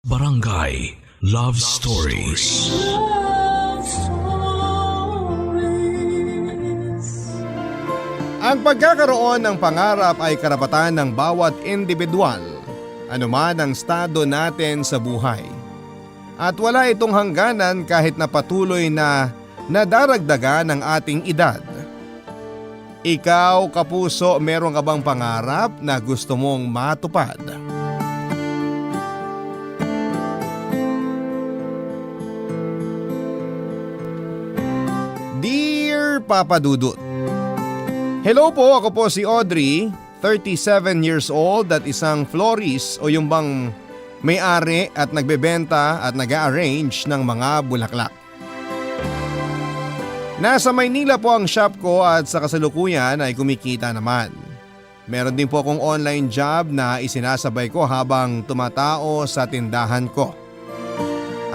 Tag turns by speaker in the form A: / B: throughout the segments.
A: Barangay Love Stories.
B: Love Stories.
C: Ang pagkakaroon ng pangarap ay karapatan ng bawat individual, anuman ang estado natin sa buhay. At wala itong hangganan kahit na patuloy na nadaragdagan ng ating edad. Ikaw, kapuso, meron ka bang pangarap na gusto mong matupad? Dear Papa Dudut, hello po, ako po si Audrey, 37 years old at isang florist o yung bang may-ari at nagbebenta at nag-a-arrange ng mga bulaklak. Nasa Maynila po ang shop ko at sa kasalukuyan ay kumikita naman. Meron din po akong online job na isinasabay ko habang tumatao sa tindahan ko.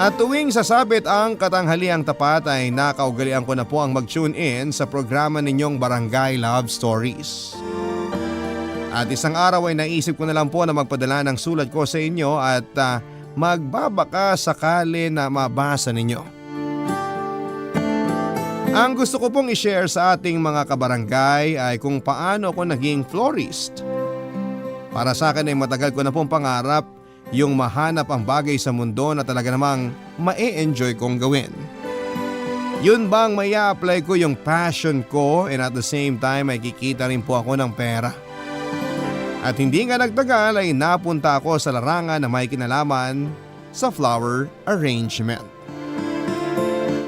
C: At tuwing sasabit ang katanghaliang tapat ay nakaugalian ko na po ang mag-tune in sa programa ninyong Barangay Love Stories. At isang araw ay naisip ko na lang po na magpadala ng sulat ko sa inyo at magbabaka sakali na mabasa ninyo. Ang gusto ko pong i-share sa ating mga kabarangay ay kung paano ako naging florist. Para sa akin ay matagal ko na pong pangarap yung mahanap ang bagay sa mundo na talaga namang ma-enjoy kong gawin. Yun bang may apply ko yung passion ko and at the same time ay kikita rin po ako ng pera. At hindi nga nagtagal ay napunta ako sa larangan na may kinalaman sa flower arrangement.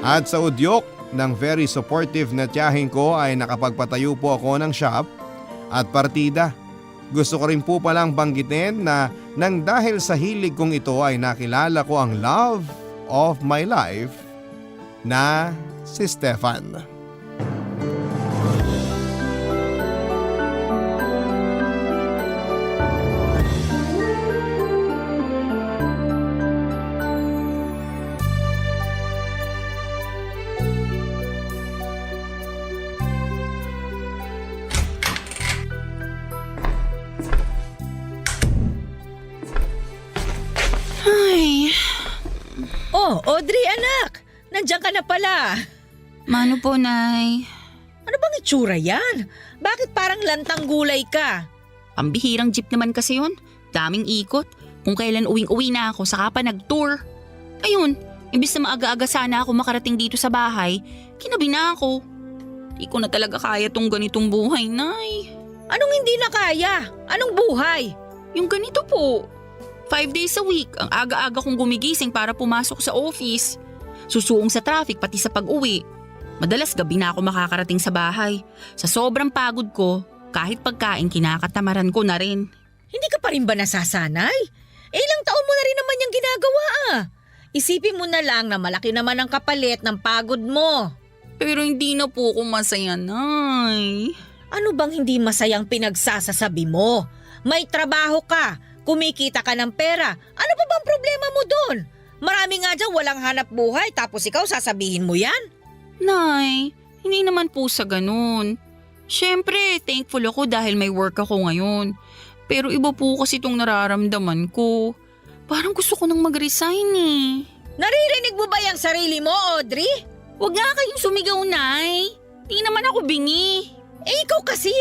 C: At sa udyok ng very supportive na tiyahin ko ay nakapagpatayo po ako ng shop at partida. Gusto ko rin po palang banggitin na nang dahil sa hilig kong ito ay nakilala ko ang love of my life na si Stefan.
D: Ay,
B: Oh, Audrey anak! Nandiyan ka na pala.
D: mano po, Nay?
B: Ano bang itsura yan? Bakit parang lantang gulay ka?
D: Pambihirang jeep naman kasi yun. Daming ikot. Kung kailan uwing-uwi na ako, saka pa nag-tour. Ayun, imbis na maaga-aga sana ako makarating dito sa bahay, kinabi na ako. Di ko na talaga kaya tong ganitong buhay, Nay.
B: Anong hindi na kaya? Anong buhay?
D: Yung ganito po. 5 days a week, ang aga-aga kong gumigising para pumasok sa office. Susuong sa traffic pati sa pag-uwi. Madalas gabi na ako makakarating sa bahay. Sa sobrang pagod ko, kahit pagkain kinakatamaran ko na rin.
B: Hindi ka pa rin ba nasasanay? Ilang taon mo na rin naman yung ginagawa ah. Isipin mo na lang na malaki naman ang kapalit ng pagod mo.
D: Pero hindi na po ako masaya, Nay.
B: Ano bang hindi masayang pinagsasasabi mo? May trabaho ka, kumikita ka ng pera. Ano pa bang problema mo doon? Marami nga dyan walang hanap buhay tapos ikaw sasabihin mo yan?
D: Nay, hindi naman po sa ganun. Siyempre, thankful ako dahil may work ako ngayon. Pero iba po kasi itong nararamdaman ko. Parang gusto ko nang mag-resign eh.
B: Naririnig mo ba yung sarili mo, Audrey?
D: Huwag nga kayong sumigaw, Nay. Di naman ako bingi.
B: Ikaw kasi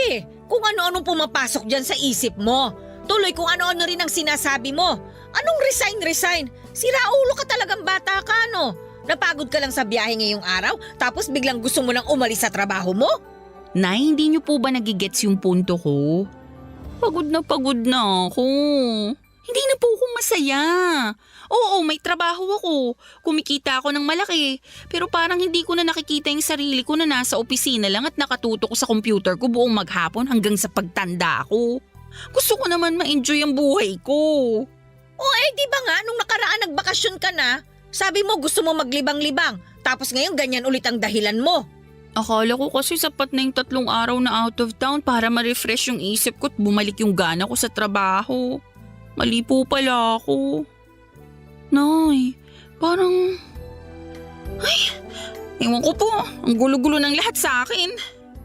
B: kung ano-anong pumapasok dyan sa isip mo. Tuloy kung ano-ano rin ang sinasabi mo. Anong resign? Sira ulo ka talagang bata ka, no? Napagod ka lang sa biyahe ngayong araw tapos biglang gusto mo nang umalis sa trabaho mo?
D: Nay, hindi niyo po ba nagigets yung punto ko? Pagod na ako. Hindi na po ako masaya. Oo, may trabaho ako. Kumikita ako ng malaki. Pero parang hindi ko na nakikita yung sarili ko na nasa opisina lang at nakatutok ko sa computer ko buong maghapon hanggang sa pagtanda ko. Gusto ko naman ma-enjoy ang buhay ko.
B: O di ba nga nung nakaraan nagbakasyon ka na, sabi mo gusto mo maglibang-libang tapos ngayon ganyan ulit ang dahilan mo.
D: Akala ko kasi sapat na yung 3 araw na out of town para ma-refresh yung isip ko at bumalik yung gana ko sa trabaho. Mali po pala ako. Nay, parang... Ay, ewan ko po. Ang gulo-gulo ng lahat sa akin.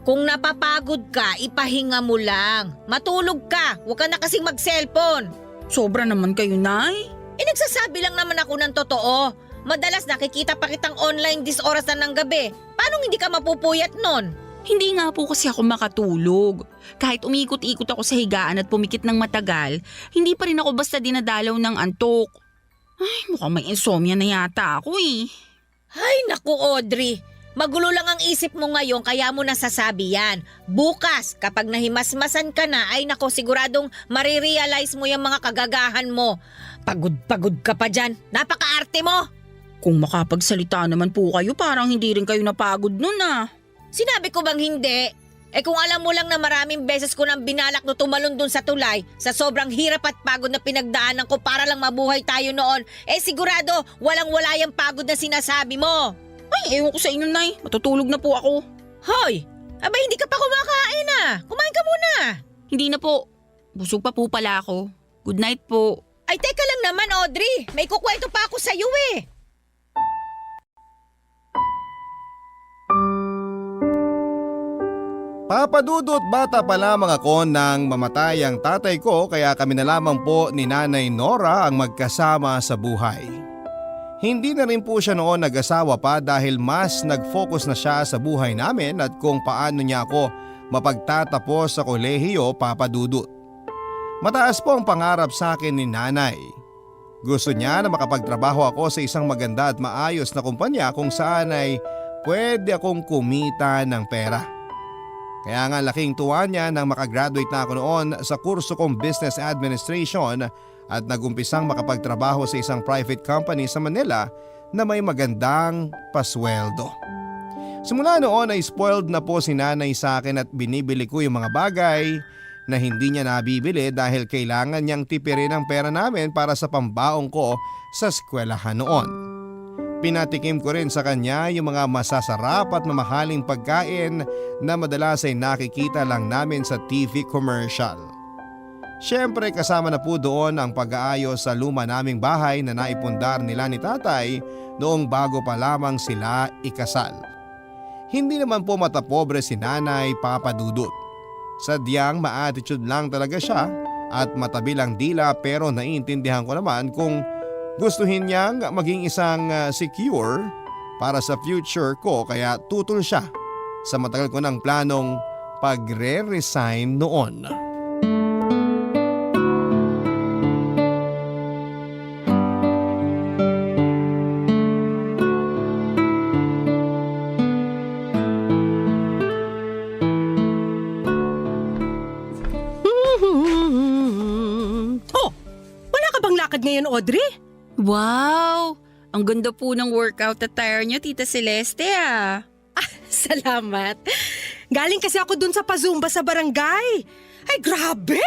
B: Kung napapagod ka, ipahinga mo lang. Matulog ka, huwag ka na kasing mag-cellphone.
D: Sobra naman kayo, Nay.
B: nagsasabi lang naman ako ng totoo. Madalas nakikita pa kitang online this oras na ng gabi. Paano hindi ka mapupuyat nun?
D: Hindi nga po kasi ako makatulog. Kahit umikot-ikot ako sa higaan at pumikit ng matagal, hindi pa rin ako basta dinadalaw ng antok. Ay, mukhang may insomnia na yata ako eh.
B: Ay naku Audrey, magulo lang ang isip mo ngayon kaya mo nasasabi yan. Bukas, kapag nahimasmasan ka na, ay nako siguradong marirealize mo yung mga kagagahan mo. Pagod ka pa dyan, napaka-arte mo.
D: Kung makapagsalita naman po kayo, parang hindi rin kayo napagod nun ah.
B: Sinabi ko bang hindi? Eh kung alam mo lang na maraming beses ko nang binalak no tumalon dun sa tulay sa sobrang hirap at pagod na pinagdaanan ko para lang mabuhay tayo noon, eh sigurado walang-wala yung pagod na sinasabi mo.
D: Ay, ewan ko sa inyo, Nay. Matutulog na po ako.
B: Hoy, abay hindi ka pa kumakain ah. Kumain ka muna.
D: Hindi na po. Busog pa po pala ako. Good night po.
B: Ay teka lang naman Audrey, may kukwento pa ako sa'yo eh.
C: Papadudot bata pa lamang ako nang mamatay ang tatay ko kaya kami na lamang po ni Nanay Nora ang magkasama sa buhay. Hindi na rin po siya noon nag-asawa pa dahil mas nag-focus na siya sa buhay namin at kung paano niya ako mapagtatapos sa kolehiyo, Papadudot. Mataas po ang pangarap sa akin ni Nanay. Gusto niya na makapagtrabaho ako sa isang maganda at maayos na kumpanya kung saan ay pwede akong kumita ng pera. Kaya nga laking tuwa niya nang makagraduate na ako noon sa kurso kong Business Administration at nagumpisang makapagtrabaho sa isang private company sa Manila na may magandang pasweldo. Simula noon ay spoiled na po si Nanay sa akin at binibili ko yung mga bagay na hindi niya nabibili dahil kailangan niyang tipirin ang pera namin para sa pambaong ko sa eskwelahan noon. Pinatikim ko rin sa kanya yung mga masasarap at mamahaling pagkain na madalas ay nakikita lang namin sa TV commercial. Siyempre kasama na po doon ang pag-aayos sa luma naming bahay na naipundar nila ni tatay noong bago pa lamang sila ikasal. Hindi naman po matapobre si Nanay, Papadudot. Sadyang ma-attitude lang talaga siya at matabilang dila pero naiintindihan ko naman kung gustuhin niyang maging isang secure para sa future ko kaya tutol siya sa matagal ko ng planong pagre-resign noon.
E: Oh, wala ka bang lakad ngayon, Audrey?
D: Wow! Ang ganda po ng workout attire niyo, Tita Celeste ah.
E: Salamat. Galing kasi ako dun sa Pazumba sa barangay. Ay, grabe!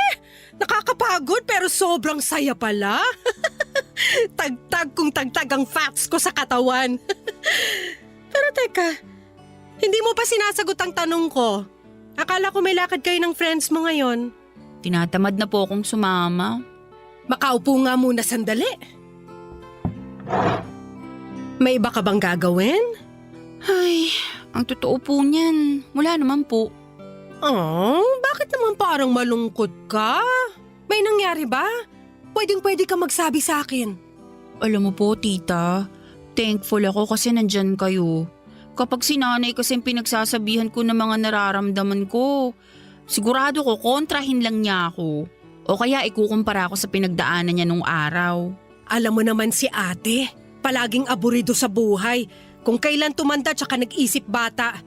E: Nakakapagod pero sobrang saya pala. Tagtag kung tagtag ang fats ko sa katawan. Pero teka, hindi mo pa sinasagot ang tanong ko. Akala ko may lakad kayo ng friends mo ngayon.
D: Tinatamad na po akong sumama.
E: Makaupo nga muna sandali. May iba ka bang gagawin?
D: Ay, ang totoo po niyan. Wala naman po.
E: Oh, bakit naman parang malungkot ka? May nangyari ba? Pwedeng-pwede ka magsabi sa akin.
D: Alam mo po, Tita, thankful ako kasi nandyan kayo. Kapag si Nanay kasi pinagsasabihan ko ng mga nararamdaman ko, sigurado ko kontrahin lang niya ako. O kaya ikukumpara ako sa pinagdaanan niya nung araw.
E: Alam mo naman si ate, palaging aburido sa buhay. Kung kailan tumanda tsaka nag-isip bata.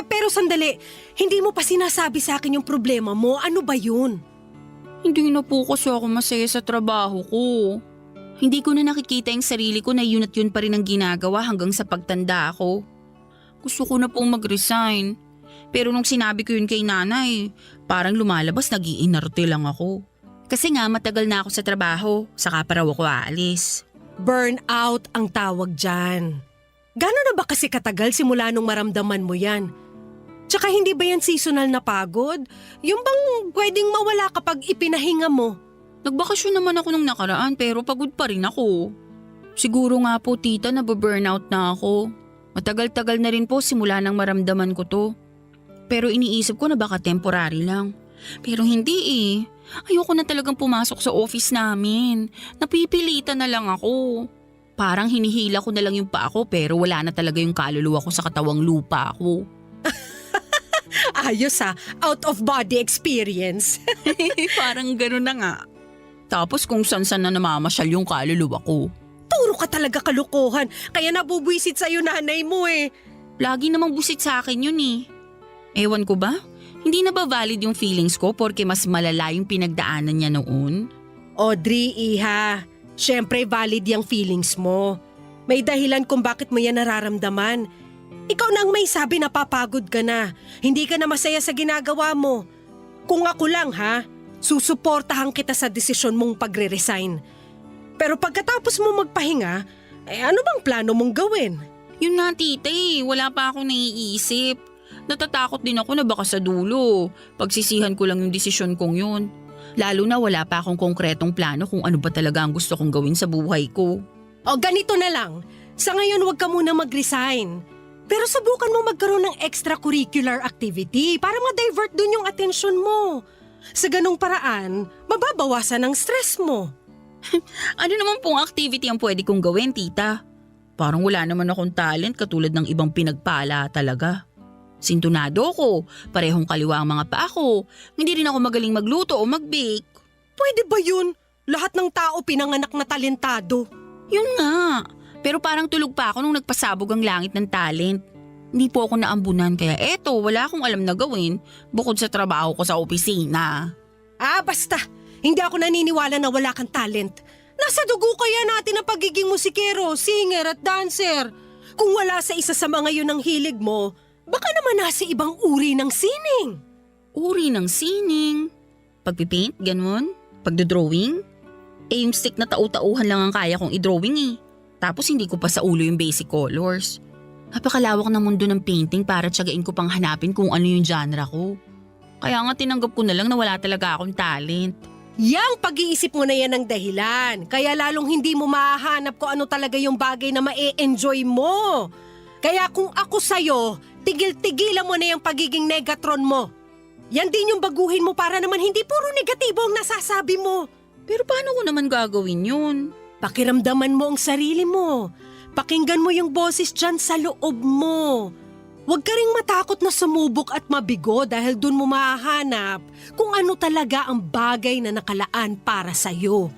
E: Pero sandali, hindi mo pa sinasabi sa akin yung problema mo. Ano ba yun?
D: Hindi na po kasi ako masaya sa trabaho ko. Hindi ko na nakikita yung sarili ko na yun at yun pa rin ang ginagawa hanggang sa pagtanda ko. Gusto ko na pong mag-resign. Pero nung sinabi ko yun kay Nanay, parang lumalabas nag-iinarte lang ako. Kasi nga matagal na ako sa trabaho, saka pa raw ako aalis.
E: Burnout ang tawag dyan. Gano'n na ba kasi katagal simula nung maramdaman mo yan? Tsaka hindi ba yan seasonal na pagod? Yung bang pwedeng mawala kapag ipinahinga mo?
D: Nagbakasyon naman ako nung nakaraan pero pagod pa rin ako. Siguro nga po tita nababurnout na ako. Matagal-tagal na rin po simula nang maramdaman ko to. Pero iniisip ko na baka temporary lang. Pero hindi eh. Ayoko na talagang pumasok sa office namin. Napipilitan na lang ako. Parang hinihila ko na lang yung paa ko pero wala na talaga yung kaluluwa ko sa katawang lupa ko.
E: Ayos out of body experience.
D: Parang gano'n na nga. Tapos kung san-san na namamasyal yung kaluluwa ko.
E: Puro ka talaga kalokohan, kaya nabubwisit sa'yo nanay mo eh.
D: Lagi namang busit sa akin yun eh. Ewan ko ba? Hindi na ba valid yung feelings ko porque mas malala yung pinagdaanan niya noon?
E: Audrey, iha, syempre valid yung feelings mo. May dahilan kung bakit mo yan nararamdaman. Ikaw na ang may sabi na papagod ka na. Hindi ka na masaya sa ginagawa mo. Kung ako lang susuportahan kita sa desisyon mong pagre-resign. Pero pagkatapos mo magpahinga, ano bang plano mong gawin?
D: Yun nga tita wala pa akong naiisip. Natatakot din ako na baka sa dulo. Pagsisihan ko lang yung desisyon kong yun. Lalo na wala pa akong konkretong plano kung ano ba talaga ang gusto kong gawin sa buhay ko.
E: O ganito na lang, sa ngayon huwag ka muna mag-resign. Pero subukan mo magkaroon ng extracurricular activity para ma-divert dun yung atensyon mo. Sa ganong paraan, mababawasan ang stress mo.
D: Ano naman pong activity ang pwede kong gawin, tita? Parang wala naman akong talent katulad ng ibang pinagpala talaga. Sintunado ko, parehong kaliwa ang mga paa ko. Hindi rin ako magaling magluto o mag-bake.
E: Pwede ba yun? Lahat ng tao pinanganak na talentado.
D: Yun nga. Pero parang tulog pa ako nung nagpasabog ang langit ng talent. Hindi po ako naambunan kaya eto wala akong alam na gawin bukod sa trabaho ko sa opisina.
E: Basta. Hindi ako naniniwala na wala kang talent. Nasa dugo kaya natin ang pagiging musikero, singer at dancer. Kung wala sa isa sa mga yun ang hilig mo, baka naman nasa ibang uri ng sining.
D: Uri ng sining? Pagpipaint, ganun? Pagdodrawing? Yung stick na tau-tauhan lang ang kaya kong i-drawing Tapos hindi ko pa sa ulo yung basic colors. Napakalawak ng mundo ng painting para tiyagain ko pang hanapin kung ano yung genre ko. Kaya nga tinanggap ko na lang na wala talaga akong talent.
E: Yang pag-iisip mo na yan ang dahilan. Kaya lalong hindi mo mahahanap kung ano talaga yung bagay na ma-e-enjoy mo. Kaya kung ako sa'yo, tigil-tigilan mo na yung pagiging negatron mo. Yan din yung baguhin mo para naman hindi puro negatibo ang nasasabi mo.
D: Pero paano ko naman gagawin yun?
E: Pakiramdaman mo ang sarili mo. Pakinggan mo yung boses dyan sa loob mo. Huwag ka ring matakot na sumubok at mabigo dahil dun mo mahahanap kung ano talaga ang bagay na nakalaan para sa'yo.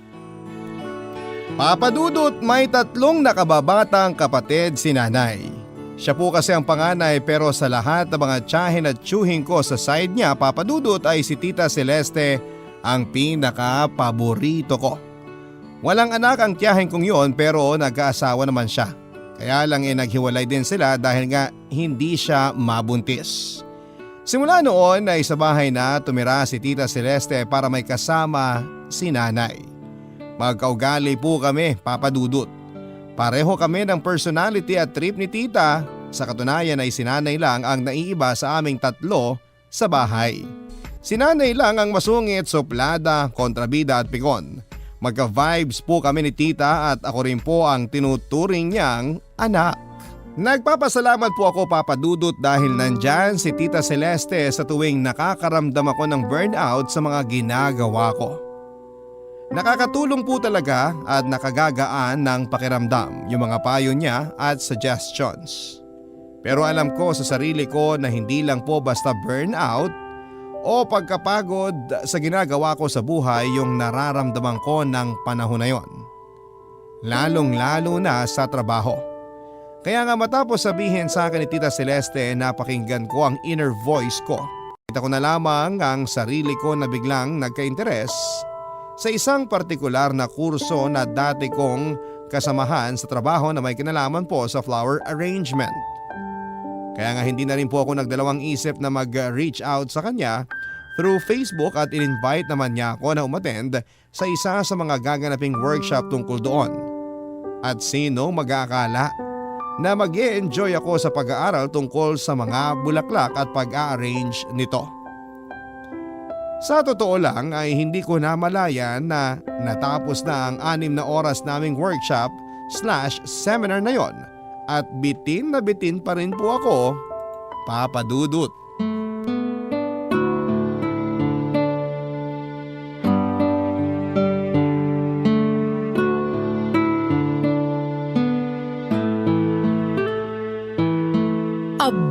C: Papa Dudut, may 3 nakababatang kapatid si nanay. Siya po kasi ang panganay pero sa lahat ng mga tiyahin at tiyuhin ko sa side niya, Papa Dudut, ay si Tita Celeste ang pinaka-paborito ko. Walang anak ang tiyahin kong yon pero nag-aasawa naman siya. Kaya lang naghiwalay din sila dahil nga hindi siya mabuntis. Simula noon ay sa bahay na tumira si Tita Celeste para may kasama si nanay. Magkaugali po kami, Papa Dudut. Pareho kami ng personality at trip ni Tita. Sa katunayan ay si nanay lang ang naiiba sa aming 3 sa bahay. Si nanay lang ang masungit, suplada, kontrabida at pikon. Magka-vibes po kami ni Tita at ako rin po ang tinuturing niyang anak. Nagpapasalamat po ako, Papa Dudut, dahil nandyan si Tita Celeste sa tuwing nakakaramdam ako ng burnout sa mga ginagawa ko. Nakakatulong po talaga at nakagagaan ng pakiramdam yung mga payo niya at suggestions. Pero alam ko sa sarili ko na hindi lang po basta burnout o pagkapagod sa ginagawa ko sa buhay yung nararamdaman ko ng panahon na yon. Lalong-lalo na sa trabaho. Kaya nga matapos sabihin sa akin ni Tita Celeste na pakinggan ko ang inner voice ko, kita ko na lamang ang sarili ko na biglang nagka-interes sa isang partikular na kurso na dati kong kasamahan sa trabaho na may kinalaman po sa flower arrangement. Kaya nga hindi na rin po ako nagdalawang isip na mag-reach out sa kanya through Facebook at in-invite naman niya ako na umattend sa isa sa mga gaganaping workshop tungkol doon. At sino mag-aakala na mag-e-enjoy ako sa pag-aaral tungkol sa mga bulaklak at pag-a-arrange nito. Sa totoo lang ay hindi ko namalayan na natapos na ang 6 na oras naming workshop/seminar na yon. At bitin na bitin pa rin po ako, Papa Dudut.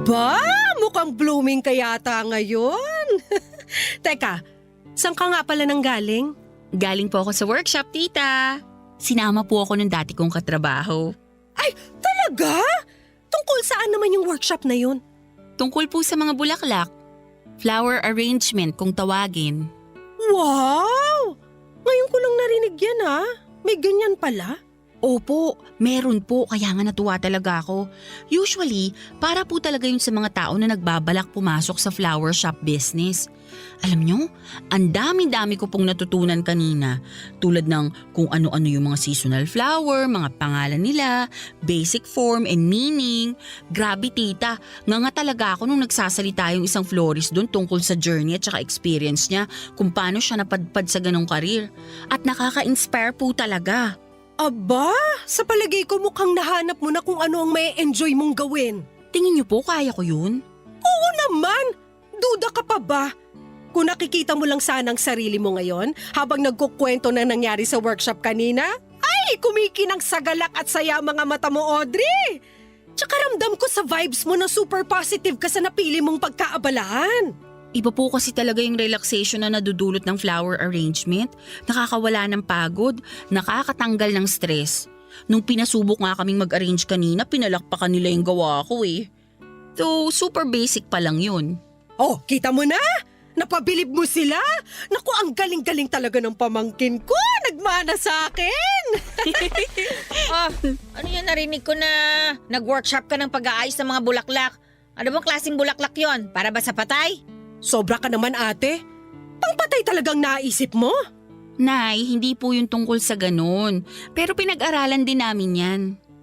E: Aba, mukhang blooming ka yata ngayon. Teka, saan ka nga pala nang galing?
D: Galing po ako sa workshop, tita. Sinama po ako ng dati kong katrabaho.
E: Ay, talaga? Tungkol saan naman yung workshop na yun?
D: Tungkol po sa mga bulaklak. Flower arrangement kung tawagin.
E: Wow! Ngayon ko lang narinig yan ha. May ganyan pala.
D: Opo, meron po kaya nga natuwa talaga ako. Usually, para po talaga yun sa mga tao na nagbabalak pumasok sa flower shop business. Alam nyo, ang dami-dami ko pong natutunan kanina. Tulad ng kung ano-ano yung mga seasonal flower, mga pangalan nila, basic form and meaning. Grabe tita, nga talaga ako nung nagsasalita yung isang florist doon tungkol sa journey at saka experience niya kung paano siya napadpad sa ganong karir. At nakaka-inspire po talaga.
E: Aba, sa palagay ko mukhang nahanap mo na kung ano ang may enjoy mong gawin.
D: Tingin niyo po kaya ko yun?
E: Oo naman! Duda ka pa ba? Kung nakikita mo lang sana ang sarili mo ngayon habang nagkukwento na nangyari sa workshop kanina, ay kumikinang sa galak at saya mga mata mo, Audrey! Tsaka ramdam ko sa vibes mo na super positive ka sa napili mong pagkaabalahan.
D: Iba po kasi talaga yung relaxation na nadudulot ng flower arrangement. Nakakawala ng pagod, nakakatanggal ng stress. Nung pinasubok nga kaming mag-arrange kanina, pinalakpakan nila yung gawa ko eh. So, super basic pa lang yun.
E: Oh, kita mo na? Napabilib mo sila? Naku, ang galing-galing talaga ng pamangkin ko. Nagmana sa akin.
B: Ano yan narinig ko na nag-workshop ka ng pag-aayos ng mga bulaklak? Ano bang klaseng bulaklak yon? Para ba sa patay?
E: Sobra ka naman ate. Pangpatay talagang naisip mo.
D: Nay, hindi po yung tungkol sa ganun. Pero pinag-aralan din namin yan.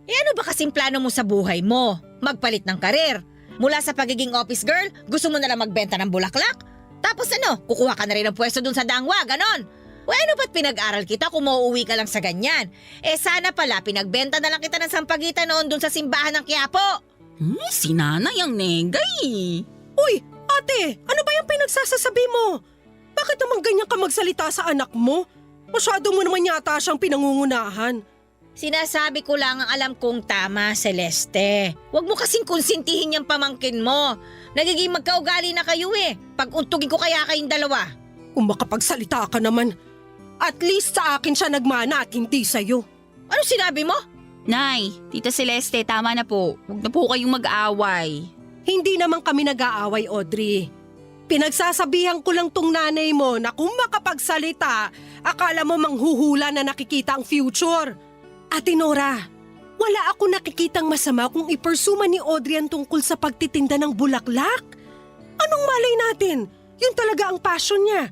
B: Eh ano ba kasing plano mo sa buhay mo? Magpalit ng karir? Mula sa pagiging office girl, gusto mo na lang magbenta ng bulaklak? Tapos ano, kukuha ka na rin ng pwesto dun sa dangwa, ganon? O ano ba't pinag-aral kita kung mauuwi ka lang sa ganyan? Eh sana pala pinagbenta na lang kita ng sampagitan noon dun sa simbahan ng Quiapo.
D: Si nanay ang negay.
E: Uy, ate, ano ba yung pinagsasasabi mo? Bakit naman ganyan ka magsalita sa anak mo? Masyado mo naman yata siyang pinangungunahan.
B: Sinasabi ko lang ang alam kong tama, Celeste. Huwag mo kasing konsintihin yung pamangkin mo. Nagiging magkaugali na kayo eh. Pag-untugin ko kaya kayong dalawa.
E: Kung makapagsalita ka naman, at least sa akin siya nagmana at hindi sa'yo.
B: Ano sinabi mo?
D: Nay, Tita Celeste, tama na po. Huwag na po kayong mag-away.
E: Hindi naman kami nag-aaway, Audrey. Pinagsasabihan ko lang tong nanay mo na kung makapagsalita, akala mo manghuhula na nakikita ang future. Ate Nora, wala ako nakikitang masama kung ipersuman ni Audrey ang tungkol sa pagtitinda ng bulaklak. Anong malay natin? Yun talaga ang passion niya.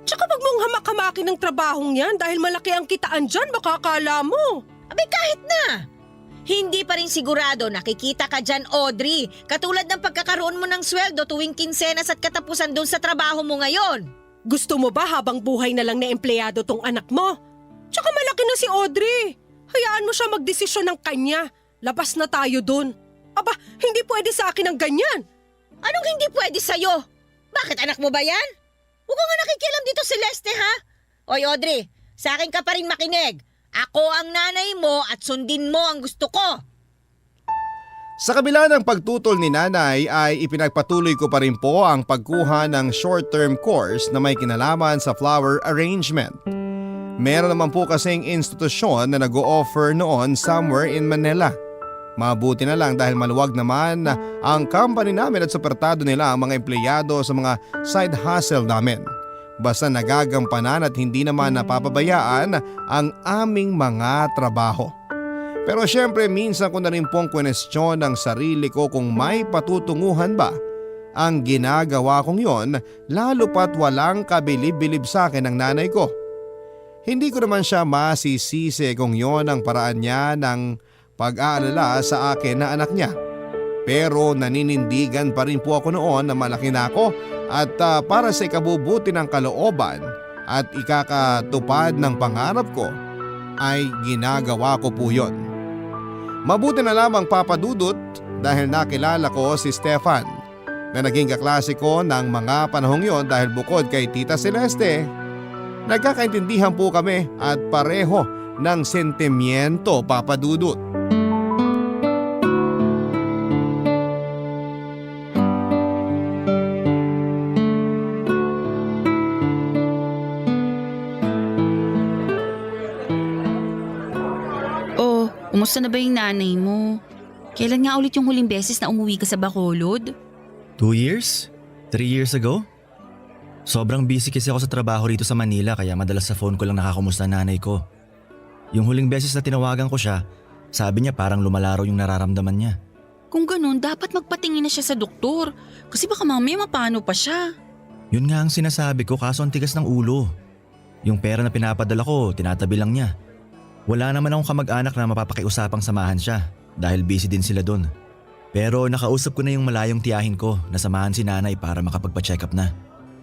E: Tsaka wag mong hamak-hamakin ng trabahong yan dahil malaki ang kitaan dyan, makakala mo.
B: Abay kahit na. Hindi pa rin sigurado nakikita ka dyan, Audrey. Katulad ng pagkakaroon mo ng sweldo tuwing kinsenas at katapusan doon sa trabaho mo ngayon.
E: Gusto mo ba habang buhay na lang na empleyado tong anak mo? Tsaka malaki na si Audrey. Hayaan mo siya magdesisyon ng kanya. Labas na tayo dun. Aba, hindi pwede sa akin ang ganyan.
B: Anong hindi pwede sa'yo? Bakit anak mo ba yan? Huwag ka nga nakikialam dito, Celeste, ha? Oy, Audrey, sa akin ka pa rin makinig. Ako ang nanay mo at sundin mo ang gusto ko.
C: Sa kabila ng pagtutol ni nanay ay ipinagpatuloy ko pa rin po ang pagkuha ng short-term course na may kinalaman sa flower arrangement. Meron naman po kasing institusyon na nag-o-offer noon somewhere in Manila. Mabuti na lang dahil maluwag naman ang company namin at suportado nila ang mga empleyado sa mga side hustle namin. Basta nagagampanan at hindi naman napapabayaan ang aming mga trabaho. Pero syempre minsan ko na rin pong kwenestyon ng sarili ko kung may patutunguhan ba ang ginagawa kong yon, lalo pat walang kabilib-bilib sa akin ng nanay ko. Hindi ko naman siya masisisi kung yon ang paraan niya ng pag-aalala sa akin na anak niya. Pero naninindigan pa rin po ako noon na malaki na ako at para sa ikabubuti ng kalooban at ikakatupad ng pangarap ko ay ginagawa ko po yon. Mabuti na lamang papadudot dahil nakilala ko si Stefan na naging kaklase ko ng mga panahong yon dahil bukod kay Tita Celeste, nagkakaintindihan po kami at pareho ng sentimiento, papadudot.
D: Oh, kumusta na ba yung nanay mo? Kailan nga ulit yung huling beses na umuwi ka sa Bacolod?
F: 2 years? 3 years ago? Sobrang busy kasi ako sa trabaho rito sa Manila kaya madalas sa phone ko lang nakakumusta nanay ko. Yung huling beses na tinawagan ko siya, sabi niya parang lumalaro yung nararamdaman niya.
D: Kung ganun, dapat magpatingin na siya sa doktor. Kasi baka mamaya mapano pa siya.
F: Yun nga ang sinasabi ko kaso ang tigas ng ulo. Yung pera na pinapadala ko, tinatabi lang niya. Wala naman akong kamag-anak na mapapakiusapang samahan siya dahil busy din sila doon. Pero nakausap ko na yung malayong tiyahin ko na samahan si nanay para makapagpa-check up na.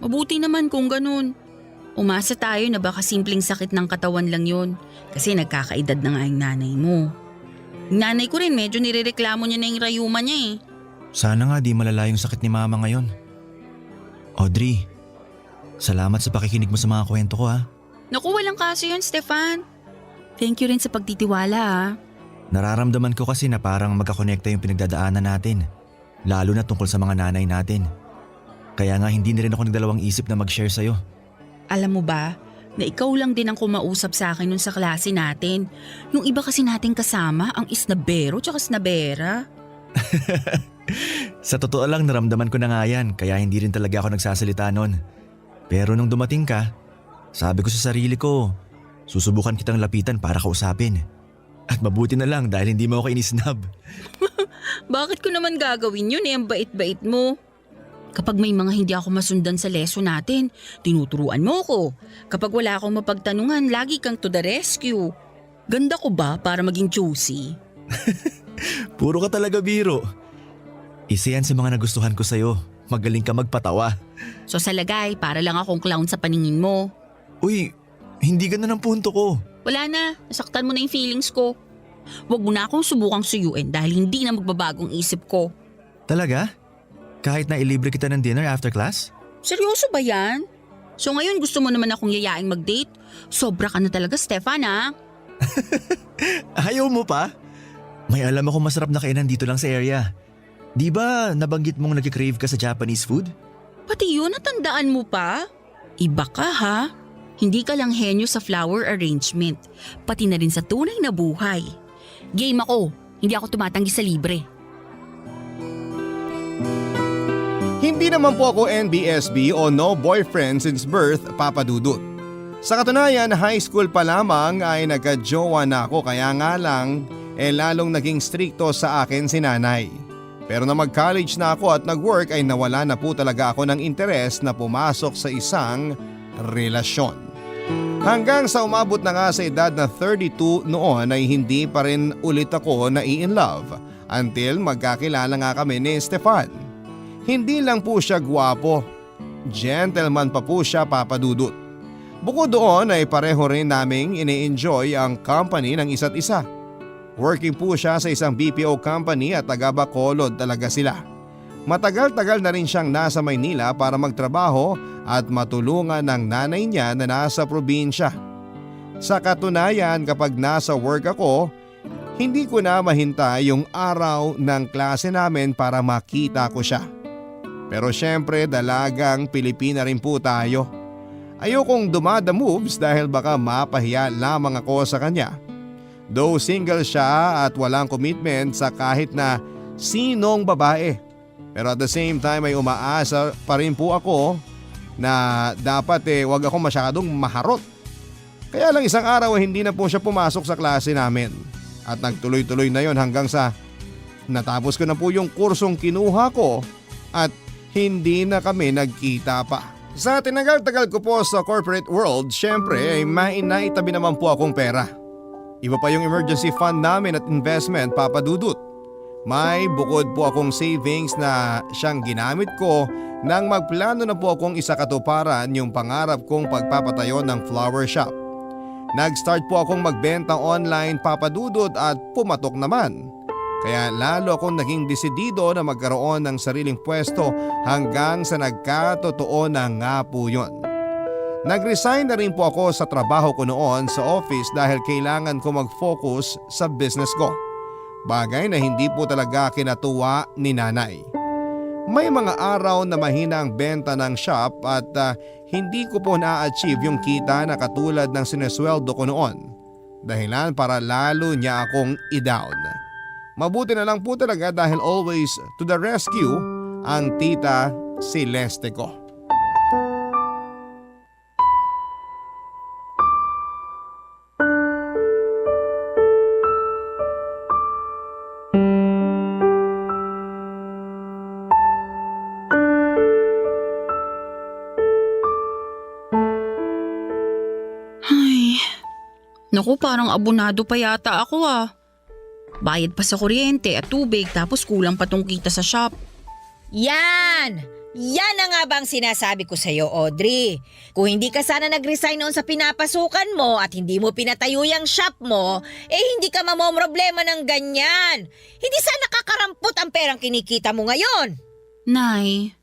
D: Mabuti naman kung ganun. Umasa tayo na baka simpleng sakit ng katawan lang yun. Kasi nagkakaedad na nga yung nanay mo. Yung nanay ko rin medyo nirereklamo niya na yung rayuma niya eh.
F: Sana nga di malala yung sakit ni mama ngayon. Audrey, salamat sa pakikinig mo sa mga kwento ko ha.
D: Naku, walang kaso yun, Stefan. Thank you rin sa pagtitiwala ha.
F: Nararamdaman ko kasi na parang magkakonekta yung pinagdadaanan natin. Lalo na tungkol sa mga nanay natin. Kaya nga hindi na rin ako nagdalawang isip na mag-share sa'yo.
D: Alam mo ba, na ikaw lang din ang kumausap sa akin nun sa klase natin. Yung iba kasi nating kasama, ang isnabero tsaka snabera.
F: Sa totoo lang naramdaman ko na nga yan kaya hindi rin talaga ako nagsasalita nun. Pero nung dumating ka, sabi ko sa sarili ko, susubukan kitang lapitan para kausapin. At mabuti na lang dahil hindi mo ako inisnab.
D: Bakit ko naman gagawin yun eh, ang bait-bait mo? Kapag may mga hindi ako masundan sa lesson natin, tinuturuan mo ko. Kapag wala akong mapagtanungan, lagi kang to the rescue. Ganda ko ba para maging juicy?
F: Puro ka talaga biro. Isa yan sa mga nagustuhan ko sa'yo. Magaling ka magpatawa.
D: So sa lagay, para lang akong clown sa paningin mo.
F: Uy, hindi ganun ang punto ko.
D: Wala na, nasaktan mo na yung feelings ko. Huwag mo na akong subukang suyuin dahil hindi na magbabagong isip ko.
F: Talaga? Kahit na ilibre kita ng dinner after class?
D: Seryoso ba yan? So ngayon gusto mo naman akong yayaing mag-date? Sobra ka na talaga, Stefan ha?
F: Ayaw mo pa? May alam ako masarap na kainan dito lang sa area. Di ba nabanggit mong nag-crave ka sa Japanese food?
D: Pati yun, natandaan mo pa? Iba ka ha? Hindi ka lang henyo sa flower arrangement, pati na rin sa tunay na buhay. Game ako, hindi ako tumatanggi sa libre.
C: Hindi naman po ako NBSB o no boyfriend since birth, Papa Dudut. Sa katunayan, high school pa lamang ay nagka-jowa na ako kaya nga lang lalong naging strikto sa akin si nanay. Pero na mag-college na ako at nag-work ay nawala na po talaga ako ng interes na pumasok sa isang relasyon. Hanggang sa umabot na nga sa edad na 32 noon ay hindi pa rin ulit ako na-in love until magkakilala nga kami ni Stefan. Hindi lang po siya gwapo, gentleman pa po siya, Papa Dudut. Bukod doon ay pareho rin naming ini-enjoy ang company ng isa't isa. Working po siya sa isang BPO company at taga Bacolod talaga sila. Matagal-tagal na rin siyang nasa Maynila para magtrabaho at matulungan ng nanay niya na nasa probinsya. Sa katunayan, kapag nasa work ako, hindi ko na mahintay yung araw ng klase namin para makita ko siya. Pero syempre dalagang Pilipina rin po tayo. Ayokong dumada moves dahil baka mapahiya lamang ako sa kanya. Though single siya at walang commitment sa kahit na sinong babae. Pero at the same time ay umaasa pa rin po ako na dapat wag ako masyadong maharot. Kaya lang isang araw hindi na po siya pumasok sa klase namin. At nagtuloy-tuloy na yon hanggang sa natapos ko na po yung kursong kinuha ko at hindi na kami nagkita pa. Sa tinagal-tagal ko po sa corporate world, syempre ay mainaitabi naman po akong pera. Iba pa yung emergency fund namin at investment, Papa Dudut. May bukod po akong savings na siyang ginamit ko nang magplano na po akong isakatuparan yung pangarap kong pagpapatayo ng flower shop. Nag-start po akong magbenta online, Papa Dudut, at pumatok naman. Kaya lalo akong naging desidido na magkaroon ng sariling pwesto hanggang sa nagkatotoo na nga po yun. Nag-resign na rin po ako sa trabaho ko noon sa office dahil kailangan ko mag-focus sa business ko. Bagay na hindi po talaga kinatuwa ni nanay. May mga araw na mahina ang benta ng shop at hindi ko po na-achieve yung kita na katulad ng sinesweldo ko noon. dahilan para lalo niya akong i-down. Mabuti na lang po talaga dahil always to the rescue ang tita Celeste ko.
D: Ay, naku, parang abonado pa yata ako ah. Bayad pa sa kuryente at tubig tapos kulang pa tong kita sa shop.
B: Yan! Yan na nga ba ang sinasabi ko sa'yo, Audrey? Kung hindi ka sana nag-resign noon sa pinapasukan mo at hindi mo pinatayo yung shop mo, hindi ka mamomroblema ng ganyan. Hindi sana kakarampot ang perang kinikita mo ngayon.
D: Nay,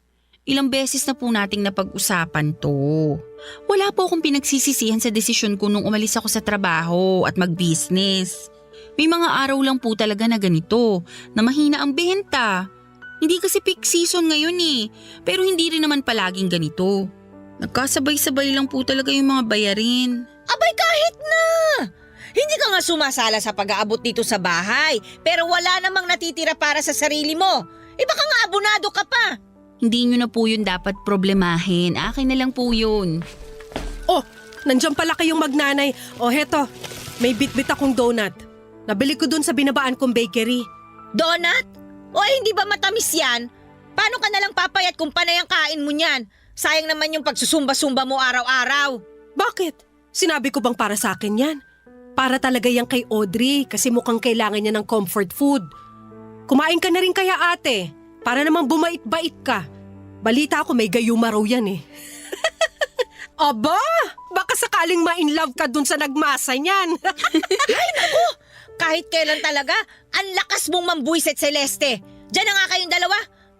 D: ilang beses na po nating napag-usapan to. Wala po akong pinagsisisihan sa desisyon ko nung umalis ako sa trabaho at mag-business. May mga araw lang po talaga na ganito, na mahina ang benta. Hindi kasi peak season ngayon pero hindi rin naman palaging ganito. Nagkasabay-sabay lang po talaga yung mga bayarin.
B: Abay kahit na! Hindi ka nga sumasala sa pag-aabot dito sa bahay, pero wala namang natitira para sa sarili mo. Baka nga abonado ka pa.
D: Hindi nyo na po yun dapat problemahin. Akin na lang po yun.
E: Oh, nandiyan pala kayong magnanay. Oh, heto, may bit-bit akong donut. Nabili ko dun sa binabaan kong bakery.
B: Donut? O hindi ba matamis yan? Paano ka nalang papayat kung panay ang kain mo niyan? Sayang naman yung pagsusumba-sumba mo araw-araw.
E: Bakit? Sinabi ko bang para sa akin yan? Para talaga yan kay Audrey kasi mukhang kailangan niya ng comfort food. Kumain ka na rin kaya ate, para namang bumait-bait ka. Balita ko may gayuma raw yan Aba, baka sakaling ma-inlove ka dun sa nagmasa niyan.
B: Kahit kailan talaga, ang lakas mong mambuisit, Celeste. Diyan na nga kayong dalawa.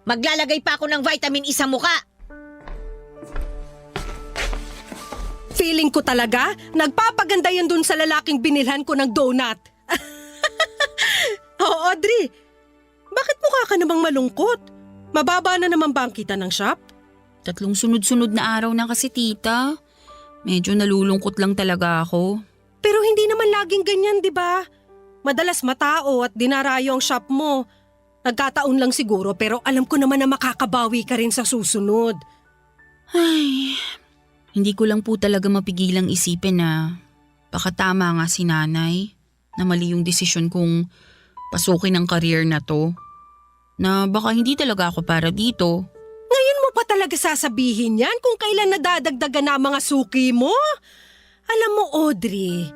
B: Maglalagay pa ako ng vitamin E sa mukha.
E: Feeling ko talaga, nagpapaganda yan dun sa lalaking binilhan ko ng donut. Oh, Audrey, bakit mukha ka namang malungkot? Mababa na naman ba ang kita ng shop?
D: 3 sunod-sunod na araw na kasi tita. Medyo nalulungkot lang talaga ako.
E: Pero hindi naman laging ganyan, di ba? Madalas matao at dinarayo ang shop mo. Nagkataon lang siguro pero alam ko naman na makakabawi ka rin sa susunod.
D: Ay, hindi ko lang po talaga mapigilang isipin na baka tama nga si nanay na mali yung desisyon kong pasukin ang career na to. Na baka hindi talaga ako para dito.
E: Ngayon mo pa talaga sasabihin yan kung kailan nadadagdagan na ang mga suki mo? Alam mo, Audrey,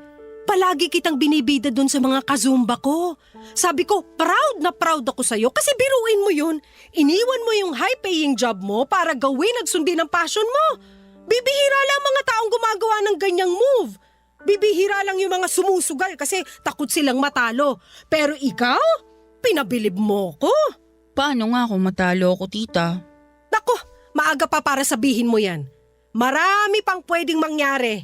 E: palagi kitang binibida dun sa mga kazumba ko. Sabi ko, proud na proud ako sa'yo kasi biruin mo yun. Iniwan mo yung high-paying job mo para gawin at sundin ang passion mo. Bibihira lang mga taong gumagawa ng ganyang move. Bibihira lang yung mga sumusugal kasi takot silang matalo. Pero ikaw, pinabilib mo ko.
D: Paano nga kung matalo ako, tita?
E: Nako, maaga pa para sabihin mo yan. Marami pang pwedeng mangyari.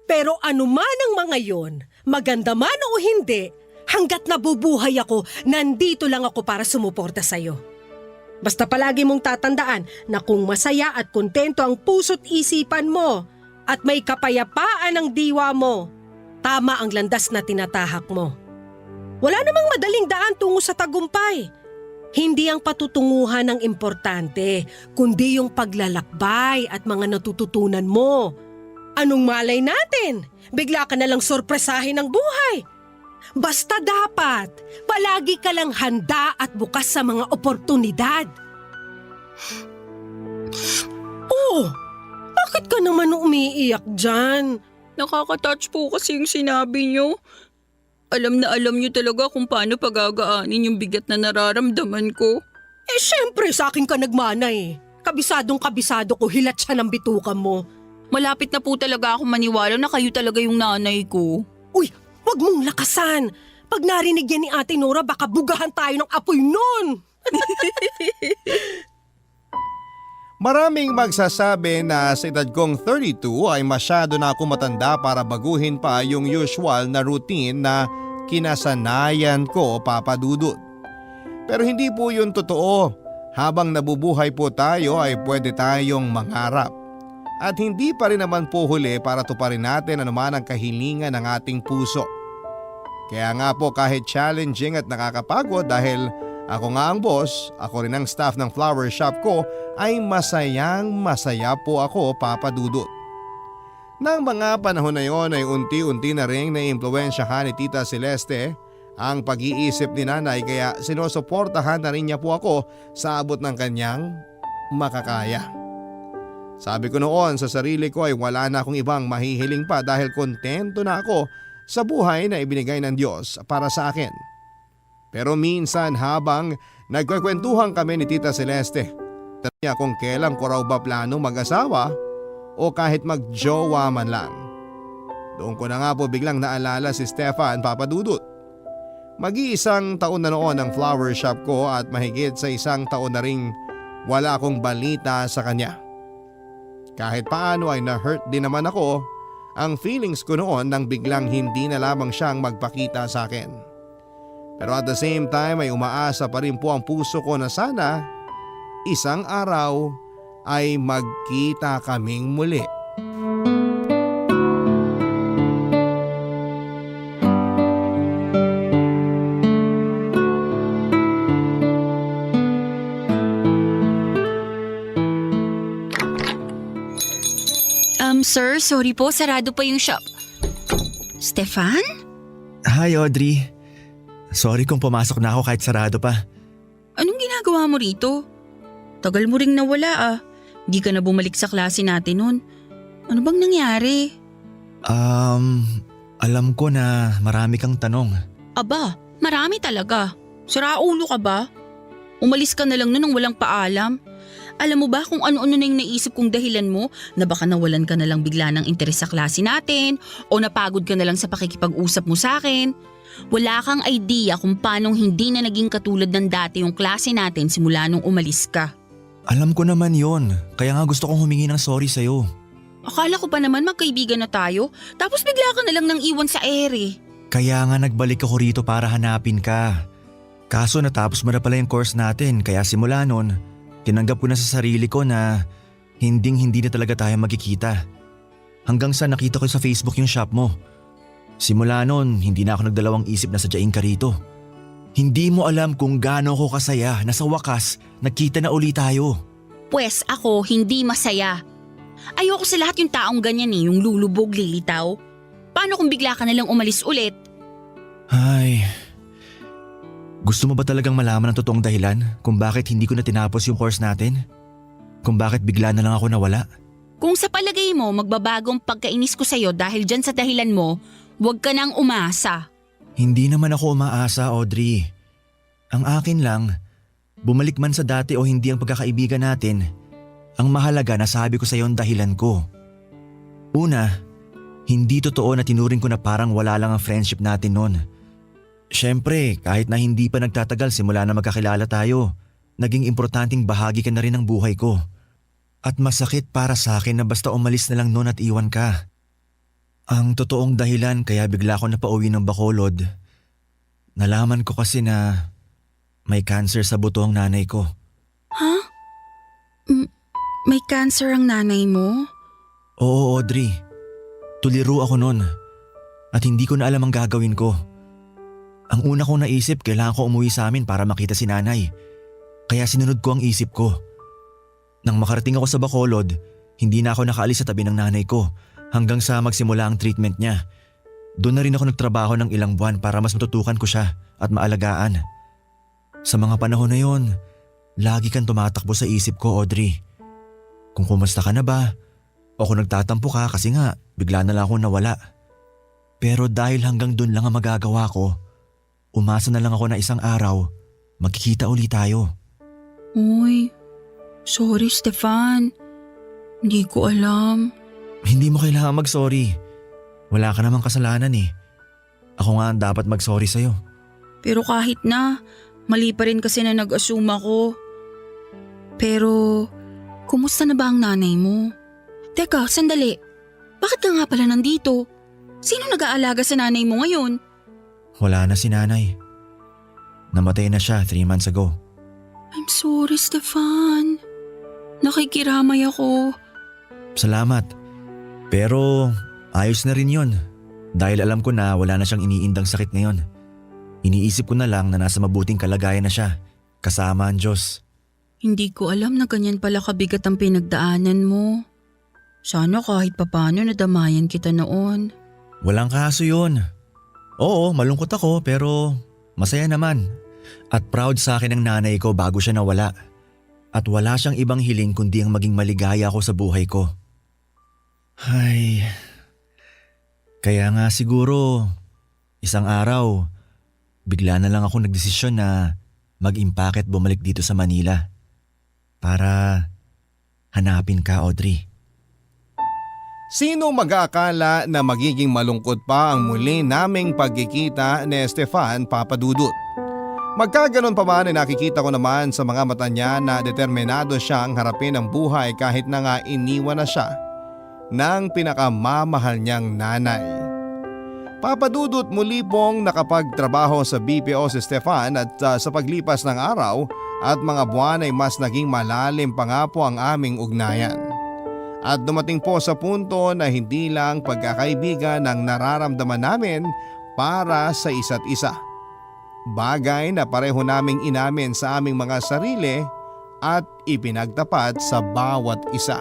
E: Pero ano man ang mga yon, maganda man o hindi, hanggat nabubuhay ako, nandito lang ako para sumuporta sa'yo. Basta palagi mong tatandaan na kung masaya at kontento ang puso't isipan mo at may kapayapaan ang diwa mo, tama ang landas na tinatahak mo. Wala namang madaling daan tungo sa tagumpay. Hindi ang patutunguhan ang importante, kundi yung paglalakbay at mga natututunan mo. Anong malay natin? Bigla ka nalang sorpresahin ng buhay. Basta dapat, palagi ka lang handa at bukas sa mga oportunidad. Oh, bakit ka naman umiiyak dyan?
D: Nakaka-touch po kasi yung sinabi niyo. Alam na alam niyo talaga kung paano pagagaanin yung bigat na nararamdaman ko.
E: Syempre sa akin ka nagmana Kabisadong kabisado ko, hilat siya ng bitukan mo.
D: Malapit na po talaga ako maniwala na kayo talaga yung nanay ko.
E: Uy, wag mong lakasan. Pag narinig yan ni Ate Nora, baka bugahan tayo ng apoy nun.
C: Maraming magsasabi na sa edad kong 32 ay masyado na ako matanda para baguhin pa yung usual na routine na kinasanayan ko, Papa Dudut. Pero hindi po yun totoo. Habang nabubuhay po tayo ay pwede tayong mangarap. At hindi pa rin naman po huli para tuparin natin anuman ang kahilingan ng ating puso. Kaya nga po kahit challenging at nakakapagod dahil ako nga ang boss, ako rin ang staff ng flower shop ko, ay masayang masaya po ako, Papa Dudut. Nang mga panahon na yon ay unti-unti na rin naiimpluwensyahan ni Tita Celeste ang pag-iisip ni nanay, kaya sinusuportahan na rin niya po ako sa abot ng kanyang makakaya. Sabi ko noon sa sarili ko ay wala na akong ibang mahihiling pa dahil kontento na ako sa buhay na ibinigay ng Diyos para sa akin. Pero minsan habang nagkukwentuhan kami ni Tita Celeste, tanong niya kung kailan ko raw ba plano mag-asawa o kahit mag-jowa man lang. Doon ko na nga po biglang naalala si Stefan, Papa Dudut. Mag-iisang taon na noon ang flower shop ko at mahigit sa isang taon na ring wala akong balita sa kanya. Kahit paano ay na-hurt din naman ako ang feelings ko noon nang biglang hindi na lamang siyang magpakita sa akin. Pero at the same time ay umaasa pa rin po ang puso ko na sana isang araw ay magkita kaming muli.
D: Sir, sorry po, sarado pa yung shop. Stefan?
F: Hi Audrey. Sorry kung pumasok na ako kahit sarado pa.
D: Anong ginagawa mo rito? Tagal mo ring nawala ah. Di ka na bumalik sa klase natin nun. Ano bang nangyari?
F: Alam ko na marami kang tanong.
D: Aba, marami talaga. Siraulo ka ba? Umalis ka na lang nun nang walang paalam. Alam mo ba kung ano-ano na yung naisip kong dahilan mo na baka nawalan ka na lang bigla ng interes sa klase natin o napagod ka na lang sa pakikipag-usap mo sa akin? Wala kang idea kung paanong hindi na naging katulad ng dati yung klase natin simula nung umalis ka.
F: Alam ko naman yon, kaya nga gusto kong humingi ng sorry sa'yo.
D: Akala ko pa naman magkaibigan na tayo, tapos bigla ka na lang nang iwan sa ere.
F: Kaya nga nagbalik ako rito para hanapin ka. Kaso natapos mo na pala yung course natin, kaya simula nun, tinanggap ko na sa sarili ko na hindi na talaga tayo magkikita. Hanggang sa nakita ko sa Facebook yung shop mo. Simula nun, hindi na ako nagdalawang isip na sadyain ka rito. Hindi mo alam kung gaano ko kasaya na sa wakas nagkita na uli tayo.
D: Pwes ako hindi masaya. Ayoko sa lahat yung taong ganyan yung lulubog, lilitaw. Paano kung bigla ka na lang umalis ulit?
F: Ay, gusto mo ba talagang malaman ang totoong dahilan kung bakit hindi ko na tinapos yung course natin? Kung bakit bigla na lang ako nawala?
D: Kung sa palagay mo magbabagong pagkainis ko sa'yo dahil dyan sa dahilan mo, huwag ka nang umasa.
F: Hindi naman ako umaasa, Audrey. Ang akin lang, bumalik man sa dati o hindi ang pagkakaibigan natin, ang mahalaga na sabi ko sa'yo ang dahilan ko. Una, hindi totoo na tinuring ko na parang wala lang ang friendship natin noon. Siyempre, kahit na hindi pa nagtatagal simula na magkakilala tayo, naging importanteng bahagi ka na rin ng buhay ko. At masakit para sa akin na basta umalis na lang noon at iwan ka. Ang totoong dahilan kaya bigla ako napauwi ng Bacolod, nalaman ko kasi na may cancer sa buto ang nanay ko.
D: Ha? May cancer ang nanay mo?
F: Oo, Audrey. Tuliro ako noon at hindi ko na alam ang gagawin ko. Ang una kong naisip, kailangan ko umuwi sa amin para makita si nanay. Kaya sinunod ko ang isip ko. Nang makarating ako sa Bacolod, hindi na ako nakaalis sa tabi ng nanay ko hanggang sa magsimula ang treatment niya. Doon na rin ako nagtrabaho ng ilang buwan para mas matutukan ko siya at maalagaan. Sa mga panahon na yon, lagi kang tumatakbo sa isip ko, Audrey. Kung kumusta ka na ba? O kung nagtatampo ka kasi nga bigla na lang ako nawala. Pero dahil hanggang doon lang ang magagawa ko, umasa na lang ako na isang araw, magkikita ulit tayo.
D: Uy, sorry Stefan. Hindi ko alam.
F: Hindi mo kailangan mag-sorry. Wala ka namang kasalanan eh. Ako nga ang dapat mag-sorry sa'yo.
D: Pero kahit na, mali pa rin kasi na nag-assume ako. Pero, kumusta na ba ang nanay mo? Teka, sandali. Bakit ka nga pala nandito? Sino nag-aalaga sa nanay mo ngayon?
F: Wala na si nanay. Namatay na siya 3 months ago.
D: I'm sorry, Stefan. Nakikiramay ako.
F: Salamat. Pero ayos na rin yun. Dahil alam ko na wala na siyang iniindang sakit ngayon. Iniisip ko na lang na nasa mabuting kalagayan na siya, kasama ang Diyos.
D: Hindi ko alam na ganyan pala kabigat ang pinagdaanan mo. Sana kahit papano nadamayan kita noon.
F: Walang kaso yun. Oo, malungkot ako pero masaya naman. At proud sa akin ang nanay ko bago siya nawala. At wala siyang ibang hiling kundi ang maging maligaya ako sa buhay ko. Ay, kaya nga siguro isang araw bigla na lang ako nagdesisyon na mag-impake at bumalik dito sa Manila para hanapin ka, Audrey.
C: Sino mag-aakala na magiging malungkot pa ang muli naming pagkikita ni Stefan Papadudut? Magkaganon pa man ay nakikita ko naman sa mga mata niya na determinado siyang harapin ang buhay kahit na nga iniwan na siya ng pinakamamahal niyang nanay. Papadudut, muli pong nakapagtrabaho sa BPO si Stefan at sa paglipas ng araw at mga buwan ay mas naging malalim pa nga po ang aming ugnayan. At dumating po sa punto na hindi lang pagkakaibigan ang nararamdaman namin para sa isa't isa. Bagay na pareho naming inamin sa aming mga sarili at ipinagtapat sa bawat isa.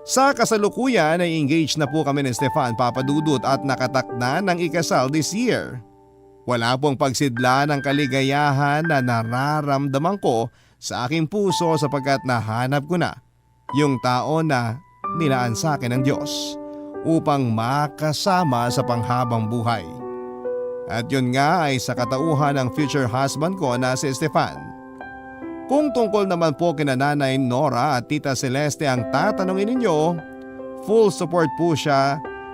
C: Sa kasalukuyan ay engaged na po kami ni Stefan Papadudut at nakatakda ng ikasal this year. Wala pong pagsidla ng kaligayahan na nararamdaman ko sa aking puso sapagkat nahanap ko na yung tao na nilaan sa akin ng Diyos upang makasama sa panghabang buhay. At yun nga ay sa katauhan ng future husband ko na si Stefan. Kung tungkol naman po kina Nanay Nora at Tita Celeste ang tatanungin ninyo, full support po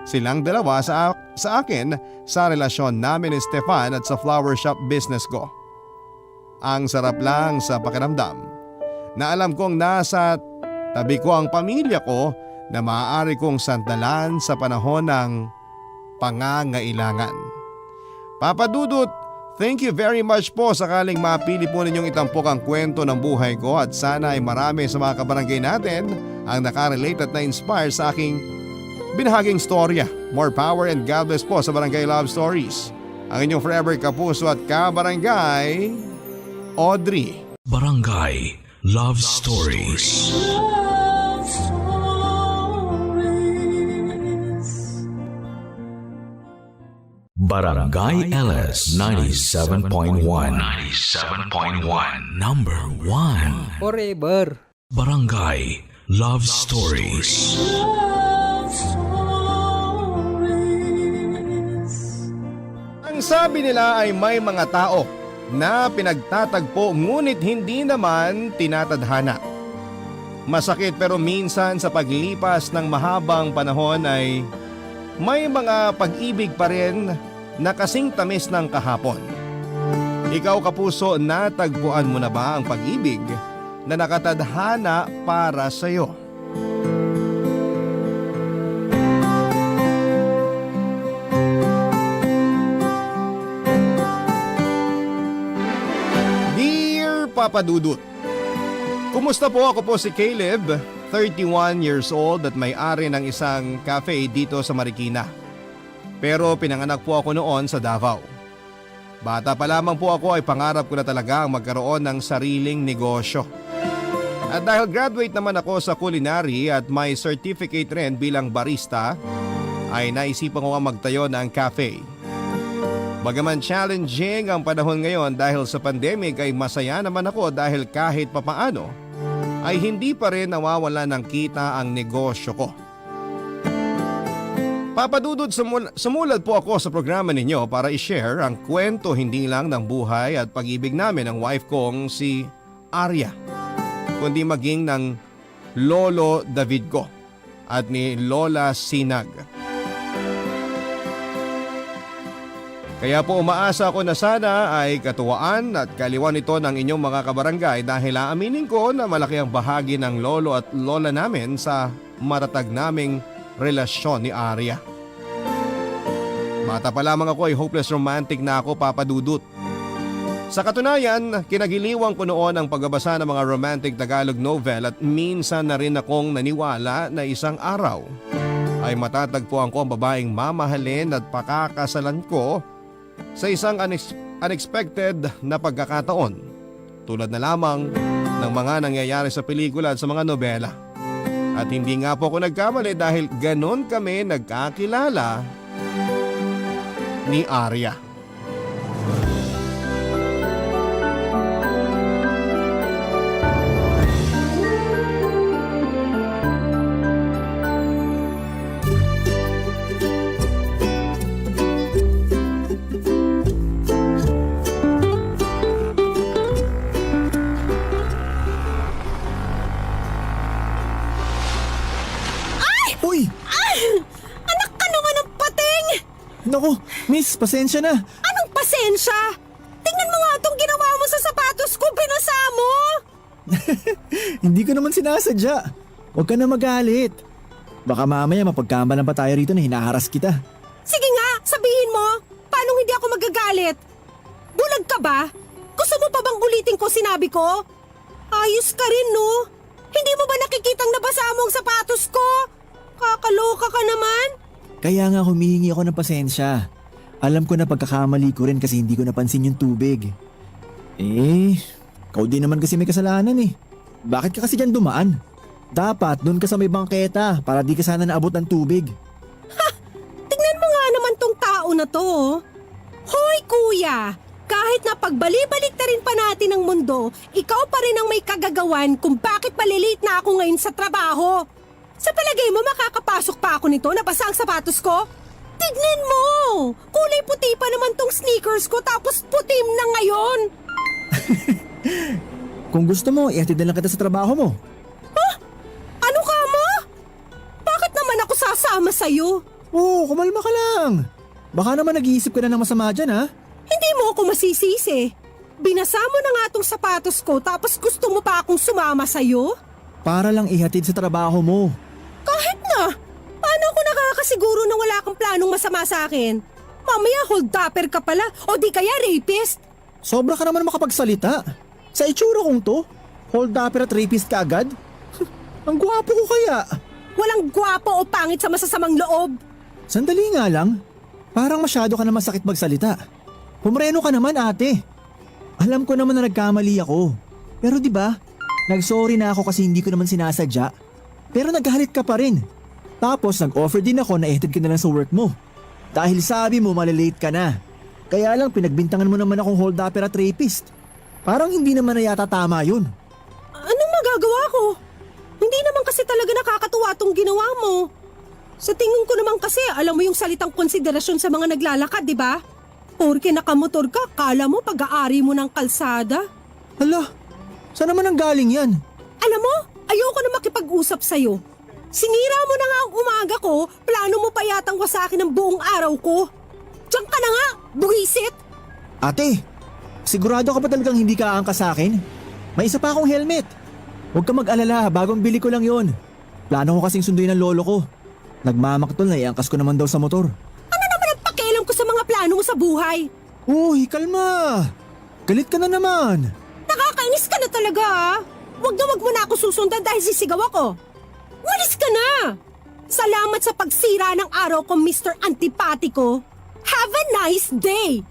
C: silang dalawa sa akin sa relasyon namin ni Stefan at sa flower shop business ko. Ang sarap lang sa pakiramdam na alam kong nasa tabi ko ang pamilya ko na maaari kong sandalan sa panahon ng pangangailangan. Papadudut, thank you very much po sakaling mapili po ninyong itampok ang kwento ng buhay ko at sana ay marami sa mga kabarangay natin ang nakarelate at na-inspire sa aking binahaging storya. More power and God bless po sa Barangay Love Stories. Ang inyong forever kapuso at kabarangay, Audrey.
A: Barangay Love Stories. Barangay LS 97.1 Number 1
G: Forever.
A: Barangay Love Stories.
C: Ang sabi nila ay may mga tao na pinagtatagpo ngunit hindi naman tinatadhana. Masakit pero minsan sa paglipas ng mahabang panahon ay may mga pag-ibig pa rin na kasing tamis ng kahapon. Ikaw kapuso, natagpuan mo na ba ang pag-ibig na nakatadhana para sa iyo? Dear Papadudut, kumusta po? Ako po si Caleb, 31 years old at may-ari ng isang cafe dito sa Marikina. Pero pinanganak po ako noon sa Davao. Bata pa lamang po ako ay pangarap ko na talaga ang magkaroon ng sariling negosyo. At dahil graduate naman ako sa culinary at may certificate rin bilang barista, ay naisipan ko nga magtayo ng cafe. Bagaman challenging ang panahon ngayon dahil sa pandemic ay masaya naman ako dahil kahit papaano ay hindi pa rin nawawala ng kita ang negosyo ko. Papadudod, sumulat po ako sa programa ninyo para i-share ang kwento hindi lang ng buhay at pag-ibig namin ng wife kong si Arya, kundi maging ng Lolo David ko at ni Lola Sinag. Kaya po umaasa ako na sana ay katuwaan at kaliwan ito ng inyong mga kabarangay dahil aaminin ko na malaki ang bahagi ng lolo at lola namin sa matatag naming relasyon ni Arya. Bata pa lamang ako ay hopeless romantic na ako, Papadudut. Sa katunayan, kinagiliwang ko noon ang pagbabasa ng mga romantic Tagalog novel at minsan na rin akong naniwala na isang araw ay matatagpuan ko ang babaeng mamahalin at pakakasalan ko sa isang unexpected na pagkakataon, tulad na lamang ng mga nangyayari sa pelikula at sa mga nobela. At hindi nga po ako nagkamali dahil ganon kami nagkakilala ni Arya.
F: Uy!
E: Anak ka naman ng pating!
F: Naku, miss, pasensya na.
E: Anong pasensya? Tingnan mo nga itong ginawa mo sa sapatos ko, binasa mo!
F: Hindi ko naman sinasadya. Huwag ka na magalit. Baka mamaya mapagkamalan pa tayo rito na hinaharas kita.
E: Sige nga, sabihin mo, paano hindi ako magagalit? Bulag ka ba? Gusto mo pa bang ulitin ko sinabi ko? Ayos ka rin, no? Hindi mo ba nakikitang nabasa mo ang sapatos ko? Kakaloka ka naman.
F: Kaya nga humihingi ako ng pasensya. Alam ko na pagkakamali ko rin kasi hindi ko napansin yung tubig. Ikaw din naman kasi may kasalanan eh. Bakit ka kasi dyan dumaan? Dapat doon ka sa may bangketa para di ka sana naabot ng tubig.
E: Tingnan mo nga naman tong tao na to. Oh. Hoy kuya, kahit na pagbali-balik na rin pa natin ang mundo, ikaw pa rin ang may kagagawan kung bakit malilate na ako ngayon sa trabaho. Sa palagay mo makakapasok pa ako nito na basa ang sapatos ko? Tignan mo! Kulay puti pa naman tong sneakers ko tapos putim na ngayon!
F: Kung gusto mo, ihatid na lang kita sa trabaho mo.
E: Ano ka mo? Bakit naman ako sasama sa'yo?
F: Oo, kumalma ka lang. Baka naman nag-iisip ka na ng masama dyan ha?
E: Hindi mo ako masisisi. Binasa mo na nga tong sapatos ko tapos gusto mo pa akong sumama sa'yo?
F: Para lang ihatid sa trabaho mo.
E: Kahit na! Paano ako nakakasiguro na wala kang planong masama sa akin? Mamaya hold-upper ka pala o di kaya rapist?
F: Sobra ka naman makapagsalita. Sa itsura kong to, hold-upper at rapist ka agad? Ang gwapo ko kaya.
E: Walang gwapo o pangit sa masasamang loob.
F: Sandali nga lang. Parang masyado ka na masakit magsalita. Pumreno ka naman ate. Alam ko naman na nagkamali ako. Pero di ba? Nag-sorry na ako kasi hindi ko naman sinasadya. Pero naghalit ka pa rin. Tapos nag-offer din ako na ihatid ka na lang sa work mo. Dahil sabi mo malilate ka na. Kaya lang pinagbintangan mo naman akong hold-upper at rapist. Parang hindi naman na yata tama yun.
E: Anong magagawa ko? Hindi naman kasi talaga nakakatuwa tong ginawa mo. Sa tingin ko naman kasi alam mo yung salitang konsiderasyon sa mga naglalakad, di ba? Porke nakamotor ka, kala mo pag-aari mo ng kalsada.
F: Hala, saan naman ang galing yan?
E: Alam mo, ayoko na makipag-usap sa'yo. Sinira mo na nga ang umaga ko, plano mo pa yatang wasakin ang buong araw ko. Diyan ka na nga, buwisit!
F: Ate, sigurado ka ba talagang hindi ka aangkas sa akin? May isa pa akong helmet. Huwag ka mag-alala, bagong bili ko lang yon. Plano ko kasing sunduin ng lolo ko. Nagmamaktol na iangkas ko naman daw sa motor.
E: Ano naman ang pakialam ko sa mga plano mo sa buhay?
F: Uy, kalma! Galit ka na naman.
E: Nakakainis ka na talaga ah. Wag mo na ako susundan dahil sisigaw ako. Walis ka na! Salamat sa pagsira ng araw ko, Mr. Antipatiko. Have a nice day!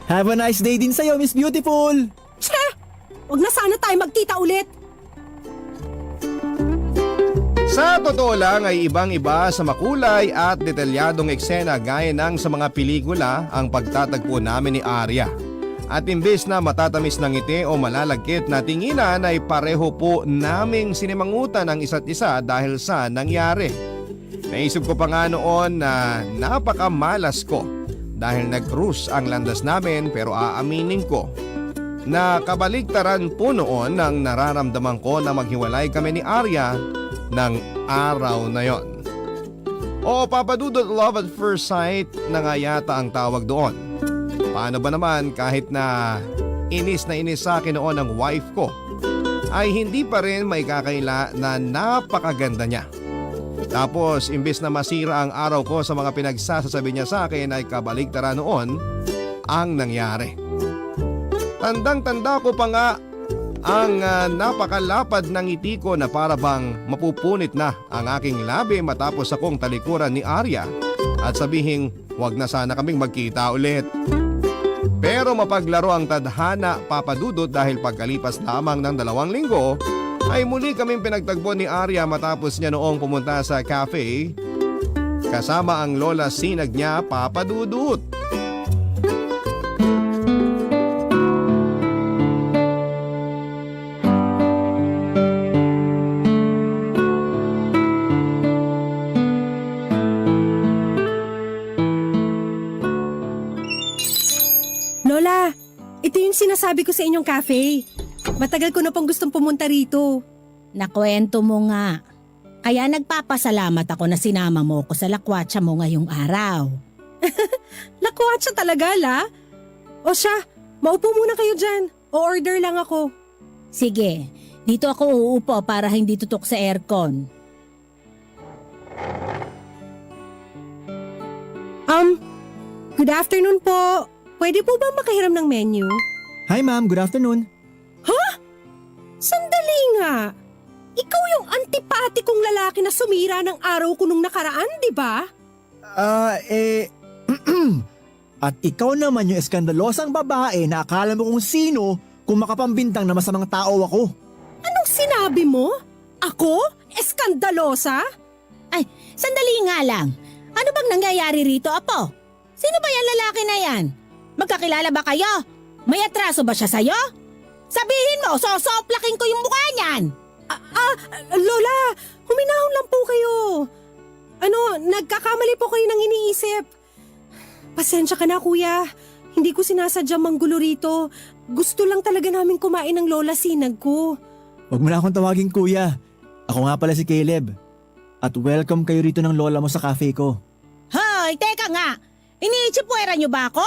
F: Have a nice day din sa'yo, Miss Beautiful!
E: Tse! Wag na sana tayo magkita ulit.
C: Sa totoo lang ay ibang-iba sa makulay at detalyadong eksena gaya ng sa mga pelikula ang pagtatagpo namin ni Arya. At imbes na matatamis ng ngiti o malalagkit na tinginan ay pareho po naming sinimangutan ang isa't isa dahil sa nangyari. Naisip ko pa nga noon na napakamalas ko dahil nag-cruise ang landas namin, pero aaminin ko na kabaligtaran po noon ang nararamdaman ko na maghiwalay kami ni Arya ng araw na yon. O papadudot, love at first sight na nga yata ang tawag doon. Paano ba naman kahit na inis sa akin noon ang wife ko, ay hindi pa rin may kakaila na napakaganda niya. Tapos imbes na masira ang araw ko sa mga pinagsasabi niya sa akin ay kabaligtaran noon ang nangyari. Tandang-tanda ko pa nga ang napakalapad ng ngiti ko na para bang mapupunit na ang aking labi matapos akong talikuran ni Arya at sabihing huwag na sana kaming magkita ulit. Pero mapaglaro ang tadhana, Papa Dudut, dahil pagkalipas lamang ng 2 linggo ay muli kaming pinagtagpo ni Arya matapos niya noong pumunta sa cafe kasama ang lola sinag niya, Papa Dudut.
E: Lola, ito yung sinasabi ko sa inyong cafe. Matagal ko na pong gustong pumunta rito.
B: Nakwento mo nga. Kaya nagpapasalamat ako na sinama mo ko sa lakwatsa mo ngayong araw.
E: Lakwatsa talaga, la? O siya, maupo muna kayo dyan. O order lang ako.
B: Sige, dito ako uupo para hindi tutok sa aircon.
E: Good afternoon po. Pwede po ba makahiram ng menu?
F: Hi ma'am, good afternoon.
E: Sandali nga. Ikaw yung antipatikong lalaki na sumira ng araw ko nung nakaraan, di ba?
F: At ikaw naman yung eskandalosang babae na akala mo kung sino kung makapambintang na masamang tao ako.
E: Anong sinabi mo? Ako? Eskandalosa?
B: Ay, sandali nga lang. Ano bang nangyayari rito, Apo? Sino ba yung lalaki na yan? Magkakilala ba kayo? May atraso ba siya sa'yo? Sabihin mo, sosoplakin ko yung mukha niyan!
E: Lola, huminahon lang po kayo. Nagkakamali po kayo ng iniisip. Pasensya ka na, kuya. Hindi ko sinasadyang manggulo rito. Gusto lang talaga namin kumain ng lola sinag ko.
F: Huwag mo na akong tawagin kuya. Ako nga pala si Caleb. At welcome kayo rito ng lola mo sa cafe ko.
B: Hoy, teka nga! Iniitsipwera niyo ba ako?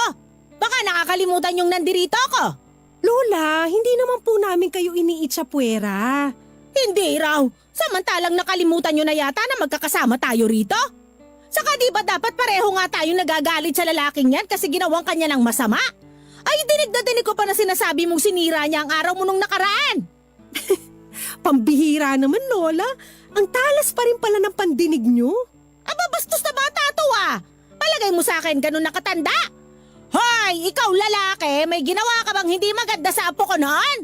B: Baka nakakalimutan yung nandirito ako.
E: Lola, hindi naman po namin kayo iniitsapwera.
B: Hindi raw. Samantalang nakalimutan nyo na yata na magkakasama tayo rito. Saka di ba dapat pareho nga tayo nagagalit sa lalaking yan kasi ginawang kanya ng masama? Ay, dinig na dinig ko pa na sinasabi mong sinira niya ang araw mo nung nakaraan.
E: Pambihira naman, Lola. Ang talas pa rin pala ng pandinig nyo.
B: Aba, bastos na bata to ah. Palagay mo sa akin ganun nakatanda. Hoy, ikaw lalaki, may ginawa ka bang hindi maganda sa apo ko noon?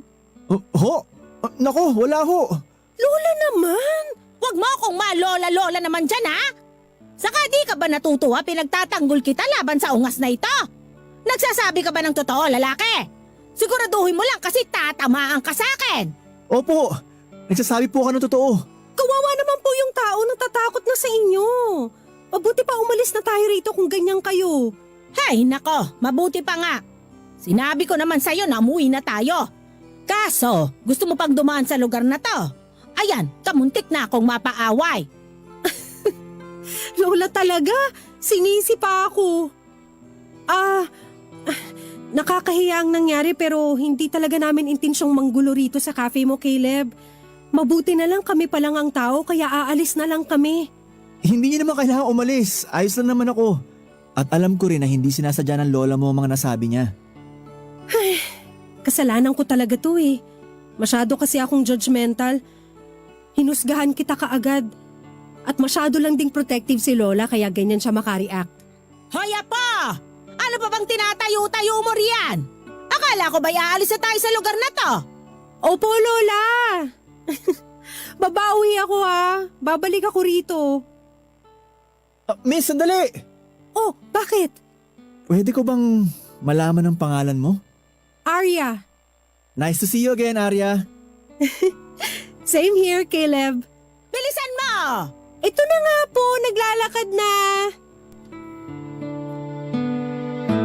F: Nako, wala ho.
E: Lola naman.
B: Huwag mo akong malola-lola naman dyan ha. Saka di ka ba natutuwa pinagtatanggol kita laban sa ungas na ito? Nagsasabi ka ba ng totoo, lalaki? Siguraduhin mo lang kasi tatamaan ka sa akin.
F: Opo, nagsasabi po ka ng totoo.
E: Kawawa naman po yung tao na tatakot na sa inyo. Mabuti pa umalis na tayo rito kung ganyan kayo.
B: Hay nako, mabuti pa nga. Sinabi ko naman sa'yo na umuwi na tayo. Kaso, gusto mo pang dumaan sa lugar na to? Ayan, kamuntik na akong mapaaway.
E: Lola talaga, sinisi pa ako. Nakakahiya ang nangyari pero hindi talaga namin intensyong manggulo rito sa cafe mo, Caleb. Mabuti na lang kami pa lang ang tao kaya aalis na lang kami.
F: Hindi niyo naman kailangan umalis. Ayos lang naman ako. At alam ko rin na hindi sinasadya ng lola mo ang mga nasabi niya.
E: Kasalanan ko talaga to eh. Masyado kasi akong judgmental. Hinusgahan kita kaagad. At masyado lang ding protective si Lola kaya ganyan siya makareact.
B: Hoy Apo! Ano pa bang tinatayo-tayo mo riyan? Akala ko ba aalis na tayo sa lugar na to?
E: Opo, Lola! Babawi ako ha. Babalik ako rito.
F: Miss, sandali!
E: Oh, bakit?
F: Pwede ko bang malaman ang pangalan mo?
E: Arya.
F: Nice to see you again, Arya.
E: Same here, Caleb.
B: Bilisan mo!
E: Ito na nga po, naglalakad na.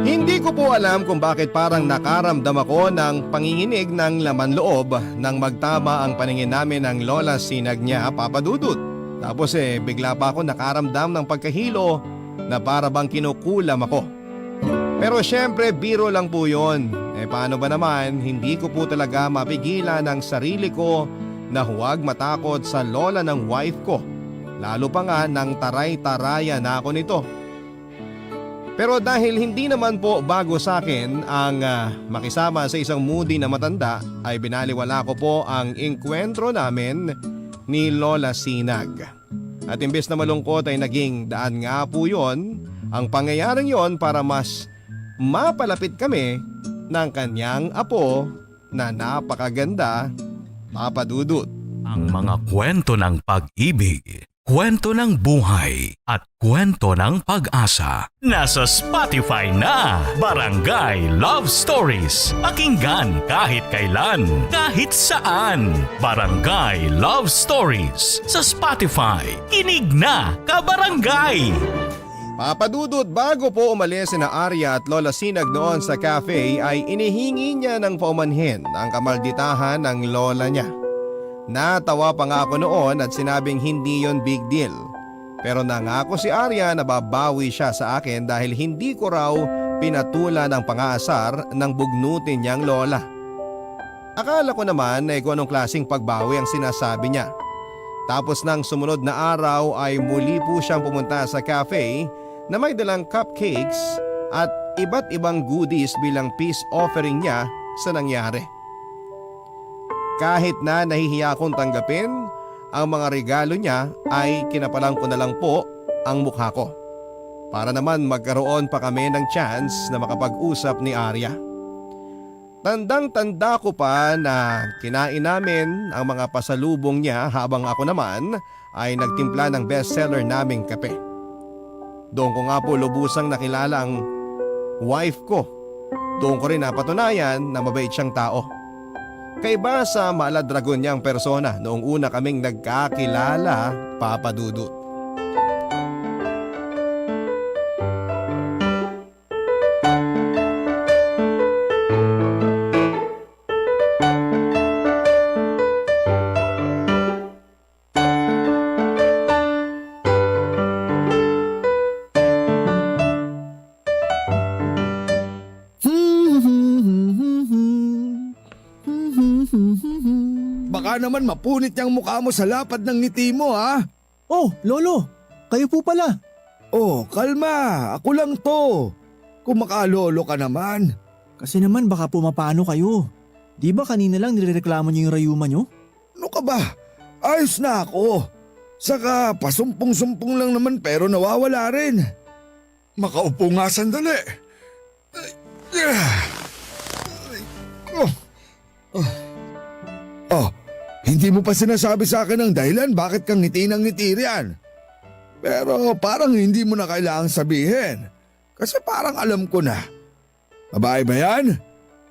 C: Hindi ko po alam kung bakit parang nakaramdam ako ng panginginig ng laman loob nang magtama ang paningin namin ng lola sinag niya, Papa Dudut. Tapos bigla pa ako nakaramdam ng pagkahilo na para bang kinukulam ako. Pero syempre biro lang po yun. Paano ba naman, hindi ko po talaga mapigilan ang sarili ko na huwag matakot sa lola ng wife ko. Lalo pa nga nang taray-taraya na ako nito. Pero dahil hindi naman po bago sa akin ang makisama sa isang moody na matanda, ay binaliwala ko po ang engkwentro namin ni Lola Sinag. At imbes na malungkot ay naging daan nga po yon, ang pangyayaring yon para mas mapalapit kami ng kanyang apo na napakaganda, Papa Dudut.
A: Ang mga kwento ng pag-ibig, kwento ng buhay at kwento ng pag-asa. Nasa Spotify na, Barangay Love Stories. Pakinggan kahit kailan, kahit saan. Barangay Love Stories sa Spotify. Kinig na, kabarangay!
C: Papa Dudut, bago po umalis sina Arya at Lola Sinag noon sa cafe ay inihingi niya ng paumanhin ang kamalditahan ng lola niya. Natawa pa nga ako noon at sinabing hindi yon big deal. Pero nangako si Arya na babawi siya sa akin dahil hindi ko raw pinatulan ang pangaasar ng bugnutin niyang lola. Akala ko naman na kung anong klaseng pagbawi ang sinasabi niya. Tapos ng sumunod na araw ay muli po siyang pumunta sa cafe na may dalang cupcakes at iba't ibang goodies bilang peace offering niya sa nangyari. Kahit na nahihiya akong tanggapin ang mga regalo niya ay kinapalang ko na lang po ang mukha ko. Para naman magkaroon pa kami ng chance na makapag-usap ni Arya. Tandang-tanda ko pa na kinain namin ang mga pasalubong niya habang ako naman ay nagtimpla ng bestseller naming kape. Doon ko nga po lubusang nakilala ang wife ko. Doon ko rin napatunayan na mabait siyang tao. Kaiba sa maladragon niyang persona noong una kaming nagkakilala, Papa Dudut.
G: Baka naman mapunit yung mukha mo sa lapad ng ngiti mo, ha?
F: Oh, Lolo, kayo po pala.
G: Oh, kalma. Ako lang to. Kung makalolo ka naman.
F: Kasi naman baka pumapano kayo. Di ba kanina lang nirereklamo niyo yung rayuma niyo?
G: Ano ka ba? Ayos na ako. Saka pasumpong-sumpong lang naman pero nawawala rin. Makaupo nga sandali. Oh, hindi mo pa sinasabi sa akin ang dahilan bakit kang ngiti ng ngiti riyan. Pero parang hindi mo na kailangang sabihin. Kasi parang alam ko na. Babae ba yan?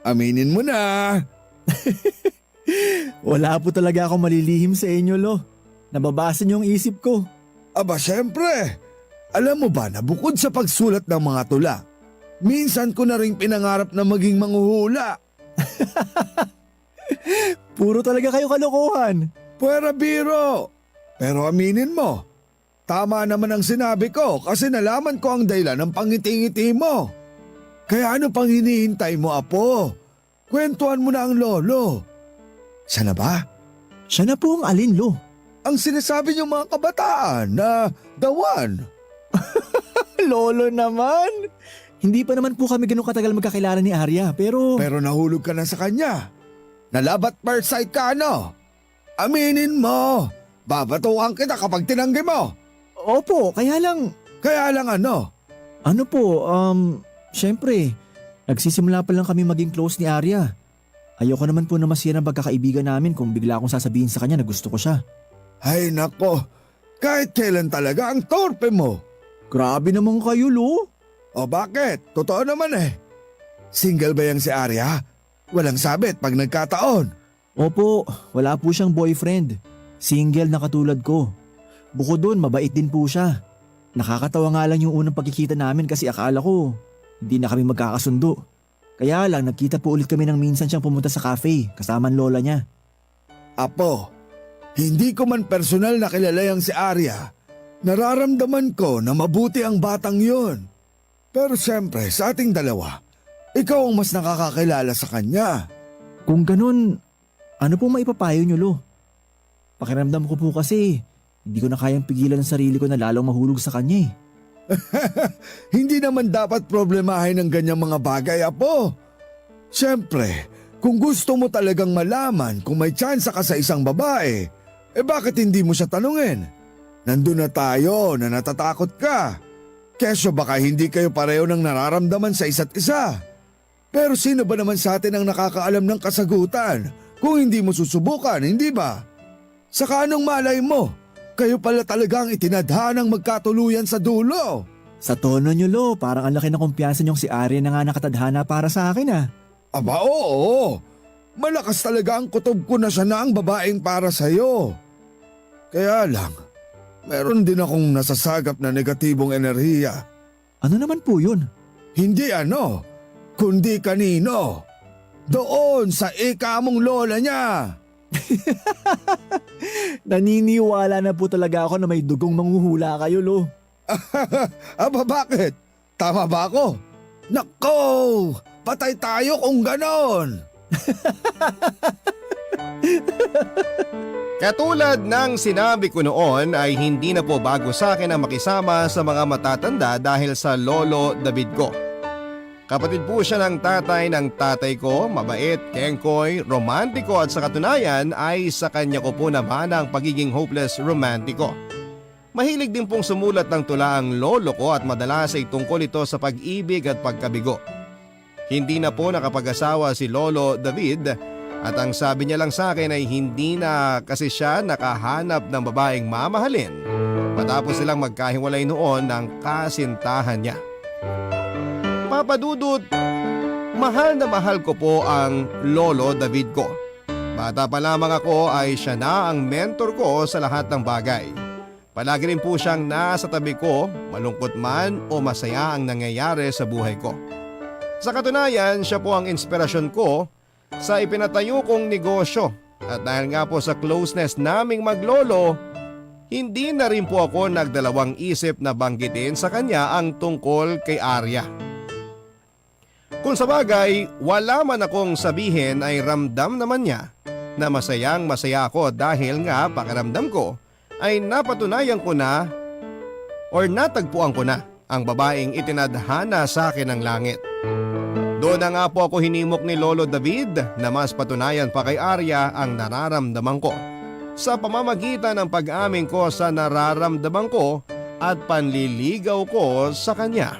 G: Aminin mo na.
F: Wala po talaga akong malilihim sa inyo, Lo. Nababasa niyo ang isip ko.
G: Aba syempre. Alam mo ba na bukod sa pagsulat ng mga tula, minsan ko na rin pinangarap na maging manghuhula.
F: Puro talaga kayo kalokohan.
G: Puwera biro. Pero aminin mo, tama naman ang sinabi ko kasi nalaman ko ang dahilan ng pangiti-ngiti mo. Kaya ano pang hinihintay mo, Apo? Kwentuhan mo na ang lolo. Siya na ba?
F: Siya na po ang alin, Lo.
G: Ang sinasabi niyong mga kabataan na the one.
F: Lolo naman. Hindi pa naman po kami ganun katagal magkakilala ni Arya, pero...
G: Pero nahulog ka na sa kanya. Nalabat first sight ka, ano? Aminin mo. Babatukan kita kapag tinanggi mo.
F: Opo, kaya lang...
G: Kaya lang ano?
F: Ano po, syempre, nagsisimula pa lang kami maging close ni Arya. Ayoko naman po na masira ang pagkakaibigan namin kung bigla akong sasabihin sa kanya na gusto ko siya.
G: Ay nako, kahit kailan talaga ang torpe mo.
F: Grabe naman kayo, Lo.
G: O bakit? Totoo naman eh. Single ba yang si Arya? Walang sabit pag nagkataon.
F: Opo, wala po siyang boyfriend. Single na katulad ko. Bukod doon, mabait din po siya. Nakakatawa nga lang yung unang pagkikita namin kasi akala ko hindi na kami magkakasundo. Kaya lang nagkita po ulit kami nang minsan siyang pumunta sa cafe kasama ang lola niya.
G: Apo, hindi ko man personal na kilala yang si Arya. Nararamdaman ko na mabuti ang batang yon. Pero siyempre sa ating dalawa, ikaw ang mas nakakakilala sa kanya.
F: Kung ganun, ano po maipapayo niyo, Lo? Pakiramdam ko po kasi hindi ko na kayang pigilan ang sarili ko na lalong mahulog sa kanya eh.
G: Hindi naman dapat problemahin ng ganyang mga bagay, Apo. Siyempre, kung gusto mo talagang malaman kung may tsansa ka sa isang babae, bakit hindi mo siya tanungin? Nandun na tayo na natatakot ka. Kesyo baka hindi kayo pareho ng nararamdaman sa isa't isa. Pero sino ba naman sa atin ang nakakaalam ng kasagutan kung hindi mo susubukan, hindi ba? Saka anong malay mo? Kayo pala talagang itinadhanang magkatuluyan sa dulo.
F: Sa tono nyo, Lo, parang ang laki na kumpiyansa niyong si Arya na nga nakatadhana para sa akin ah.
G: Aba oo, malakas talaga ang kutob ko na siya na ang babaeng para sa'yo. Kaya lang, meron din akong nasasagap na negatibong enerhiya.
F: Ano naman po yun?
G: Hindi ano, kundi kanino. Doon sa ika mong lola niya.
F: Naniniwala na po talaga ako na may dugong manghuhula kayo, Lo.
G: Aba bakit? Tama ba ako? Nako, patay tayo kung ganon.
C: Katulad ng sinabi ko noon ay hindi na po bago sa akin ang makisama sa mga matatanda dahil sa lolo David ko. Kapatid po siya ng tatay ko, mabait, kengkoy, romantiko at sa katunayan ay sa kanya ko po naman ang pagiging hopeless romantiko. Mahilig din pong sumulat ng tula ang lolo ko at madalas ay tungkol ito sa pag-ibig at pagkabigo. Hindi na po nakapag-asawa si Lolo David at ang sabi niya lang sa akin ay hindi na kasi siya nakahanap ng babaeng mamahalin matapos silang magkahiwalay noon ng kasintahan niya. Papa Dudut, mahal na mahal ko po ang Lolo David ko. Bata pa lamang ako ay siya na ang mentor ko sa lahat ng bagay. Palagi rin po siyang nasa tabi ko, malungkot man o masaya ang nangyayari sa buhay ko. Sa katunayan, siya po ang inspirasyon ko sa ipinatayo kong negosyo at dahil nga po sa closeness naming maglolo, hindi na rin po ako nagdalawang isip na banggitin sa kanya ang tungkol kay Arya. Kung sa bagay, wala man akong sabihin ay ramdam naman niya na masayang masaya ako dahil nga pakiramdam ko ay napatunayan ko na or natagpuan ko na ang babaeng itinadhana sa akin ng langit. Doon na nga po ako hinimok ni Lolo David na mas patunayan pa kay Arya ang nararamdaman ko sa pamamagitan ng pag-amin ko sa nararamdaman ko at panliligaw ko sa kanya.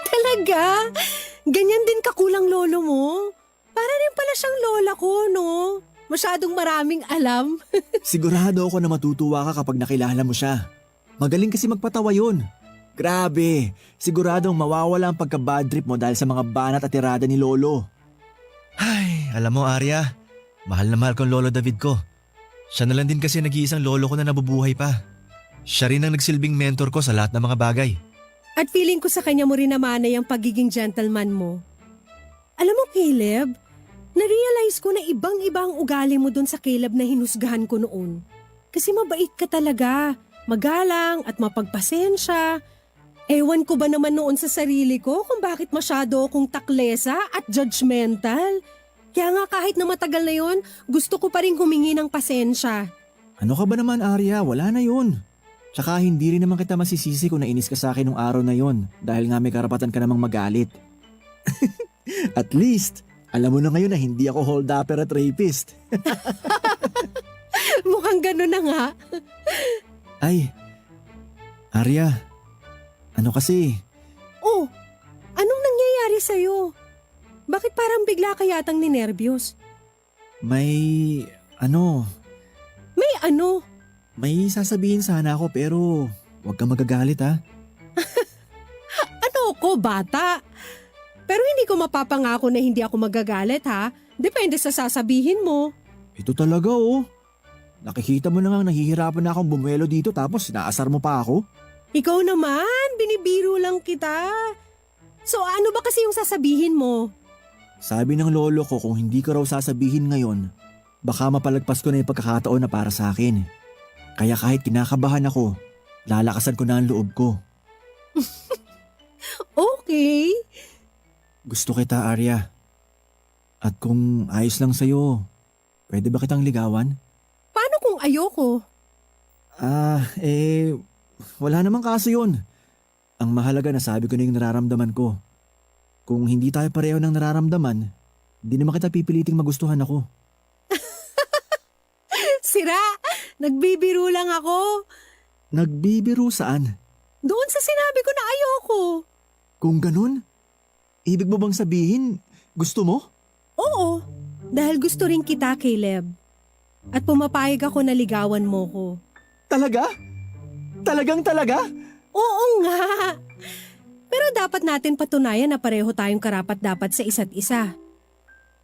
E: Talaga? Ganyan din kakulang lolo mo? Para rin pala siyang lola ko, no? Masyadong maraming alam.
F: Sigurado ako na matutuwa ka kapag nakilala mo siya. Magaling kasi magpatawa yun. Grabe, siguradong mawawala ang pagka-bad trip mo dahil sa mga banat at tirada ni Lolo. Ay, alam mo Arya, mahal na mahal kong Lolo David ko. Siya na lang din kasi nag-iisang lolo ko na nabubuhay pa. Siya rin ang nagsilbing mentor ko sa lahat ng mga bagay.
E: At feeling ko sa kanya mo rin namanay ang pagiging gentleman mo. Alam mo, Caleb, na-realize ko na ibang-iba ang ugali mo dun sa Caleb na hinusgahan ko noon. Kasi mabait ka talaga, magalang at mapagpasensya. Ewan ko ba naman noon sa sarili ko kung bakit masyado akong taklesa at judgmental. Kaya nga kahit na matagal na yon, gusto ko pa rin humingi ng pasensya.
F: Ano ka ba naman Arya, wala na yun. Tsaka hindi rin naman kita masisisi kung nainis ka sa akin nung araw na yon dahil nga may karapatan ka namang magalit. At least, alam mo na ngayon na hindi ako hold-upper at rapist.
E: Mukhang gano'n na nga.
F: Ay, Arya, ano kasi?
E: Oh, anong nangyayari sa'yo? Bakit parang bigla ka yatang ninervyos?
F: May, ano,
E: May ano?
F: may sasabihin sana ako pero huwag kang magagalit ha.
E: Ano ko, bata? Pero hindi ko mapapangako na hindi ako magagalit ha. Depende sa sasabihin mo.
F: Ito talaga oh. Nakikita mo na nga nahihirapan na akong bumuelo dito tapos inaasar mo pa ako.
E: Ikaw naman, binibiro lang kita. So ano ba kasi yung sasabihin mo?
F: Sabi ng lolo ko kung hindi ko raw sasabihin ngayon, baka mapalagpas ko na yung pagkakataon na para sa akin. Kaya kahit kinakabahan ako, lalakasan ko na ang loob ko.
E: Okay.
F: Gusto kita, Arya. At kung ayos lang sa'yo, pwede ba kitang ligawan?
E: Paano kung ayoko?
F: Wala namang kaso yun. Ang mahalaga na sabi ko na yung nararamdaman ko. Kung hindi tayo pareho ng nararamdaman, di naman kita pipiliting magustuhan ako.
E: Sira, nagbibiro lang ako.
F: Nagbibiro saan?
E: Doon sa sinabi ko na ayoko.
F: Kung ganun, ibig mo bang sabihin, gusto mo?
E: Oo, dahil gusto rin kita, Caleb. At pumapayag ako na ligawan mo ko.
F: Talaga? Talaga?
E: Oo nga. Pero dapat natin patunayan na pareho tayong karapat-dapat sa isa't isa.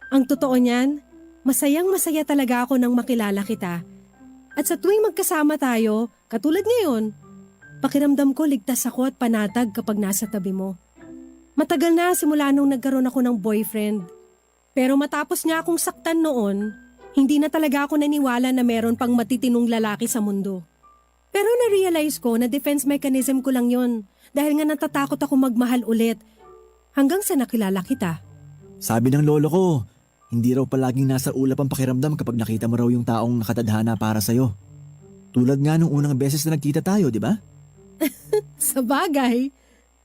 E: Ang totoo niyan, masayang-masaya talaga ako nang makilala kita. At sa tuwing magkasama tayo, katulad ngayon, pakiramdam ko ligtas ako at panatag kapag nasa tabi mo. Matagal na simula nung nagkaroon ako ng boyfriend. Pero matapos niya akong saktan noon, hindi na talaga ako naniwala na meron pang matitinong lalaki sa mundo. Pero na-realize ko na defense mechanism ko lang yon dahil nga natatakot ako magmahal ulit hanggang sa nakilala kita.
F: Sabi ng lolo ko, hindi raw palaging nasa ulap ang pakiramdam kapag nakita mo raw yung taong nakatadhana para sa'yo. Tulad nga nung unang beses na nagkita tayo, di ba?
E: Sa bagay,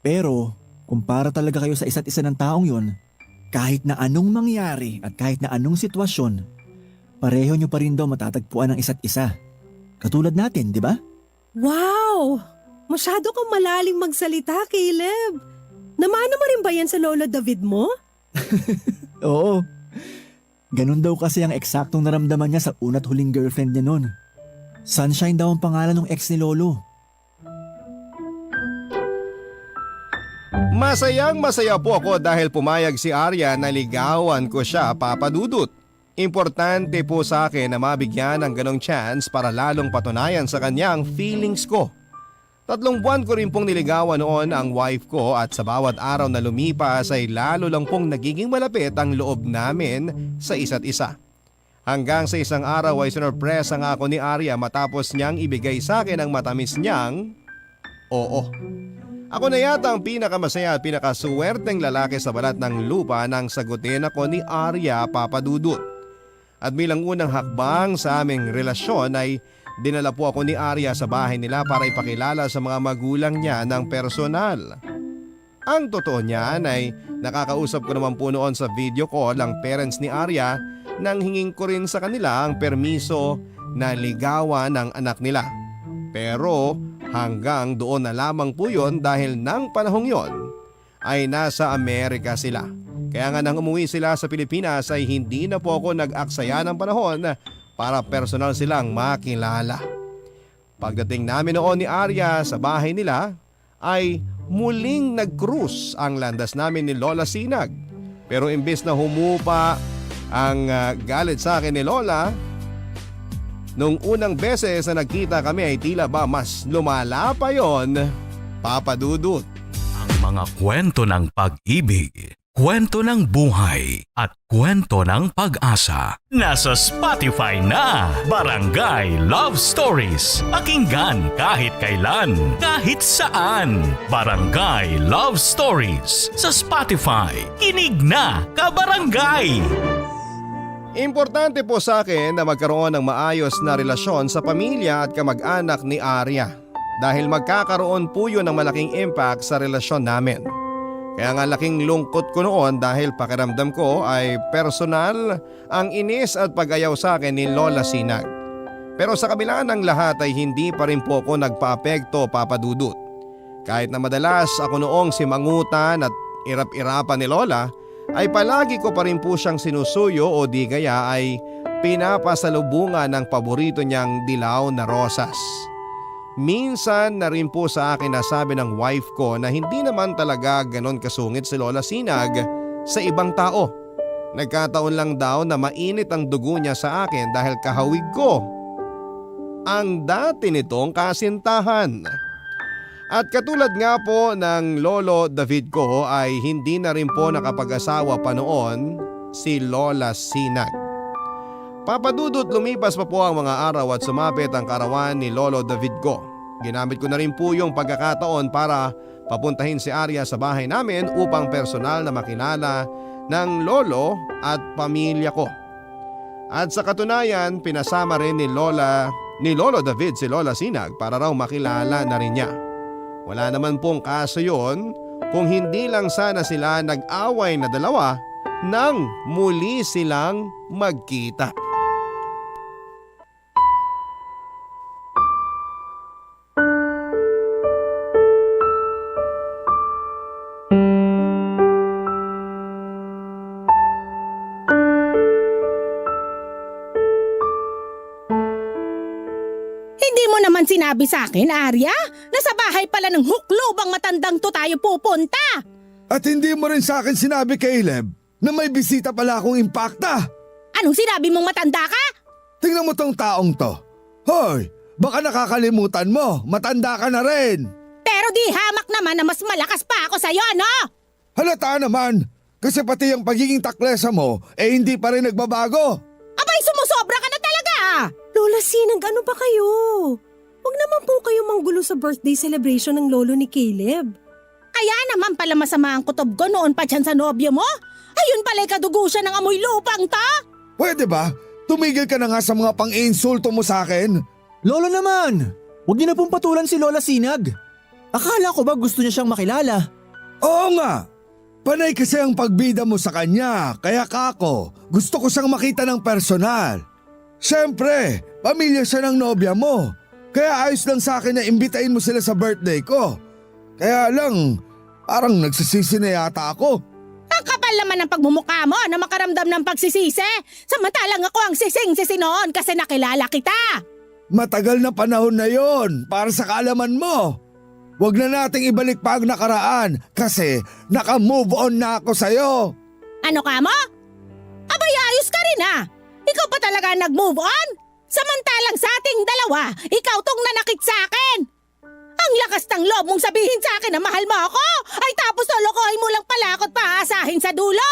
F: Pero kung para talaga kayo sa isa't isa ng taong yon, kahit na anong mangyari at kahit na anong sitwasyon, pareho nyo pa rin daw matatagpuan ng isa't isa. Katulad natin, di ba?
E: wow! Masyado kang malalim magsalita, Caleb. Namana mo rin ba yan sa Lolo David mo?
F: Oo. Ganun daw kasi ang eksaktong naramdaman niya sa una't huling girlfriend niya noon. Sunshine daw ang pangalan ng ex ni Lolo.
C: Masayang-masaya po ako dahil pumayag si Arya na ligawan ko siya, Papa Dudut. Importante po sa akin na mabigyan ng ganong chance para lalong patunayan sa kanya ang feelings ko. 3 buwan ko rin pong niligawan noon ang wife ko at sa bawat araw na lumipas ay lalo lang pong nagiging malapit ang loob namin sa isa't isa. Hanggang sa isang araw ay sinurpresa nga ako ni Arya matapos niyang ibigay sa akin ang matamis niyang oo. Ako na yata ang pinakamasaya at pinakasuwerteng lalaki sa balat ng lupa nang sagutin ako ni Arya, Papa Dudut. At bilang unang hakbang sa aming relasyon ay dinala po ako ni Arya sa bahay nila para ipakilala sa mga magulang niya ng personal. Ang totoo niyan ay nakakausap ko naman po noon sa video call ang parents ni Arya nang hinging ko rin sa kanila ang permiso na ligawan ng anak nila. Pero hanggang doon na lamang po yun dahil nang panahong yon ay nasa Amerika sila. Kaya nga nang umuwi sila sa Pilipinas ay hindi na po ako nag-aksaya ng panahon para personal silang makilala. Pagdating namin noon ni Arya sa bahay nila ay muling nag-cruise ang landas namin ni Lola Sinag. Pero imbes na humupa ang galit sa akin ni Lola, nung unang beses na nagkita kami ay tila ba mas lumala pa yon, Papa Dudut.
A: Ang mga kwento ng pag-ibig, kwento ng buhay at kwento ng pag-asa. Nasa Spotify na! Barangay Love Stories. Pakinggan kahit kailan, kahit saan. Barangay Love Stories sa Spotify. Kinig na, kabarangay!
C: Importante po sa akin na magkaroon ng maayos na relasyon sa pamilya at kamag-anak ni Arya. Dahil magkakaroon po yun ng malaking impact sa relasyon namin. Kaya nga laking lungkot ko noon dahil pakiramdam ko ay personal ang inis at pag-ayaw sa akin ni Lola Sinag. Pero sa kabila ng lahat ay hindi pa rin po ako nagpa-apekto, Papa Dudut. Kahit na madalas ako noong simangutan at irap-irapan ni Lola, ay palagi ko pa rin po siyang sinusuyo o di kaya ay pinapasalubungan ng paborito niyang dilaw na rosas. Minsan na rin po sa akin nasabi ng wife ko na hindi naman talaga ganon kasungit si Lola Sinag sa ibang tao. Nagkataon lang daw na mainit ang dugo niya sa akin dahil kahawig ko ang dati nitong kasintahan. At katulad nga po ng Lolo David ko ay hindi na rin po nakapag-asawa pa noon si Lola Sinag. Papadudot lumipas pa po ang mga araw at sumapit ang karawan ni Lolo David ko. Ginamit ko na rin po yung pagkakataon para papuntahin si Arya sa bahay namin upang personal na makilala ng lolo at pamilya ko. At sa katunayan, pinasama rin ni Lolo David si Lola Sinag para raw makilala na rin niya. Wala naman pong kaso yun kung hindi lang sana sila nag-away na dalawa nang muli silang magkita.
E: Hindi mo naman sinabi sa akin, Arya, na sa bahay pala ng huklubang matandang to tayo pupunta.
G: At hindi mo rin sa akin sinabi, Caleb, na may bisita pala akong impakta.
E: Anong sinabi mong matanda ka?
G: Tingnan mo tong taong to. Hoy, baka nakakalimutan mo, matanda ka na rin.
E: Pero di hamak naman na mas malakas pa ako sa'yo, no?
G: Halata naman, kasi pati yung pagiging taklesa mo, hindi pa rin nagbabago.
E: Abay, sumusobra ka na talaga! Lola Sinag, ano ba kayo? Huwag naman po kayo manggulo sa birthday celebration ng lolo ni Caleb. Kaya naman pala masama ang kutob ko noon pa dyan sa nobyo mo? Ayun pala'y kadugo siya ng amoy lupang ta?
G: Pwede ba? Tumigil ka na nga sa mga pang-insulto mo sa akin.
F: Lolo naman! Huwag niyo na pong patulan si Lola Sinag. Akala ko ba gusto niya siyang makilala?
G: Oo nga! Panay kasi ang pagbida mo sa kanya, kaya kako, gusto ko siyang makita ng personal. Siyempre, pamilya siya ng nobya mo. Kaya ayos lang sa akin na imbitain mo sila sa birthday ko. Kaya lang, parang nagsisisi na yata ako.
E: Ang kapal naman ng pagmumukha mo na makaramdam ng pagsisisi. Samantalang ako ang sising-sisi noon kasi nakilala kita.
G: Matagal na panahon na yon para sa kaalaman mo. Huwag na nating ibalik pa ang nakaraan kasi naka-move on na ako sa'yo.
E: Ano ka mo? Abay, ayos ka rin ah. Ikaw pa talaga nag-move on? Samantalang sa ating dalawa, ikaw tong nanakit sa akin. Ang lakas ng loob mong sabihin sa akin na mahal mo ako, ay tapos lolokohin mo lang pala ako't paasahin sa dulo.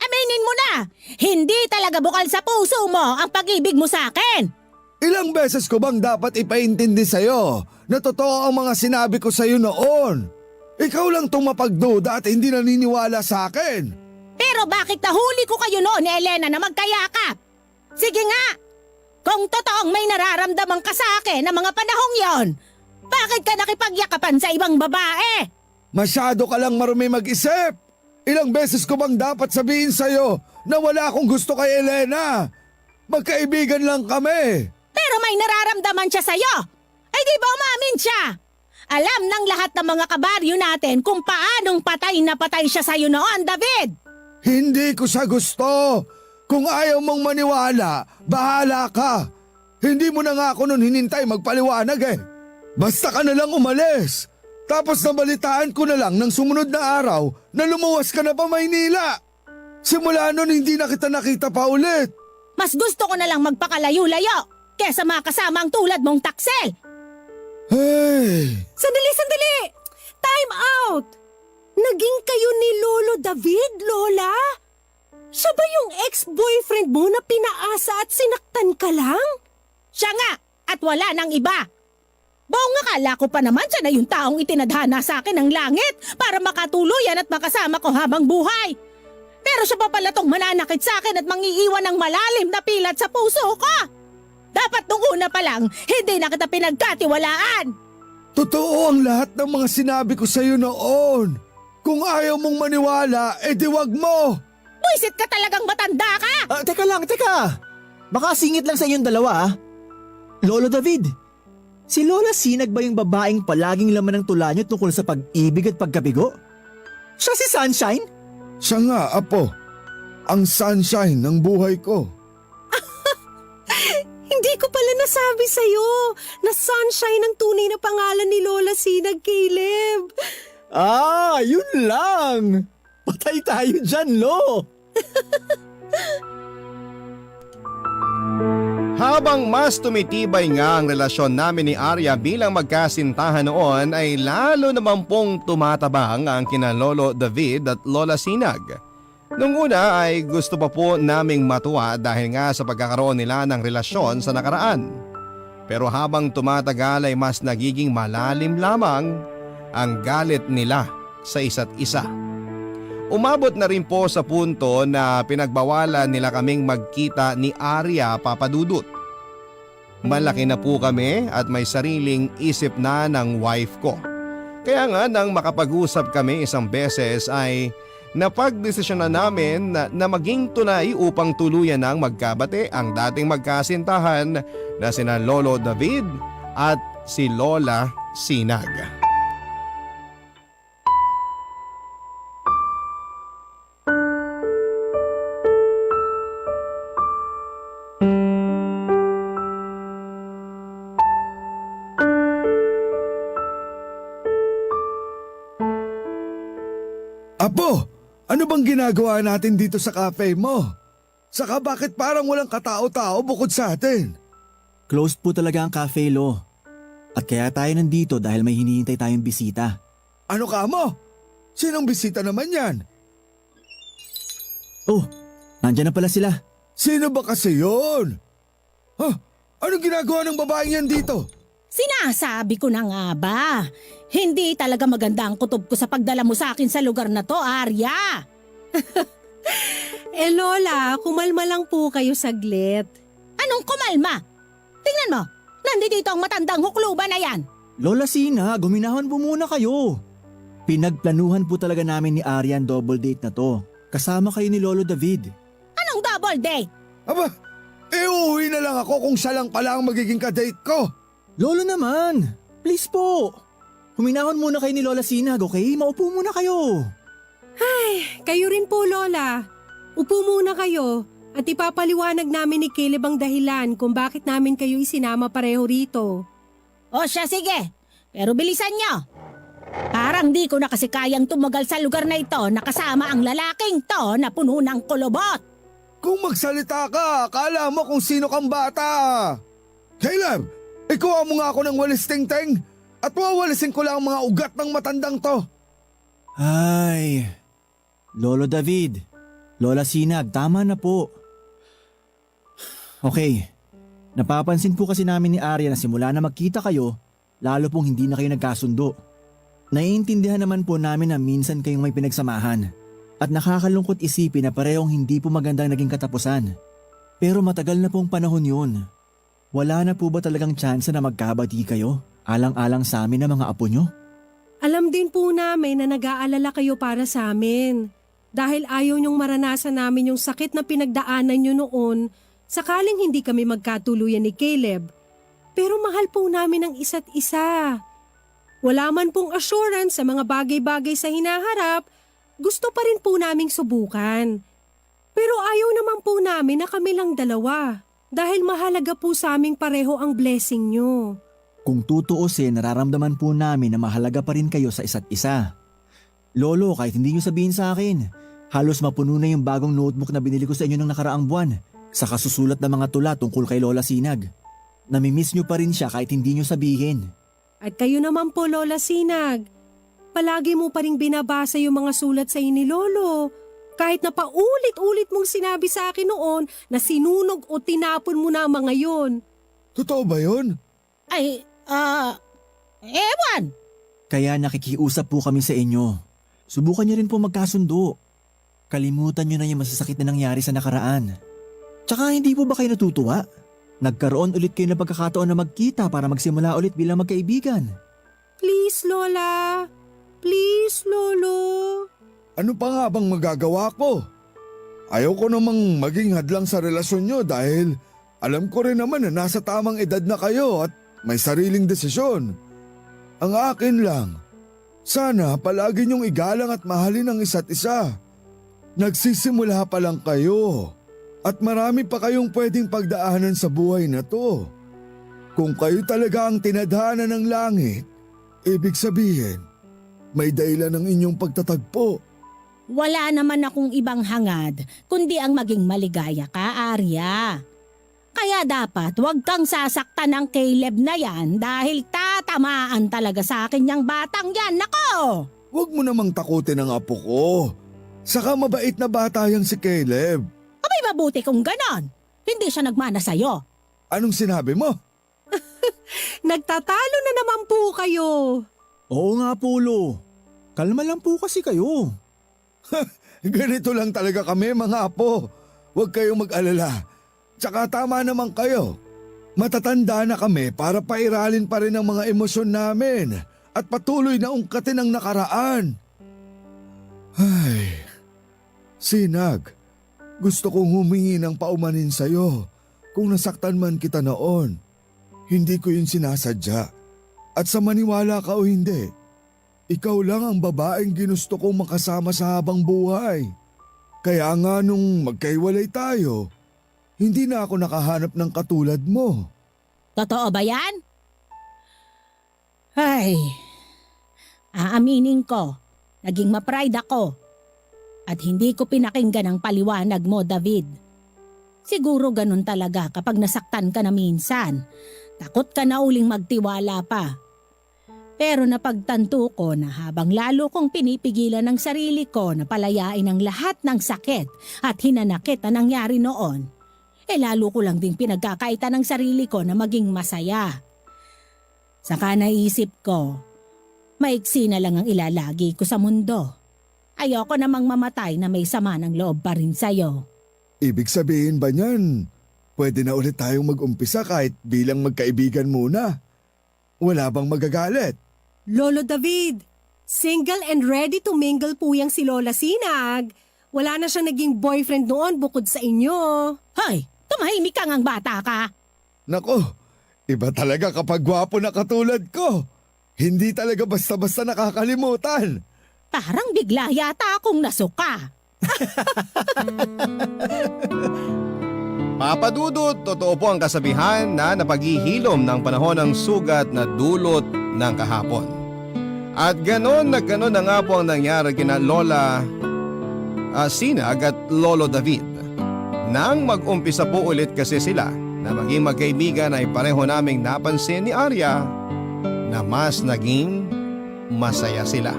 E: Aminin mo na, hindi talaga bukal sa puso mo ang pag-ibig mo sa akin.
G: Ilang beses ko bang dapat ipaintindi sa'yo na totoo ang mga sinabi ko sa'yo noon? Ikaw lang tong mapagduda at hindi naniniwala sa akin.
E: Pero bakit nahuli ko kayo noon ni Elena na magkayakap? Sige nga, kung totoong may nararamdaman ka sa akin na mga panahong yon, bakit ka nakipagyakapan sa ibang babae?
G: Masyado ka lang marumi mag-isip. Ilang beses ko bang dapat sabihin sa'yo na wala akong gusto kay Elena? Magkaibigan lang kami.
E: Pero may nararamdaman siya sa'yo. Ay di ba umamin siya? Alam ng lahat ng mga kabaryo natin kung paanong patay na patay siya sa'yo noon, David.
G: Hindi ko siya gusto. Kung ayaw mong maniwala, bahala ka. Hindi mo na nga ako nun hinintay magpaliwanag eh. Basta ka na lang umalis. Tapos nabalitaan ko na lang ng sumunod na araw na lumuwas ka na pa Maynila. Simula nun hindi na kita nakita pa ulit.
E: Mas gusto ko na lang magpakalayo-layo kesa makasama ang tulad mong taksel.
G: Hey!
E: Sandali! Time out! Naging kayo ni Lolo David, Lola? Siya ba yung ex-boyfriend mo na pinaasa at sinaktan ka lang? Siya nga, at wala nang iba. Buong akala ko pa naman siya na yung taong itinadhana sa akin ng langit para makatuluyan at makasama ko habang buhay. Pero siya pa pala tong mananakit sa akin at mangiiwan ng malalim na pilat sa puso ko. Dapat nung una pa lang, hindi na kita pinagkatiwalaan.
G: Totoo ang lahat ng mga sinabi ko sa'yo noon. Kung ayaw mong maniwala, edi wag mo.
E: Buisit ka talagang matanda ka!
F: Teka lang. Baka singit lang sa inyong dalawa ah. Lolo David, si Lola Sinag ba yung babaeng palaging laman ng tula niyo tungkol sa pag-ibig at pagkabigo? Siya si Sunshine?
G: Siya nga, Apo. Ang sunshine ng buhay ko.
E: Hindi ko pala nasabi sa'yo na Sunshine ang tunay na pangalan ni Lola Sinag, Caleb.
F: Yun lang. Patay tayo dyan, Lo.
C: Habang mas tumitibay nga ang relasyon namin ni Arya bilang magkasintahan noon ay lalo naman pong tumatabang ang kina Lolo David at Lola Sinag. Nung una ay gusto pa po naming matuwa dahil nga sa pagkakaroon nila ng relasyon sa nakaraan. Pero habang tumatagal ay mas nagiging malalim lamang ang galit nila sa isa't isa. Umabot na rin po sa punto na pinagbawalan nila kaming magkita ni Arya Papadudut. Malaki na po kami at may sariling isip na ng wife ko. Kaya nga nang makapag-usap kami isang beses ay napagdesisyon na namin na maging tunay upang tuluyan ng magkabate ang dating magkasintahan na sina Lolo David at si Lola Sinag.
G: Apo, ano bang ginagawa natin dito sa cafe mo? Saka bakit parang walang katao-tao bukod sa atin?
F: Closed po talaga ang cafe, Lo. At kaya tayo nandito dahil may hinihintay tayong bisita.
G: Ano ka mo? Sinong bisita naman yan?
F: Oh, nandyan na pala sila.
G: Sino ba kasi yun? Anong ginagawa ng babaeng yan dito?
H: Sinasabi ko na nga ba, hindi talaga maganda ang kutob ko sa pagdala mo sa akin sa lugar na to, Arya.
E: Lola, kumalma lang po kayo saglit.
H: Anong kumalma? Tingnan mo, nandito ang matandang hukluban na yan.
F: Lola Sina, guminahon po muna kayo. Pinagplanuhan po talaga namin ni Arya ang double date na to. Kasama kayo ni Lolo David.
H: Anong double date?
G: Aba, uuwi na lang ako kung siya lang pala ang magiging kadate ko.
F: Lolo naman, please po. Huminahon muna kayo ni Lola Sinag, okay? Maupo muna kayo.
E: Kayo rin po, Lola. Upo muna kayo at ipapaliwanag namin ni Caleb ang dahilan kung bakit namin kayo isinama pareho rito.
H: O siya, sige. Pero bilisan nyo. Parang di ko na kasi kayang tumagal sa lugar na ito na kasama ang lalaking to na puno ng kulubot.
G: Kung magsalita ka, akala mo kung sino kang bata. Caleb, ikuha mo nga ako ng walis ting-ting at wawalisin ko lang ang mga ugat ng matandang to.
F: Ay, Lolo David, Lola Sinag, tama na po. Okay, napapansin po kasi namin ni Arya na simula na magkita kayo, lalo pong hindi na kayo nagkasundo. Naiintindihan naman po namin na minsan kayong may pinagsamahan at nakakalungkot isipin na parehong hindi po magandang naging katapusan. Pero matagal na pong panahon yun. Wala na po ba talagang tsansa na magkabati kayo? Alang-alang sa amin na mga apo nyo?
E: Alam din po namin na nag-aalala kayo para sa amin. Dahil ayaw niyong maranasan namin yung sakit na pinagdaanan niyo noon sakaling hindi kami magkatuluyan ni Caleb. Pero mahal po namin ang isa't isa. Wala man pong assurance sa mga bagay-bagay sa hinaharap, gusto pa rin po naming subukan. Pero ayaw naman po namin na kami lang dalawa dahil mahalaga po sa aming pareho ang blessing niyo.
F: Kung tutuusin, nararamdaman po namin na mahalaga pa rin kayo sa isa't isa. Lolo, kahit hindi nyo sabihin sa akin, halos mapuno na yung bagong notebook na binili ko sa inyo ng nakaraang buwan sa kasusulat ng mga tula tungkol kay Lola Sinag. Namimiss nyo pa rin siya kahit hindi nyo sabihin.
E: At kayo naman po, Lola Sinag. Palagi mo pa rin binabasa yung mga sulat sa ni Lolo. Kahit na paulit-ulit mong sinabi sa akin noon na sinunog o tinapon mo na ang mga yon.
G: Totoo ba yun?
H: Ay, ewan.
F: Kaya nakikiusap po kami sa inyo. Subukan nyo rin po magkasundo. Kalimutan nyo na yung masasakit na nangyari sa nakaraan. Tsaka hindi po ba kayo natutuwa? Nagkaroon ulit kayo ng pagkakataon na magkita para magsimula ulit bilang magkaibigan.
E: Please, Lola. Please, Lolo.
G: Ano pa nga bang magagawa ko? Ayaw ko namang maging hadlang sa relasyon nyo dahil alam ko rin naman na nasa tamang edad na kayo at may sariling desisyon. Ang akin lang, sana palagi niyong igalang at mahalin ang isa't isa. Nagsisimula pa lang kayo at marami pa kayong pwedeng pagdaanan sa buhay na to. Kung kayo talaga ang tinadhana ng langit, ibig sabihin, may dahilan ng inyong pagtatagpo.
H: Wala naman akong ibang hangad kundi ang maging maligaya ka, Arya. Kaya dapat huwag kang sasaktan ng Caleb na yan dahil tatamaan talaga sa akin yung batang yan, nako!
G: Huwag mo namang takutin ang apo ko. Saka mabait na bata yang si Caleb.
H: Abay mabuti kung ganon. Hindi siya nagmana sa'yo.
G: Anong sinabi mo?
E: Nagtatalo na naman po kayo.
I: Oo nga po, Lo. Kalma lang po kasi kayo.
G: Ganito lang talaga kami mga apo. Huwag kayong mag-alala. Tsaka tama naman kayo. Matatanda na kami para pairalin pa rin ang mga emosyon namin at patuloy na ungkatin ang nakaraan. Ay, Sinag, gusto kong humingi ng paumanin sa'yo kung nasaktan man kita noon. Hindi ko yun sinasadya. At sa maniwala ka o hindi, ikaw lang ang babaeng ginusto kong makasama sa habang buhay. Kaya nga nung magkaiwalay tayo, hindi na ako nakahanap ng katulad mo.
H: Totoo ba yan? Ay, aaminin ko, naging ma-pride ako. At hindi ko pinakinggan ang paliwanag mo, David. Siguro ganun talaga kapag nasaktan ka na minsan. Takot ka na uling magtiwala pa. Pero napagtanto ko na habang lalo kong pinipigilan ng sarili ko na palayain ang lahat ng sakit at hinanakit na nangyari noon, lalo ko lang ding pinagkakaita ng sarili ko na maging masaya. Saka naisip ko, maiksi na lang ang ilalagi ko sa mundo. Ayoko namang mamatay na may sama ng loob pa rin sa'yo.
G: Ibig sabihin ba niyan, pwede na ulit tayong mag-umpisa kahit bilang magkaibigan muna? Wala bang magagalit?
E: Lolo David, single and ready to mingle po yang si Lola Sinag. Wala na siyang naging boyfriend noon bukod sa inyo.
H: Hoy, tumahimik ka ngang bata ka.
G: Nako, iba talaga kapag gwapo na katulad ko. Hindi talaga basta-basta nakakalimutan.
H: Parang bigla yata akong nasuka.
C: Papadudot, totoo po ang kasabihan na napaghihilom ng panahon ng sugat na dulot ng kahapon. At ganon na nga po ang nangyari kina Lola Sinag at Lolo David. Nang mag-umpisa po ulit kasi sila na maging magkaibigan ay pareho naming napansin ni Arya na mas naging masaya sila.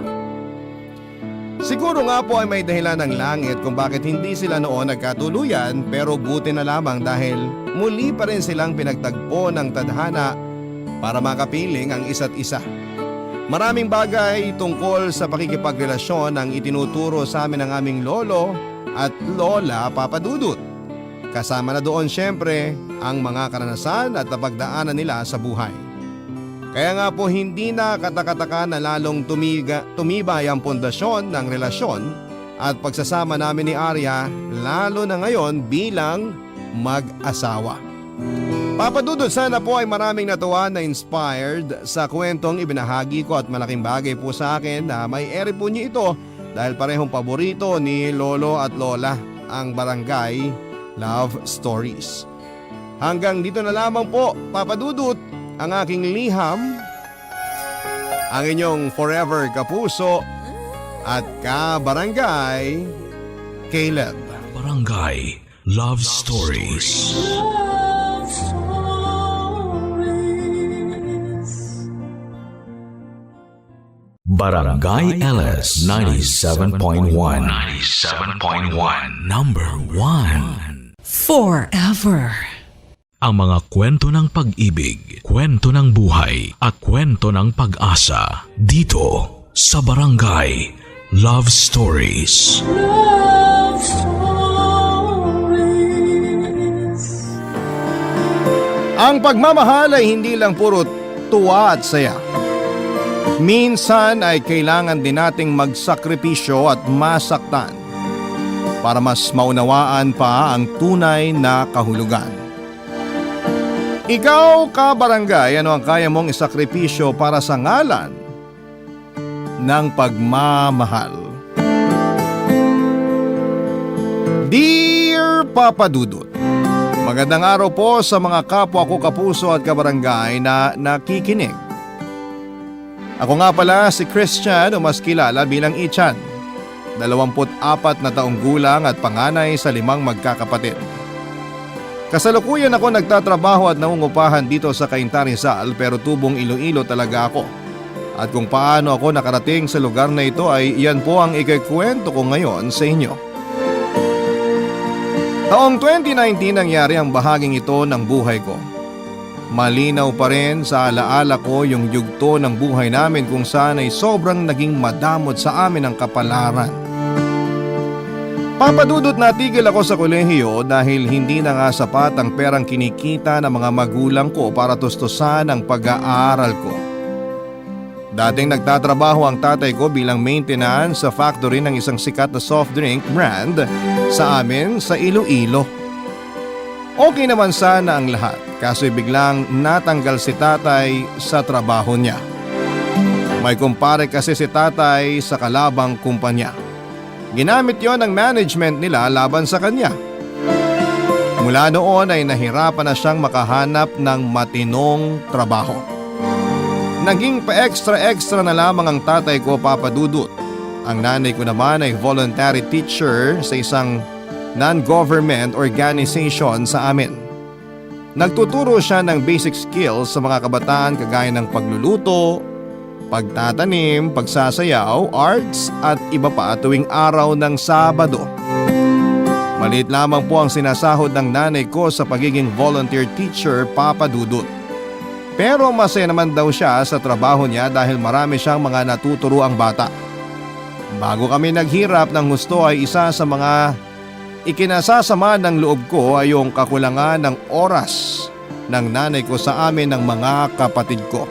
C: Siguro nga po ay may dahilan ng langit kung bakit hindi sila noon nagkatuluyan, pero buti na lamang dahil muli pa rin silang pinagtagpo ng tadhana para makapiling ang isa't isa. Maraming bagay tungkol sa pakikipagrelasyon ang itinuturo sa amin ng aming lolo at lola Papadudut. Kasama na doon syempre ang mga karanasan at napagdaanan nila sa buhay. Kaya nga po hindi na katakataka na lalong tumibay ang pundasyon ng relasyon at pagsasama namin ni Arya, lalo na ngayon bilang mag-asawa. Papadudod, sana po ay maraming natuwa na inspired sa kwentong ibinahagi ko at malaking bagay po sa akin na may ere po niyo ito dahil parehong paborito ni Lolo at Lola ang Barangay Love Stories. Hanggang dito na lamang po, Papadudut, ang aking liham, ang inyong forever kapuso at kabarangay, Caleb.
A: Barangay Love Stories. Barangay LS 97.1 Number 1.
J: Forever.
A: Ang mga kwento ng pag-ibig, kwento ng buhay at kwento ng pag-asa dito sa Barangay Love Stories.
J: Love Stories.
C: Ang pagmamahal ay hindi lang puro tuwa at saya. Minsan ay kailangan din nating magsakripisyo at masaktan para mas maunawaan pa ang tunay na kahulugan. Ikaw, kabarangay, ano ang kaya mong isakripisyo para sa ngalan ng pagmamahal? Dear Papa Dudut, magandang araw po sa mga kapwa ko kapuso at kabarangay na nakikinig. Ako nga pala si Christian o mas kilala bilang Ichan, 24 na taong gulang at panganay sa 5 magkakapatid. Kasalukuyan ako nagtatrabaho at nangungupahan dito sa Cainta, Rizal pero tubong Iloilo talaga ako. At kung paano ako nakarating sa lugar na ito ay iyan po ang ikikwento ko ngayon sa inyo. Taong 2019 nangyari ang bahaging ito ng buhay ko. Malinaw pa rin sa alaala ko yung yugto ng buhay namin kung saan ay sobrang naging madamot sa amin ang kapalaran. Papadudot natigil ako sa kolehiyo dahil hindi na nga sapat ang perang kinikita ng mga magulang ko para tustusan ang pag-aaral ko. Dating nagtatrabaho ang tatay ko bilang maintenance sa factory ng isang sikat na soft drink brand sa amin sa Iloilo. Okay naman sana ang lahat kaso biglang natanggal si tatay sa trabaho niya. May kumpare kasi si tatay sa kalabang kumpanya. Ginamit yon ng management nila laban sa kanya. Mula noon ay nahirapan na siyang makahanap ng matinong trabaho. Naging pa-extra na lamang ang tatay ko, Papa Dudut. Ang nanay ko naman ay voluntary teacher sa isang non-government organization sa amin. Nagtuturo siya ng basic skills sa mga kabataan kagaya ng pagluluto, pagtatanim, pagsasayaw, arts at iba pa tuwing araw ng Sabado. Maliit lamang po ang sinasahod ng nanay ko sa pagiging volunteer teacher, Papa Dudut. Pero masaya naman daw siya sa trabaho niya dahil marami siyang mga natuturo ang bata. Bago kami naghirap ng husto ay isa sa mga ikinasasama ng loob ko ay yung kakulangan ng oras ng nanay ko sa amin ng mga kapatid ko.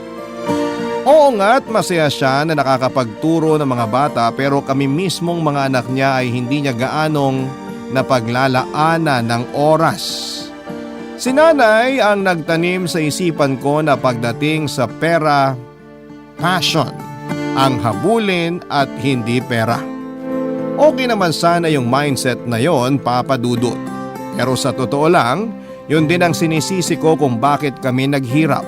C: Oo nga't masaya siya na nakakapagturo ng mga bata pero kami mismong mga anak niya ay hindi niya gaanong napaglalaanan ng oras. Si nanay ang nagtanim sa isipan ko na pagdating sa pera, passion, ang habulin at hindi pera. Okay naman sana yung mindset na yon, Papa Dudut. Pero sa totoo lang, yun din ang sinisisi ko kung bakit kami naghirap.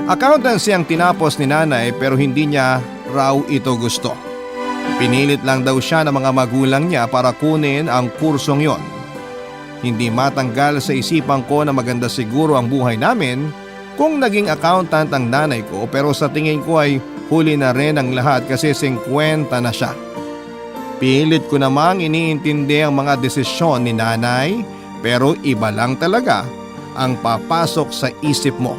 C: Accountancy ang tinapos ni nanay pero hindi niya raw ito gusto. Pinilit lang daw siya ng mga magulang niya para kunin ang kursong yon. Hindi matanggal sa isipan ko na maganda siguro ang buhay namin kung naging accountant ang nanay ko pero sa tingin ko ay huli na rin ang lahat kasi 50 na siya. Pilit ko namang iniintindi ang mga desisyon ni nanay pero iba lang talaga ang papasok sa isip mo.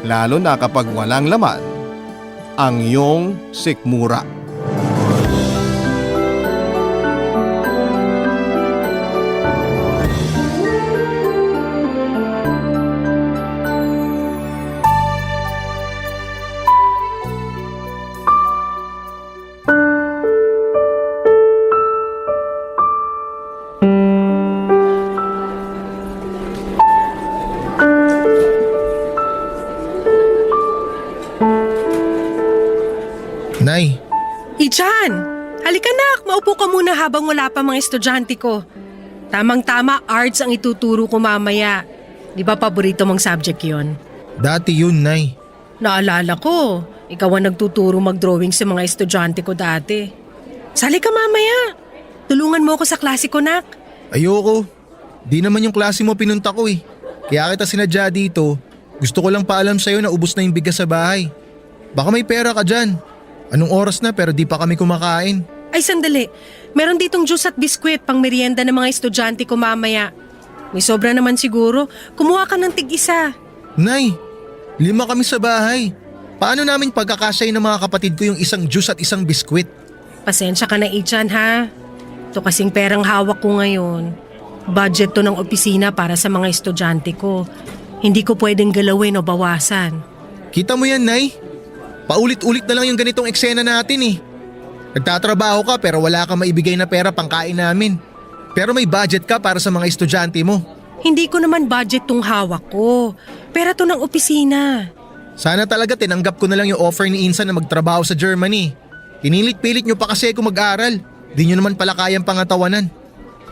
C: Lalo na kapag walang laman ang iyong sikmura.
F: Nay,
E: Ichan! Halika nak, maupo ka muna habang wala pa mga estudyante ko. Tamang-tama, arts ang ituturo ko mamaya. Di ba paborito mong subject yon?
F: dati yun, Nay.
E: Naalala ko, ikaw ang nagtuturo mag-drawing sa mga estudyante ko dati. Sali ka mamaya. Tulungan mo ako sa klase ko, nak.
F: Ayoko. Di naman yung klase mo pinunta ko eh. Kaya kita sinadya dito. Gusto ko lang paalam sa'yo na ubos na yung bigas sa bahay. Baka may pera ka dyan. Anong oras na pero di pa kami kumakain.
E: Ay sandali, meron ditong juice at biskwit pang merienda ng mga estudyante ko mamaya. May sobra naman siguro, kumuha ka ng tig-isa.
F: Nay, 5 kami sa bahay. Paano namin pagkakasyahin ng mga kapatid ko yung isang juice at isang biskwit?
E: Pasensya ka na Ichan ha. Ito kasing perang hawak ko ngayon. Budget to ng opisina para sa mga estudyante ko. Hindi ko pwedeng galawin o bawasan.
F: Kita mo yan, Nay? Paulit-ulit na lang yung ganitong eksena natin eh. Nagtatrabaho ka pero wala kang maibigay na pera pangkain namin. Pero may budget ka para sa mga estudyante mo.
E: Hindi ko naman budget tong hawak ko. Pera to ng opisina.
F: Sana talaga tinanggap ko na lang yung offer ni Insan na magtrabaho sa Germany. Pinilit-pilit nyo pa kasi ako mag-aral. Di nyo naman pala kayang pangatawanan.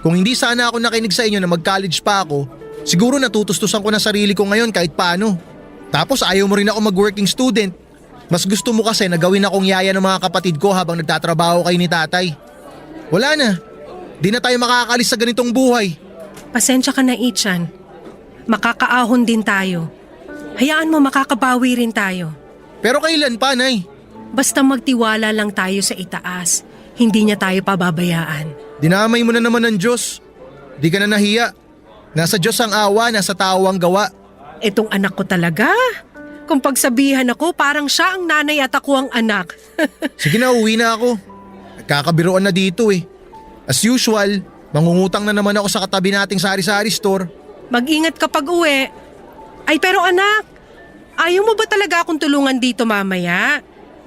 F: Kung hindi sana ako nakinig sa inyo na mag-college pa ako, siguro natutustusan ko na sarili ko ngayon kahit paano. Tapos ayaw mo rin ako mag-working student. Mas gusto mo kasi na gawin akong yaya ng mga kapatid ko habang nagtatrabaho kayo ni tatay. Wala na. Di na tayo makakaalis sa ganitong buhay.
E: Pasensya ka na Ichan. Makakaahon din tayo. Hayaan mo makakabawi rin tayo.
K: Pero kailan pa, Nay?
E: Basta magtiwala lang tayo sa itaas. Hindi niya tayo pababayaan.
K: Dinamay mo na naman ng Diyos. Di ka na nahiya. Nasa Diyos ang awa, nasa tao ang gawa.
E: Itong anak ko talaga. Kung pagsabihan ako, parang siya ang nanay at ako ang anak.
K: Sige na, uwi na ako. Nagkakabiroan na dito eh. As usual, mangungutang na naman ako sa katabi nating sari-sari store.
E: Mag-ingat kapag uwi. Ay pero anak, ayaw mo ba talaga akong tulungan dito mamaya?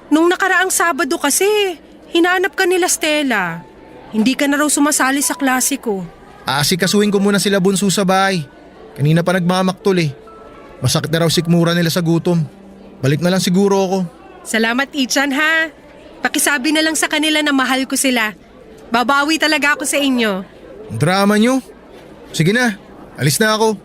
E: Nung nakaraang Sabado kasi, hinanap ka nila Stella. Hindi ka na raw sumasali sa klase ko.
K: Aasikasuhin ko muna sila bunso sa bahay. Kanina pa nagmamaktol eh. Masakit na raw sikmura nila sa gutom. Balik na lang siguro ako.
E: Salamat Ichan ha. Pakisabi na lang sa kanila na mahal ko sila. Babawi talaga ako sa inyo.
K: Drama nyo? Sige na, alis na ako.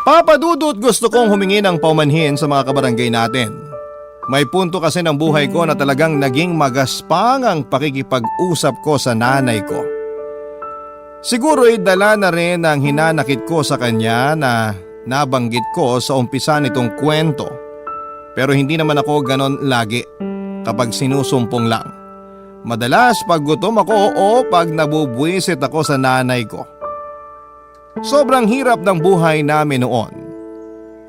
C: Papa Dudut, gusto kong humingi ng paumanhin sa mga kabarangay natin. May punto kasi ng buhay ko na talagang naging magaspang ang pakikipag-usap ko sa nanay ko. Siguro'y dala na rin ang hinanakit ko sa kanya na nabanggit ko sa umpisa nitong kwento. Pero hindi naman ako ganon lagi kapag sinusumpong lang. Madalas pag gutom ako o pag nabubwisit ako sa nanay ko. Sobrang hirap ng buhay namin noon.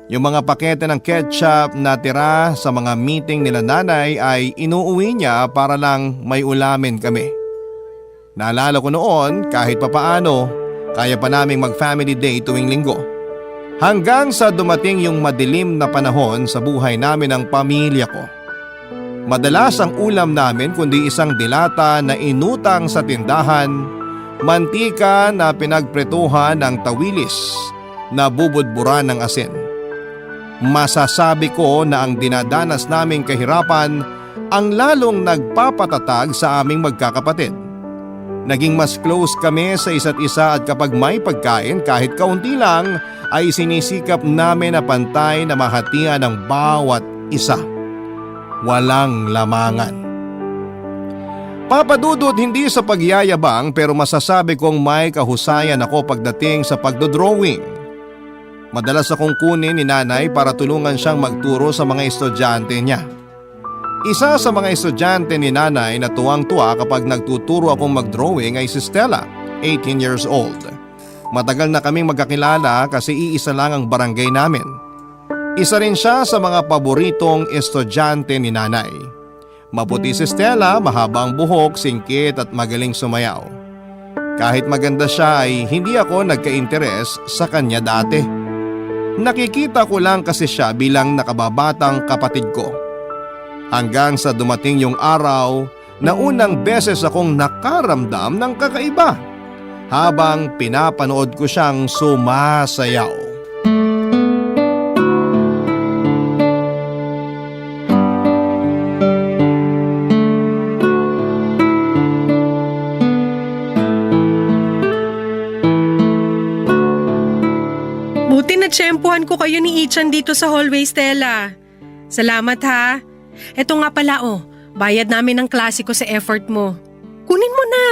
C: Yung mga pakete ng ketchup na tira sa mga meeting nila nanay ay inuuwi niya para lang may ulamin kami. Naalala ko noon kahit papaano kaya pa naming mag-family day tuwing linggo. Hanggang sa dumating yung madilim na panahon sa buhay namin ng pamilya ko. Madalas ang ulam namin kundi isang dilata na inutang sa tindahan, mantika na pinagpretuhan ng tawilis na bubudburan ng asin. Masasabi ko na ang dinadanas naming kahirapan ang lalong nagpapatatag sa aming magkakapatid. Naging mas close kami sa isa't isa at kapag may pagkain kahit kaunti lang ay sinisikap namin na pantay na mahatian ng bawat isa. Walang lamangan. Papadudot hindi sa pagyayabang pero masasabi kong may kahusayan ako pagdating sa pagdodrawing. Madalas akong kunin ni nanay para tulungan siyang magturo sa mga estudyante niya. Isa sa mga estudyante ni nanay na tuwang-tuwa kapag nagtuturo akong mag-drawing ay si Stella, 18 years old. Matagal na kaming magkakilala kasi iisa lang ang barangay namin. Isa rin siya sa mga paboritong estudyante ni nanay. Maputi si Stella, mahabang buhok, singkit at magaling sumayaw. Kahit maganda siya ay hindi ako nagka-interes sa kanya dati. Nakikita ko lang kasi siya bilang nakababatang kapatid ko. Hanggang sa dumating yung araw na unang beses akong nakaramdam ng kakaiba habang pinapanood ko siyang sumasayaw.
E: Buti na tsempuhan ko kayo ni Ichan dito sa hallway, Stella. Salamat ha. Eto nga pala bayad namin ng klase ko sa effort mo. Kunin mo na.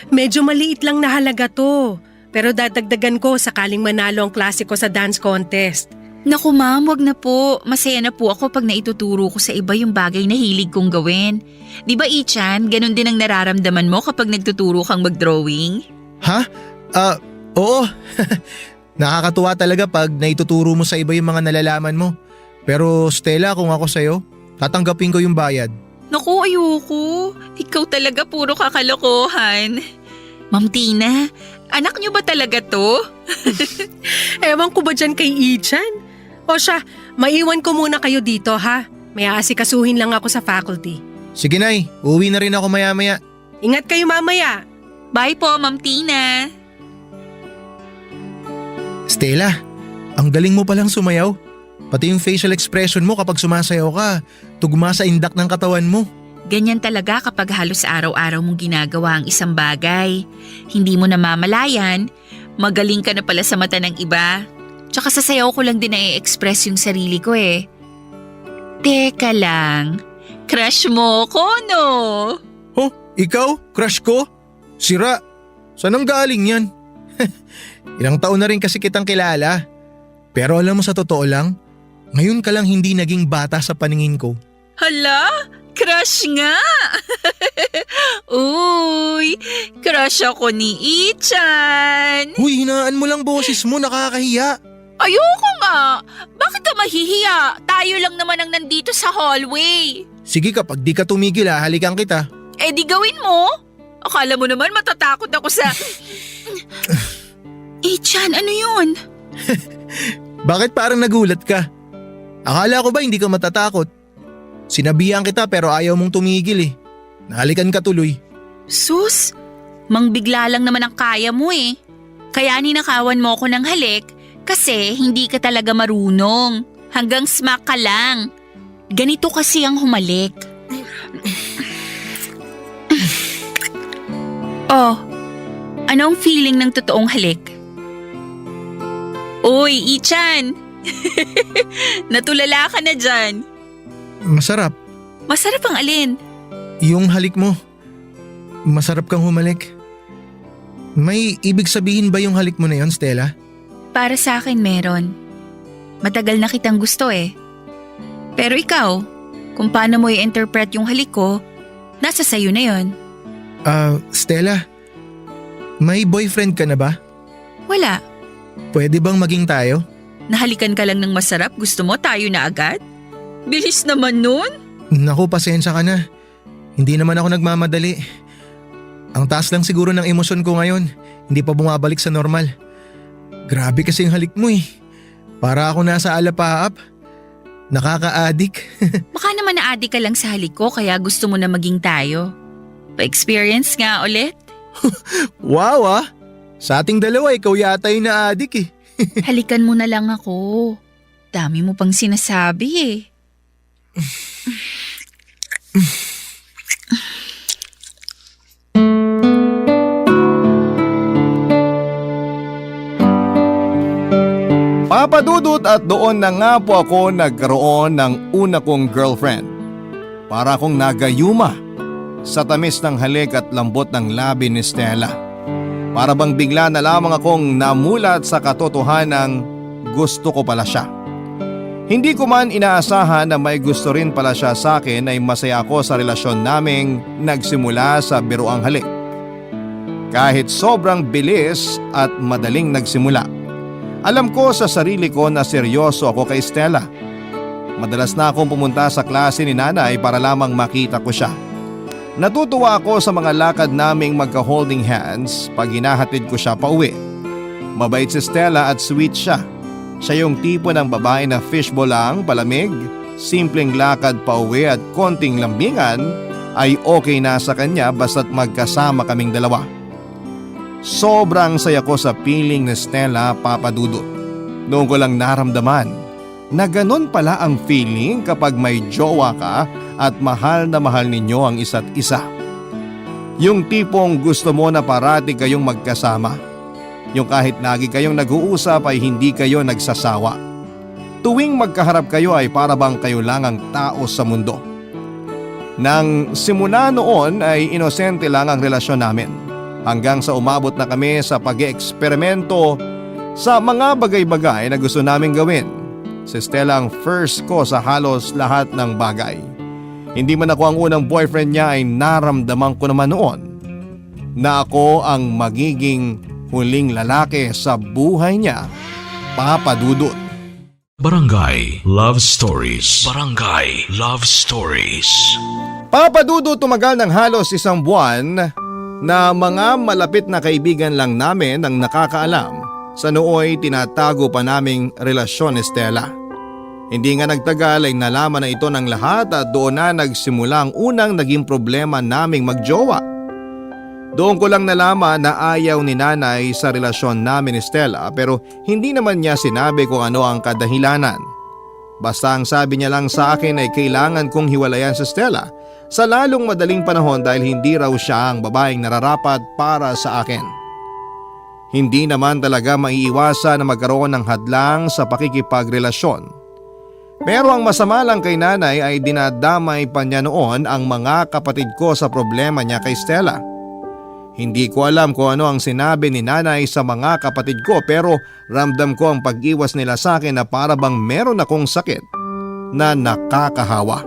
E: Medyo maliit lang na halaga to. Pero dadagdagan ko sakaling manalo ang klase ko sa dance contest.
D: Naku ma'am, wag na po. Masaya na po ako pag naituturo ko sa iba yung bagay na hilig kong gawin. Di ba Ichan, ganun din ang nararamdaman mo kapag nagtuturo kang mag-drawing?
K: Ha? Oo. Nakakatuwa talaga pag naituturo mo sa iba yung mga nalalaman mo. Pero Stella, kung ako sa'yo, tatanggapin ko yung bayad.
D: Naku, ayoko. Ikaw talaga puro kakalokohan. Ma'am Tina, anak niyo ba talaga to?
E: Ewan ko ba dyan kay Ichan? O siya, maiwan ko muna kayo dito ha. May aasikasuhin lang ako sa faculty.
K: Sige Nay, uuwi na rin ako maya-maya.
E: Ingat kayo mamaya.
D: Bye po, Ma'am Tina.
K: Stella, ang galing mo palang sumayaw. Pati yung facial expression mo kapag sumasayaw ka, tugma sa indak ng katawan mo.
D: Ganyan talaga kapag halos araw-araw mong ginagawa ang isang bagay. Hindi mo namamalayan, magaling ka na pala sa mata ng iba. Tsaka sa sayaw ko lang din na-express yung sarili ko eh. Teka lang, crush mo ko no?
K: Oh, ikaw? Crush ko? Sira, saan ang galing yan? Ilang taon na rin kasi kitang kilala. Pero alam mo sa totoo lang, ngayon ka lang hindi naging bata sa paningin ko.
D: Hala, crush nga! Uy, crush ako ni Ichan!
K: Uy, hinaan mo lang boses mo, nakakahiya.
D: Ayoko nga! Bakit ka mahihiya? Tayo lang naman ang nandito sa hallway.
K: Sige, kapag di ka tumigil halikan kita.
D: Eh di gawin mo. Akala mo naman matatakot ako sa… Ichan, ano yun?
K: Bakit parang nagulat ka? Akala ko ba hindi ka matatakot? Sinabihan kita pero ayaw mong tumigil eh. Nahalikan ka tuloy.
D: Sus, mangbigla lang naman ang kaya mo eh. Kaya ninakawan mo ako ng halik kasi hindi ka talaga marunong. Hanggang smack ka lang. Ganito kasi ang humalik. Oh, anong feeling ng totoong halik? Uy, Ichan! Natulala ka na dyan.
K: Masarap.
D: Masarap ang alin?
K: Yung halik mo. Masarap kang humalik. May ibig sabihin ba yung halik mo na yon, Stella?
D: Para sa akin meron. Matagal na kitang gusto eh. Pero ikaw, kung paano mo i-interpret yung halik ko, nasa sayo na yon.
K: Stella, may boyfriend ka na ba?
D: Wala.
K: Pwede bang maging tayo?
D: Nahalikan ka lang ng masarap, gusto mo tayo na agad? Bilis naman nun.
K: Naku, pasensya ka na. Hindi naman ako nagmamadali. Ang taas lang siguro ng emosyon ko ngayon. Hindi pa bumabalik sa normal. Grabe kasi yung halik mo eh. Para ako nasa alapaap. Nakaka-addict.
D: Baka naman na-addict ka lang sa halik ko kaya gusto mo na maging tayo. Pa-experience nga ulit.
K: Wow Sa ating dalawa, ikaw yata yung na-addict eh.
D: Halikan mo na lang ako. Dami mo pang sinasabi eh.
C: Papa Dudut, at doon na nga po ako nagkaroon ng una kong girlfriend. Para akong nagayuma sa tamis ng halik at lambot ng labi ni Stella. Para bang bigla na lamang akong namulat sa katotohanang gusto ko pala siya. Hindi ko man inaasahan na may gusto rin pala siya sa akin ay masaya ako sa relasyon naming nagsimula sa biruang halik. Kahit sobrang bilis at madaling nagsimula, alam ko sa sarili ko na seryoso ako kay Stella. Madalas na akong pumunta sa klase ni nanay para lamang makita ko siya. Natutuwa ako sa mga lakad naming magka-holding hands pag hinahatid ko siya pauwi. Mabait si Stella at sweet siya. Siya yung tipo ng babae na fishbowl lang, palamig, simpleng lakad pauwi at konting lambingan ay okay na sa kanya basta't magkasama kaming dalawa. Sobrang saya ko sa piling ni Stella, Papa Dudut. Noon ko lang naramdaman na ganun pala ang feeling kapag may jowa ka at mahal na mahal ninyo ang isa't isa. Yung tipong gusto mo na parati kayong magkasama. Yung kahit lagi kayong nag-uusap ay hindi kayo nagsasawa. Tuwing magkaharap kayo ay para bang kayo lang ang tao sa mundo. Nang simula noon ay inosente lang ang relasyon namin. Hanggang sa umabot na kami sa pag-eksperimento sa mga bagay-bagay na gusto naming gawin. Si Stella ang first ko sa halos lahat ng bagay. Hindi man ako ang unang boyfriend niya ay naramdaman ko naman noon na ako ang magiging huling lalaki sa buhay niya, Papa Dudut.
A: Barangay Love Stories. Barangay Love Stories.
C: Papa Dudut, tumagal ng halos isang buwan na mga malapit na kaibigan lang namin ang nakakaalam sa nooy tinatago pa naming relasyon ni Stella. Hindi nga nagtagal ay nalaman na ito ng lahat at doon na nagsimula ang unang naging problema naming magjowa. Doon ko lang nalaman na ayaw ni nanay sa relasyon namin ni Stella pero hindi naman niya sinabi kung ano ang kadahilanan. Basta ang sabi niya lang sa akin ay kailangan kong hiwalayan si Stella sa lalong madaling panahon dahil hindi raw siya ang babaeng nararapat para sa akin. Hindi naman talaga maiiwasan na magkaroon ng hadlang sa pakikipagrelasyon. Pero ang masama lang kay nanay ay dinadamay pa niya noon ang mga kapatid ko sa problema niya kay Stella. Hindi ko alam kung ano ang sinabi ni nanay sa mga kapatid ko pero ramdam ko ang pag-iwas nila sa akin na para bang meron akong sakit na nakakahawa.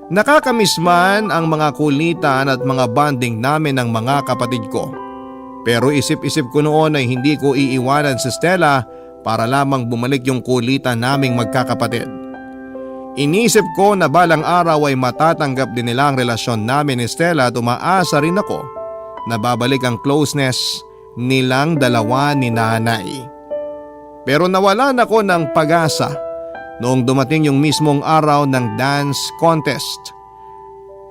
C: Nakakamiss man ang mga kulitan at mga bonding namin ng mga kapatid ko. Pero isip-isip ko noon ay hindi ko iiwanan si Stella para lamang bumalik yung kulitan naming magkakapatid. Inisip ko na balang araw ay matatanggap din nila ang relasyon namin ni Stella at umaasa rin ako na babalik ang closeness nilang dalawa ni nanay. Pero nawalan ako ng pag-asa noong dumating yung mismong araw ng dance contest.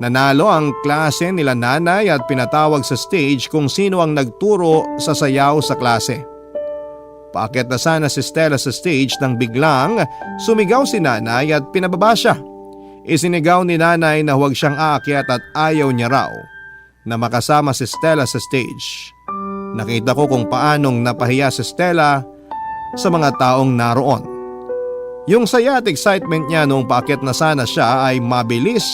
C: Nanalo ang klase nila nanay at pinatawag sa stage kung sino ang nagturo sa sayaw sa klase. Paakyat na sana si Stella sa stage nang biglang sumigaw si nanay at pinababa siya. Isinigaw ni nanay na huwag siyang aakyat at ayaw niya raw na makasama si Stella sa stage. Nakita ko kung paanong napahiya si Stella sa mga taong naroon. Yung saya at excitement niya noong paakyat na sana siya ay mabilis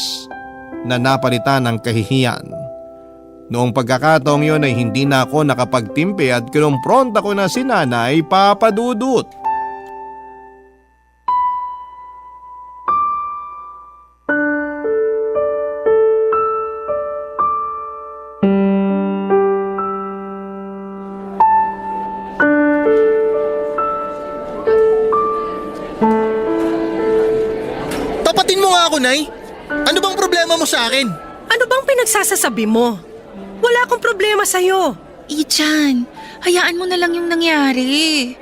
C: na napalitan ng kahihiyan. Noong pagkakataong yun ay hindi na ako nakapagtimpi at kinumpronta ko na si nanay Papadudut.
K: Tapatin mo nga ako, Nay. Ano bang problema mo sa akin?
E: Ano bang pinagsasasabi mo? Wala akong problema sa'yo.
D: Ichan, hayaan mo na lang yung nangyari.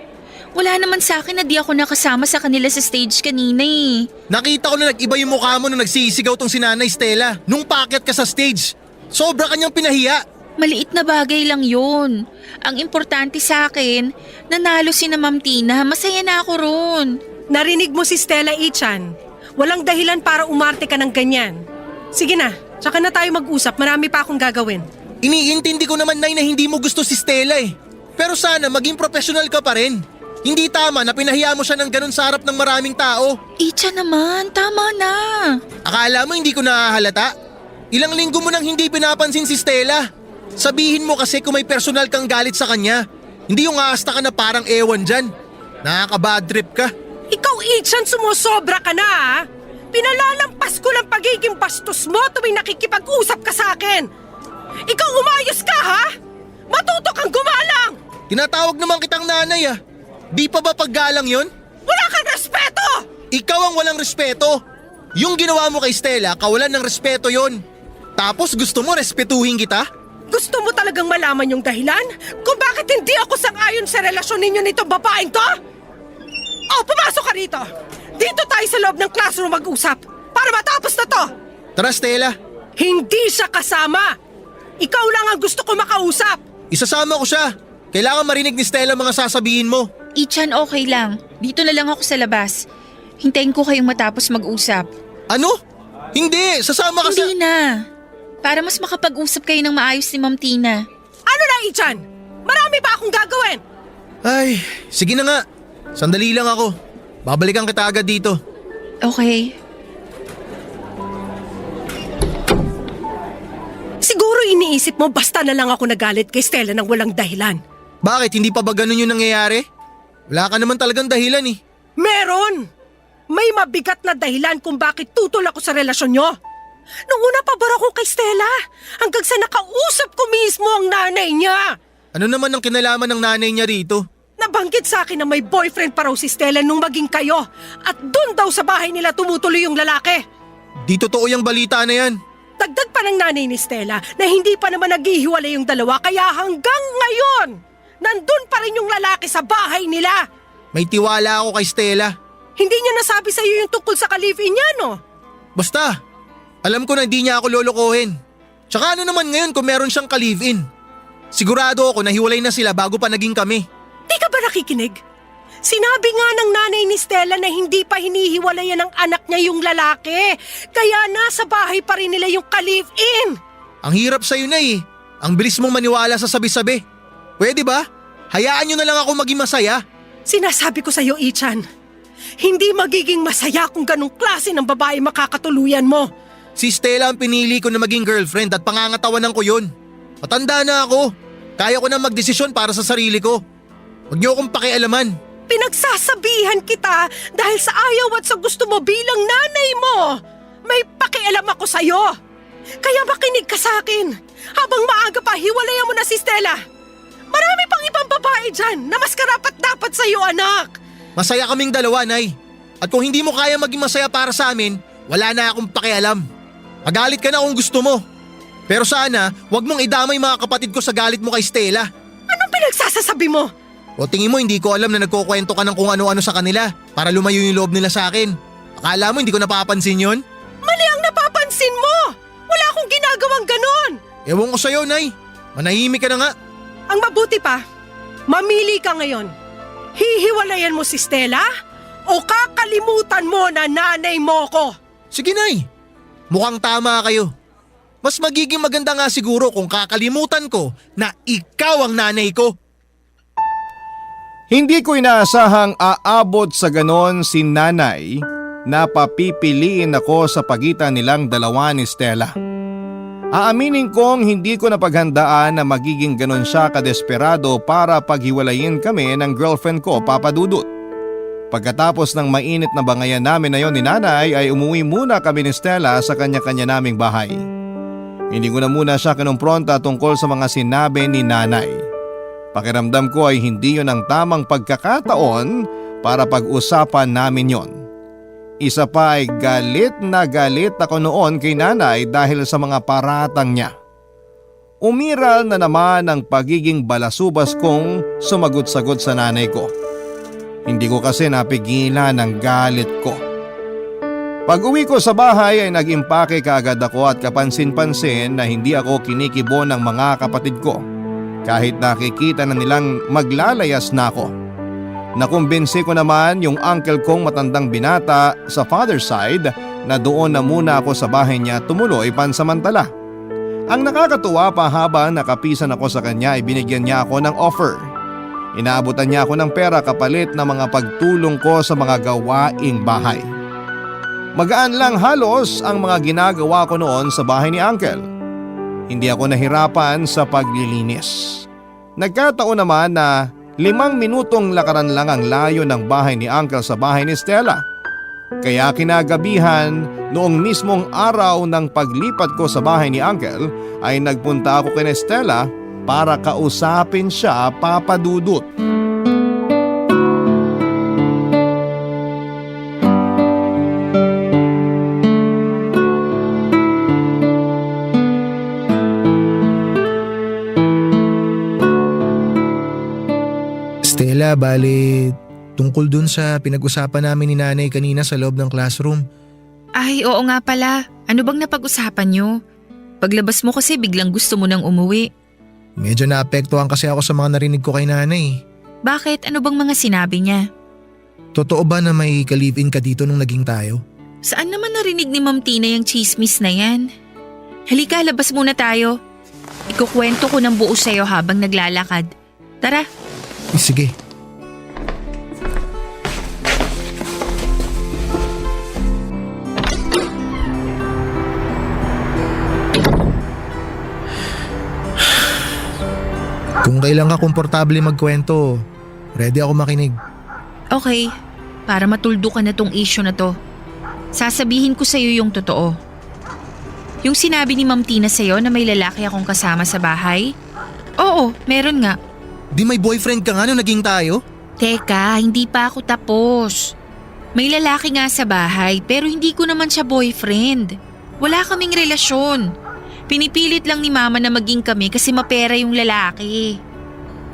D: Wala naman sa akin na di ako nakasama sa kanila sa stage kanina eh.
K: Nakita ko na nag-iba yung mukha mo nung nagsisigaw tong si Nanay Stella nung paakyat ka sa stage. Sobra kanyang pinahiya.
D: Maliit na bagay lang yun. Ang importante sa akin, nanalo si na Ma'am Tina, masaya na ako ron.
E: Narinig mo si Stella, Ichan. Walang dahilan para umarte ka ng ganyan. Sige na, tsaka na tayo mag-usap. Marami pa akong gagawin.
K: Iniintindi ko naman, Nay, na hindi mo gusto si Stella eh. Pero sana maging professional ka pa rin. Hindi tama na pinahiya mo siya ng ganun sa harap ng maraming tao.
D: Ichan naman, tama na.
K: Akala mo hindi ko nahahalata? Ilang linggo mo nang hindi pinapansin si Stella. Sabihin mo kasi kung may personal kang galit sa kanya. Hindi yung aasta ka na parang ewan dyan. Nakaka-bad trip ka.
E: Ikaw, Ichan, sumusobra ka na ha? Pinalalampas ko lang pagiging bastos mo tuwing nakikipag-usap ka sa akin. Ikaw umayos ka ha? Matuto kang gumalang!
K: Tinatawag naman kitang nanay ah. Di pa ba paggalang yon?
E: Wala kang respeto!
K: Ikaw ang walang respeto. Yung ginawa mo kay Stella, kawalan ng respeto yon. Tapos gusto mo respetuhin kita?
E: Gusto mo talagang malaman yung dahilan kung bakit hindi ako sang-ayon sa relasyon ninyo nitong babaeng to? Oh, pumasok ka rito! Dito tayo sa loob ng classroom mag-usap para matapos na to!
K: Tara, Stella.
E: Hindi siya kasama! Ikaw lang ang gusto ko makausap!
K: Isasama ko siya. Kailangan marinig ni Stella mga sasabihin mo.
D: Ichan, okay lang. Dito na lang ako sa labas. Hintayin ko kayong matapos mag-usap.
K: Ano? Hindi, sasama ka
D: Hindi na. Para mas makapag-usap kayo ng maayos ni Ma'am Tina.
E: Ano na, Ichan? Marami pa akong gagawin!
K: Ay, sige na nga. Sandali lang ako. Babalikan kita agad dito.
D: Okay.
E: Siguro iniisip mo basta na lang ako nagalit kay Stella ng walang dahilan.
K: Bakit? Hindi pa ba ganun yung nangyayari? Wala ka naman talagang dahilan eh.
E: Meron! May mabigat na dahilan kung bakit tutol ako sa relasyon nyo. Nung una pabor ako kay Stella, hanggang sa nakausap ko mismo ang nanay niya.
K: Ano naman ang kinalaman ng nanay niya rito?
E: Nabanggit sa akin na may boyfriend pa raw si Stella nung maging kayo at doon daw sa bahay nila tumutuloy yung lalaki.
K: Di totoo yung balita na yan.
E: Dagdag pa ng nanay ni Stella na hindi pa naman naghihiwalay yung dalawa kaya hanggang ngayon, nandun pa rin yung lalaki sa bahay nila.
K: May tiwala ako kay Stella.
E: Hindi niya nasabi sa'yo yung tungkol sa ka-live-in niya, no?
K: Basta, alam ko na hindi niya ako lolokohin. Tsaka ano naman ngayon kung meron siyang ka-live-in? Sigurado ako na hiwalay na sila bago pa naging kami.
E: Di ka ba nakikinig? Sinabi nga ng nanay ni Stella na hindi pa hinihiwalayan ng anak niya yung lalaki. Kaya nasa bahay pa rin nila yung ka-live-in.
K: Ang hirap sa'yo na eh. Ang bilis mong maniwala sa sabi-sabi. Pwede ba? Hayaan niyo na lang ako maging masaya.
E: Sinasabi ko sa'yo, Ichan, hindi magiging masaya kung ganong klase ng babae makakatuluyan mo.
K: Si Stella ang pinili ko na maging girlfriend at pangangatawanan ko yun. Matanda na ako. Kaya ko na magdesisyon para sa sarili ko. Huwag niyo akong pakialaman.
E: Pinagsasabihan kita dahil sa ayaw at sa gusto mo bilang nanay mo. May pakialam ako sa'yo. Kaya makinig ka sa akin. Habang maaga pa, hiwalayan mo na si Stella. Marami pang ibang babae dyan na mas karapat-dapat sa'yo, anak.
K: Masaya kaming dalawa, Nay. At kung hindi mo kaya maging masaya para sa amin, wala na akong pakialam. Magalit ka na kung gusto mo. Pero sana, wag mong idamay mga kapatid ko sa galit mo kay Stella.
E: Anong pinagsasasabi mo?
K: O tingin mo hindi ko alam na nagkukwento ka ng kung ano-ano sa kanila para lumayo yung loob nila sa akin. Akala mo hindi ko napapansin yon?
E: Mali ang napapansin mo. Wala akong ginagawang ganon.
K: Ewan ko sa'yo, Nay. Manahimik ka na nga.
E: Ang mabuti pa, mamili ka ngayon. Hihiwalayan mo si Stella o kakalimutan mo na nanay mo ko?
K: Sige, Nay. Mukhang tama kayo. Mas magiging maganda nga siguro kung kakalimutan ko na ikaw ang nanay ko.
C: Hindi ko inaasahang aabot sa ganon si nanay na papipiliin ako sa pagitan nilang dalawa ni Stella. Aaminin kong hindi ko napaghandaan na magiging ganon siya kadesperado para paghiwalayin kami ng girlfriend ko, Papa Dudut. Pagkatapos ng mainit na bangayan namin na yon ni nanay ay umuwi muna kami ni Stella sa kanya-kanya naming bahay. Hindi ko na muna siya kinumpronta tungkol sa mga sinabi ni nanay. Pakiramdam ko ay hindi yon ang tamang pagkakataon para pag-usapan namin yon. Isa pa ay galit na galit ako noon kay nanay dahil sa mga paratang niya. Umiral na naman ang pagiging balasubas kong sumagot-sagot sa nanay ko. Hindi ko kasi napigilan ang galit ko. Pag-uwi ko sa bahay ay nag-impake kaagad ako at kapansin-pansin na hindi ako kinikibo ng mga kapatid ko. Kahit nakikita na nilang maglalayas na ako. Nakumbinsi ko naman yung uncle kong matandang binata sa father's side na doon na muna ako sa bahay niya tumuloy pansamantala. Ang nakakatuwa pa habang nakapisan ako sa kanya ay binigyan niya ako ng offer. Inaabutan niya ako ng pera kapalit na mga pagtulong ko sa mga gawaing bahay. Magaan lang halos ang mga ginagawa ko noon sa bahay ni uncle. Hindi ako nahirapan sa paglilinis. Nagkataon naman na 5 minutong lakaran lang ang layo ng bahay ni uncle sa bahay ni Stella. Kaya kinagabihan noong mismong araw ng paglipat ko sa bahay ni uncle ay nagpunta ako kay Stella para kausapin siya, Papa Dudut.
K: Stella, bali, tungkol dun sa pinag-usapan namin ni nanay kanina sa loob ng classroom.
D: Ay, oo nga pala. Ano bang napag-usapan nyo? Paglabas mo kasi biglang gusto mo nang umuwi.
K: Medyo naapektuhan kasi ako sa mga narinig ko kay nanay.
D: Bakit? Ano bang mga sinabi niya?
K: Totoo ba na may ka-live-in ka dito nung naging tayo?
D: Saan naman narinig ni Ma'am Tina yung chismis na yan? Halika, labas muna tayo. Ikukwento ko ng buo sa'yo habang naglalakad. Tara.
K: Sige. Kung kailan ka komportable magkwento, ready ako makinig.
D: Okay, para matuldo ka na tong issue na to. Sasabihin ko sa'yo yung totoo. Yung sinabi ni Ma'am Tina sa'yo na may lalaki akong kasama sa bahay? Oo, meron nga.
K: Di may boyfriend ka nga nung naging tayo?
D: Teka, hindi pa ako tapos. May lalaki nga sa bahay pero hindi ko naman siya boyfriend. Wala kaming relasyon. Pinipilit lang ni Mama na maging kami kasi mapera yung lalaki.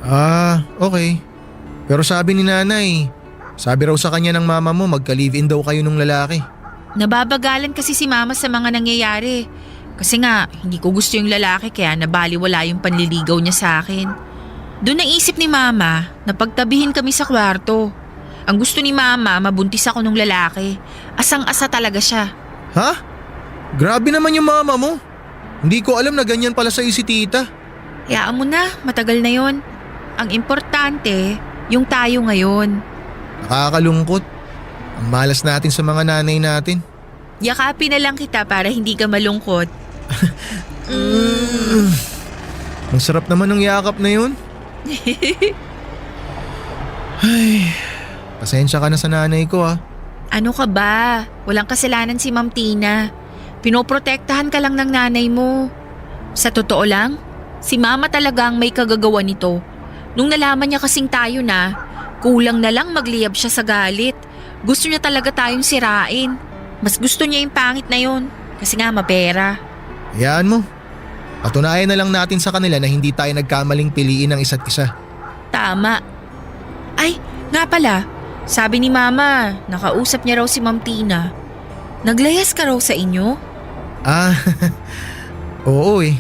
K: Ah, okay. Pero sabi ni nanay, sabi raw sa kanya ng mama mo magka-live-in daw kayo nung lalaki.
D: Nababagalan kasi si Mama sa mga nangyayari. Kasi nga, hindi ko gusto yung lalaki kaya nabaliwala yung panliligaw niya sa akin. Doon naisip ni Mama na pagtabihin kami sa kwarto. Ang gusto ni Mama, mabuntis ako nung lalaki. Asang-asa talaga siya.
K: Ha? Grabe naman yung mama mo. Hindi ko alam na ganyan pala sa'yo si tita.
D: Hayaan mo na, matagal na yon. Ang importante, yung tayo ngayon.
K: Nakakalungkot. Ang malas natin sa mga nanay natin.
D: Yakapin na lang kita para hindi ka malungkot.
K: Ang sarap naman ng yakap na yun. Ay, pasensya ka na sa nanay ko ah.
D: Ano ka ba? Walang kasalanan si Ma'am Tina. Pinoprotektahan ka lang ng nanay mo. Sa totoo lang, si Mama talagang may kagagawa nito. Nung nalaman niya kasing tayo na, kulang na lang magliyab siya sa galit. Gusto niya talaga tayong sirain. Mas gusto niya yung pangit na yun. Kasi nga mapera.
K: Hayaan mo. Patunayan na lang natin sa kanila na hindi tayo nagkamaling piliin ng isa't isa.
D: Tama. Ay, nga pala. Sabi ni Mama, nakausap niya raw si Ma'am Tina. Naglayas ka raw sa inyo?
K: Ah, oo eh.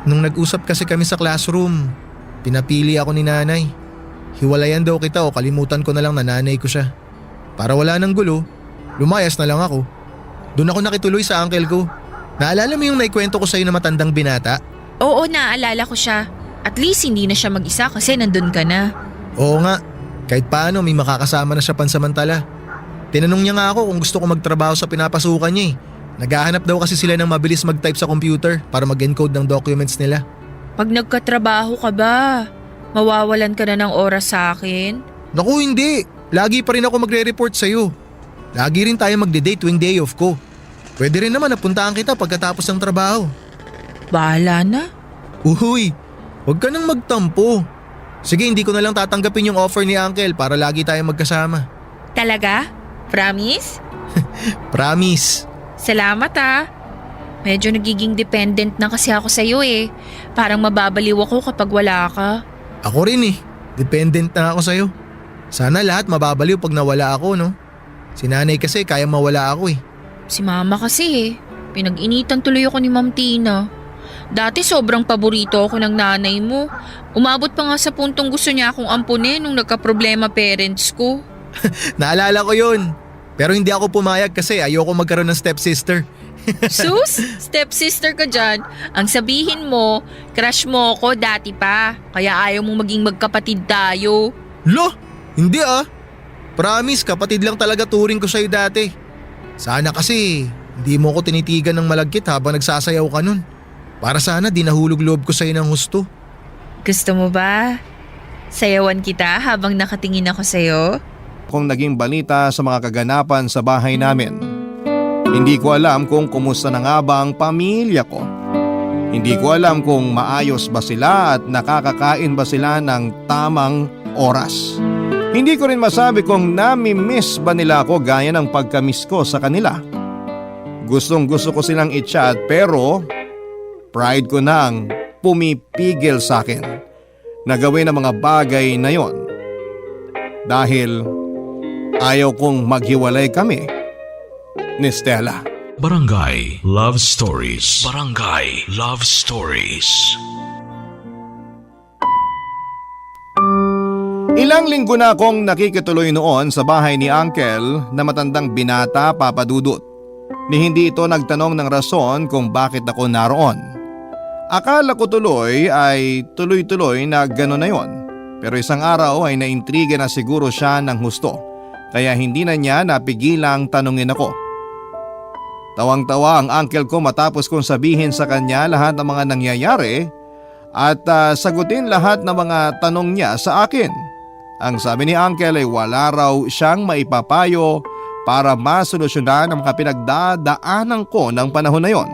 K: Nung nag-usap kasi kami sa classroom, pinapili ako ni nanay. Hiwalayan daw kita o kalimutan ko na lang na nanay ko siya. Para wala nang gulo, lumayas na lang ako. Doon ako nakituloy sa uncle ko. Naalala mo yung naikwento ko sa'yo na matandang binata?
D: Oo, naalala ko siya. At least hindi na siya mag-isa kasi nandun ka na.
K: Oo nga, kahit paano may makakasama na siya pansamantala. Tinanong niya nga ako kung gusto ko magtrabaho sa pinapasukan niya eh. Naghahanap daw kasi sila ng mabilis mag-type sa computer para mag-encode ng documents nila.
D: Pag nagkatrabaho ka ba, mawawalan ka na ng oras sa akin?
K: Naku hindi, lagi pa rin ako magre-report sa'yo. Lagi rin tayo magde-date tuwing day off ko. Pwede rin naman napuntaan kita pagkatapos ng trabaho.
D: Bahala na.
K: Uy, huwag ka nang magtampo. Sige, hindi ko na lang tatanggapin yung offer ni Uncle para lagi tayong magkasama.
D: Talaga? Promise?
K: Promise.
D: Salamat ah. Medyo nagiging dependent na kasi ako sa'yo eh. Parang mababaliw ako kapag wala ka.
K: Ako rin eh. Dependent na ako sa'yo. Sana lahat mababaliw pag nawala ako, no? Si nanay kasi kaya mawala ako eh.
D: Si Mama kasi eh. Pinag-initan tuloy ako ni Ma'am Tina. Dati sobrang paborito ako ng nanay mo. Umabot pa nga sa puntong gusto niya akong ampunin nung nagka-problema parents ko.
K: Naalala ko yun. Pero hindi ako pumayag kasi ayoko magkaroon ng stepsister.
D: Sus, stepsister ka dyan. Ang sabihin mo, crush mo ako dati pa. Kaya ayaw mong maging magkapatid tayo.
K: Lo, hindi ah. Promise, kapatid lang talaga turing ko sa'yo dati. Sana kasi hindi mo ko tinitigan ng malagkit habang nagsasayaw ka nun. Para sana di nahulog loob ko sa'yo ng husto.
D: Gusto mo ba? Sayawan kita habang nakatingin ako sa'yo?
C: Kung naging balita sa mga kaganapan sa bahay namin. Hindi ko alam kung kumusta na nga ba ang pamilya ko. Hindi ko alam kung maayos ba sila at nakakakain ba sila ng tamang oras. Hindi ko rin masabi kung nami-miss ba nila ako gaya ng pagka-miss ko sa kanila. Gustong gusto ko silang i-chat pero pride ko nang pumipigil sa akin na gawin ang mga bagay na yon. Dahil ayaw kong maghiwalay kami ni Stella.
A: Barangay Love Stories. Barangay Love Stories.
C: Ilang linggo na akong nakikituloy noon sa bahay ni Uncle na matandang binata, Papa Dudut. Ni hindi ito nagtanong ng rason kung bakit ako naroon. Akala ko tuloy ay tuloy-tuloy na gano'n na yon. Pero isang araw ay naintriga na siguro siya ng husto. Kaya hindi na niya napigilang tanungin ako. Tawang-tawa ang uncle ko matapos kong sabihin sa kanya lahat ng mga nangyayari at sagutin lahat ng mga tanong niya sa akin. Ang sabi ni uncle ay wala raw siyang maipapayo para masolusyonan ang mga pinagdadaanan ko ng panahon na yon.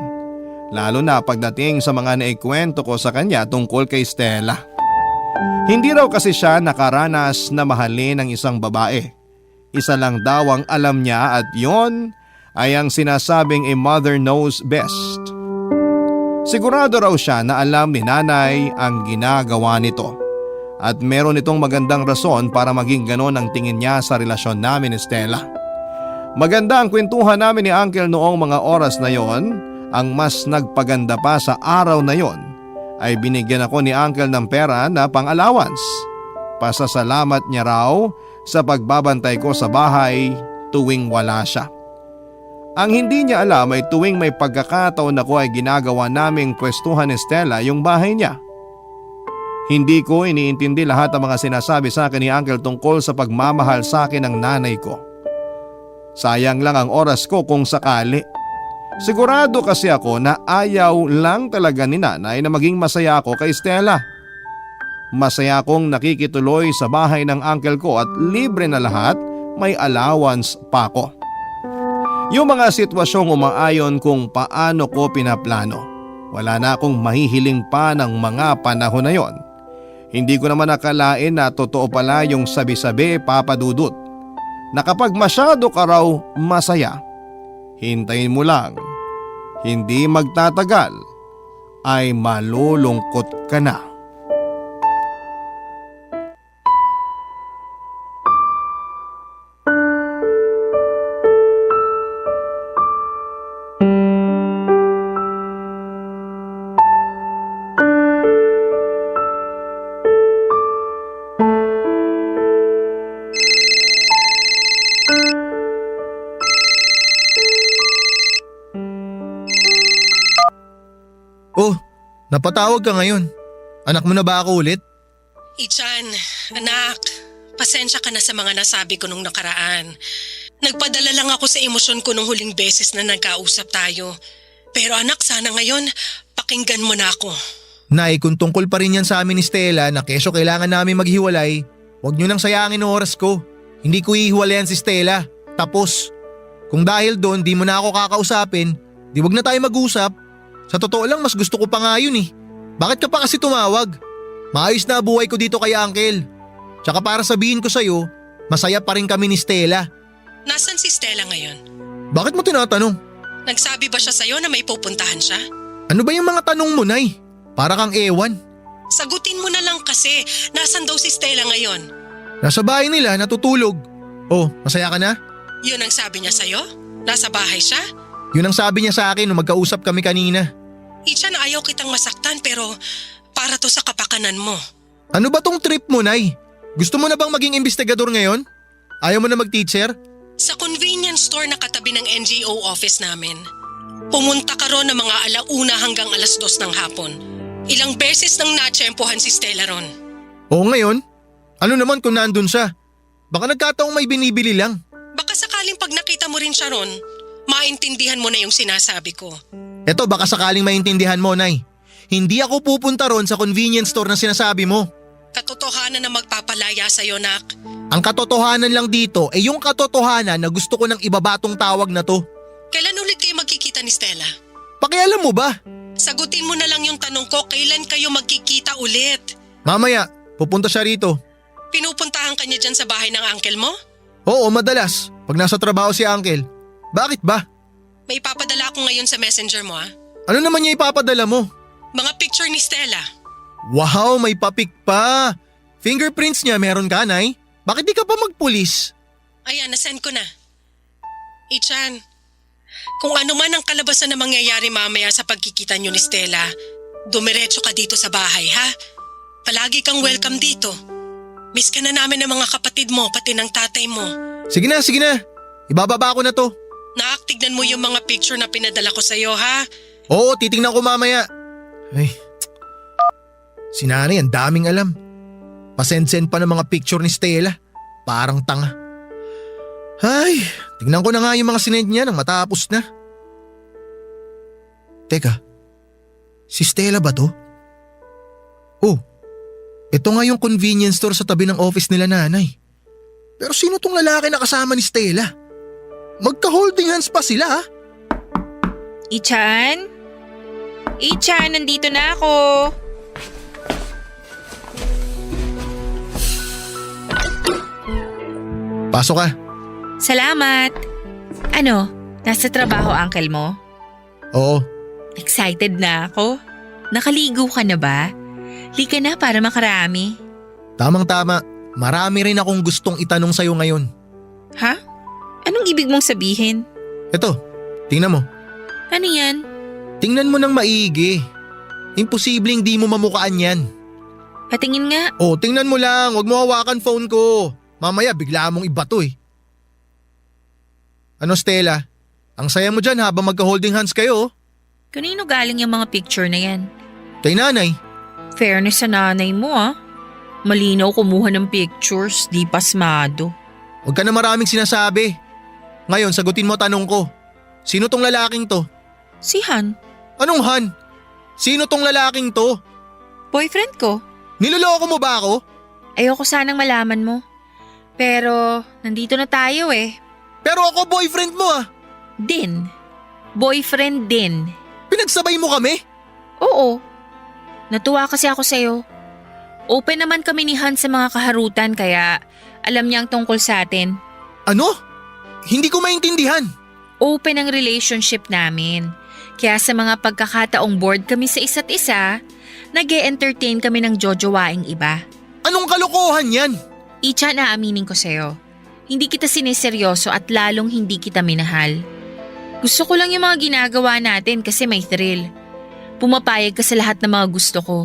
C: Lalo na pagdating sa mga naikwento ko sa kanya tungkol kay Stella. Hindi raw kasi siya nakaranas na mahalin ng isang babae. Isa lang daw ang alam niya at yon ay ang sinasabing a mother knows best. Sigurado raw siya na alam ni nanay ang ginagawa nito. At meron itong magandang rason para maging ganon ang tingin niya sa relasyon namin ni Stella. Maganda ang kwentuhan namin ni Uncle noong mga oras na yon. Ang mas nagpaganda pa sa araw na yon ay binigyan ako ni Uncle ng pera na pang-allowance. Pasasalamat niya raw sa pagbabantay ko sa bahay tuwing wala siya. Ang hindi niya alam ay tuwing may pagkakataon ako ay ginagawa naming pwestuhan ni Stella yung bahay niya. Hindi ko iniintindi lahat ng mga sinasabi sa akin ni Uncle tungkol sa pagmamahal sa akin ng nanay ko. Sayang lang ang oras ko kung sakali. Sigurado kasi ako na ayaw lang talaga ni nanay na maging masaya ako kay Stella. Masaya akong nakikituloy sa bahay ng uncle ko at libre na lahat, may allowance pa ako. Yung mga sitwasyong umaayon kung paano ko pinaplano. Wala na akong mahihiling pa ng mga panahon na yon. Hindi ko naman akalain na totoo pala yung sabi-sabi, Papa Dudut, na kapag masyado ka raw masaya, hintayin mo lang, hindi magtatagal ay malulungkot ka na.
K: Oh, napatawag ka ngayon. Anak mo na ba ako ulit?
E: Ichan, anak, pasensya ka na sa mga nasabi ko nung nakaraan. Nagpadala lang ako sa emosyon ko nung huling beses na nagkausap tayo. Pero anak, sana ngayon, pakinggan mo na ako.
K: Nay, kung tungkol pa rin yan sa amin ni Stella na keso kailangan namin maghiwalay, huwag nyo nang sayangin ang oras ko. Hindi ko ihiwalayan si Stella. Tapos. Kung dahil doon di mo na ako kakausapin, di wag na tayo mag-usap. Sa totoo lang, mas gusto ko pa nga yun eh. Bakit ka pa kasi tumawag? Maayos na buhay ko dito kay Uncle. Tsaka para sabihin ko sa'yo, masaya pa rin kami ni Stella.
E: Nasaan si Stella ngayon?
K: Bakit mo tinatanong?
E: Nagsabi ba siya sa'yo na may pupuntahan siya?
K: Ano ba yung mga tanong mo, Nay? Para kang ewan.
E: Sagutin mo na lang kasi, nasan daw si Stella ngayon?
K: Nasa bahay nila, natutulog. Oh, masaya ka na?
E: Yun ang sabi niya sa'yo? Nasa bahay siya?
K: Yun ang sabi niya sa akin nung magkausap kami kanina.
E: Ichan, ayaw kitang masaktan pero para to sa kapakanan mo.
K: Ano ba tong trip mo, Nay? Gusto mo na bang maging investigador ngayon? Ayaw mo na mag-teacher?
E: Sa convenience store na katabi ng NGO office namin. Pumunta ka ron ng mga 1:00 hanggang 2:00 ng hapon. Ilang beses nang natsyempohan si Stella ron.
K: Oo ngayon? Ano naman kung nandun siya? Baka nagkataong may binibili lang.
E: Baka sakaling pag nakita mo rin siya ron, maintindihan mo na yung sinasabi ko.
K: Eto baka sakaling maintindihan mo, Nay. Hindi ako pupunta ron sa convenience store na sinasabi mo.
E: Katotohanan na magpapalaya sa'yo, nak.
K: Ang katotohanan lang dito ay yung katotohanan na gusto ko ng ibabatong tawag na to.
E: Kailan ulit kayo magkikita ni Stella?
K: Pakialam mo ba?
E: Sagutin mo na lang yung tanong ko, kailan kayo magkikita ulit?
K: Mamaya, pupunta siya rito.
E: Pinupuntahan ka niya dyan sa bahay ng uncle mo?
K: Oo, madalas. Pag nasa trabaho si Uncle. Bakit ba?
E: May ipapadala ako ngayon sa messenger mo, ha?
K: Ano naman niya ipapadala mo?
E: Mga picture ni Stella.
K: Wow, may papik pa. Fingerprints niya meron ka, Nay? Bakit di ka pa magpulis?
E: Ayan, nasend ko na. Ichan, kung ano man ang kalabasan na mangyayari mamaya sa pagkikita niyo ni Stella, dumiretso ka dito sa bahay, ha? Palagi kang welcome dito. Miss ka na namin ng mga kapatid mo, pati ng tatay mo.
K: Sige na, sige na. Ibababa ko na to.
E: Nak, tignan mo yung mga picture na pinadala ko sa'yo, ha?
K: Oo, titingnan ko mamaya. Ay, si nanay ang daming alam. Pasend-send pa ng mga picture ni Stella. Parang tanga. Ay, tingnan ko na nga yung mga sinend niya nang matapos na. Teka, si Stella ba to? Oh, ito nga yung convenience store sa tabi ng office nila nanay. Pero sino tong lalaki na kasama ni Stella? Magka-holding hands pa sila ha?
D: Ichan? Ichan, nandito na ako.
K: Pasok ka.
D: Salamat. Ano, nasa trabaho uncle mo?
K: Oo.
D: Excited na ako. Nakaligo ka na ba? Lika na para makarami.
K: Tamang-tama. Marami rin akong gustong itanong sa'yo ngayon.
D: Ha? Anong ibig mong sabihin?
K: Eto, tingnan mo.
D: Ano yan?
K: Tingnan mo ng maigi. Imposibleng di mo mamukaan yan.
D: Patingin nga.
K: Oh, tingnan mo lang. Huwag mo hawakan phone ko. Mamaya bigla mong ibato eh. Ano Stella? Ang saya mo dyan habang magka-holding hands kayo.
D: Kanino galing yung mga picture na yan?
K: Kay nanay.
D: Fairness sa nanay mo ah. Malinaw kumuha ng pictures, di pasmado.
K: Huwag ka na maraming sinasabi. Ngayon, sagutin mo tanong ko. Sino tong lalaking to?
D: Si Han,
K: Anong Han? Sino tong lalaking to?
D: boyfriend ko.
K: Niloloko mo ba ako?
D: Ayoko sanang malaman mo. Pero nandito na tayo eh.
K: Pero ako boyfriend mo ah.
D: Din. Boyfriend din.
K: Pinagsabay mo kami?
D: Oo. Natuwa kasi ako sa'yo. Open naman kami ni Han sa mga kaharutan kaya alam niya ang tungkol sa atin.
K: Ano? Hindi ko maintindihan.
D: Open ang relationship namin. Kaya sa mga pagkakataong bored kami sa isa't isa, nag-e-entertain kami ng jojowaing iba.
K: Anong kalokohan yan?
D: Icha, naaminin ko sa'yo. Hindi kita sineseryoso at lalong hindi kita minahal. Gusto ko lang yung mga ginagawa natin kasi may thrill. Pumapayag ka sa lahat ng mga gusto ko.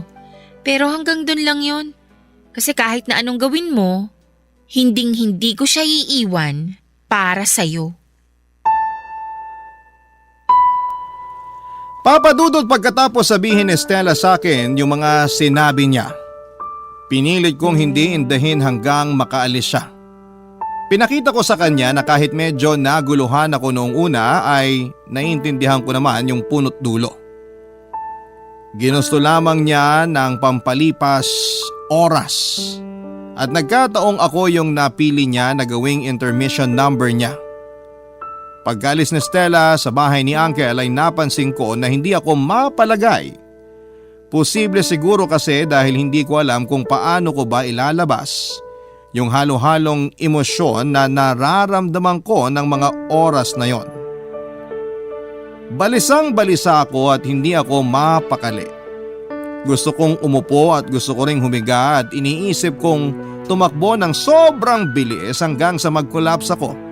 D: Pero hanggang dun lang yon. Kasi kahit na anong gawin mo, hinding-hindi ko siya iiwan para sa'yo.
C: Papadudot pagkatapos sabihin ni Stella sa akin yung mga sinabi niya. Pinilit kong hindi indahin hanggang makaalis siya. Pinakita ko sa kanya na kahit medyo naguluhan ako noong una ay naiintindihan ko naman yung punot dulo. Ginusto lamang niya ng pampalipas oras at nagkataong ako yung napili niya na gawing intermission number niya. Pagkalis ni Stella sa bahay ni Uncle ay napansin ko na hindi ako mapalagay. Posible siguro kasi dahil hindi ko alam kung paano ko ba ilalabas yung halo-halong emosyon na nararamdaman ko ng mga oras na yon. Balisang-balisa ako at hindi ako mapakali. Gusto kong umupo at gusto ko ring humiga at iniisip kong tumakbo ng sobrang bilis hanggang sa mag-collapse ako.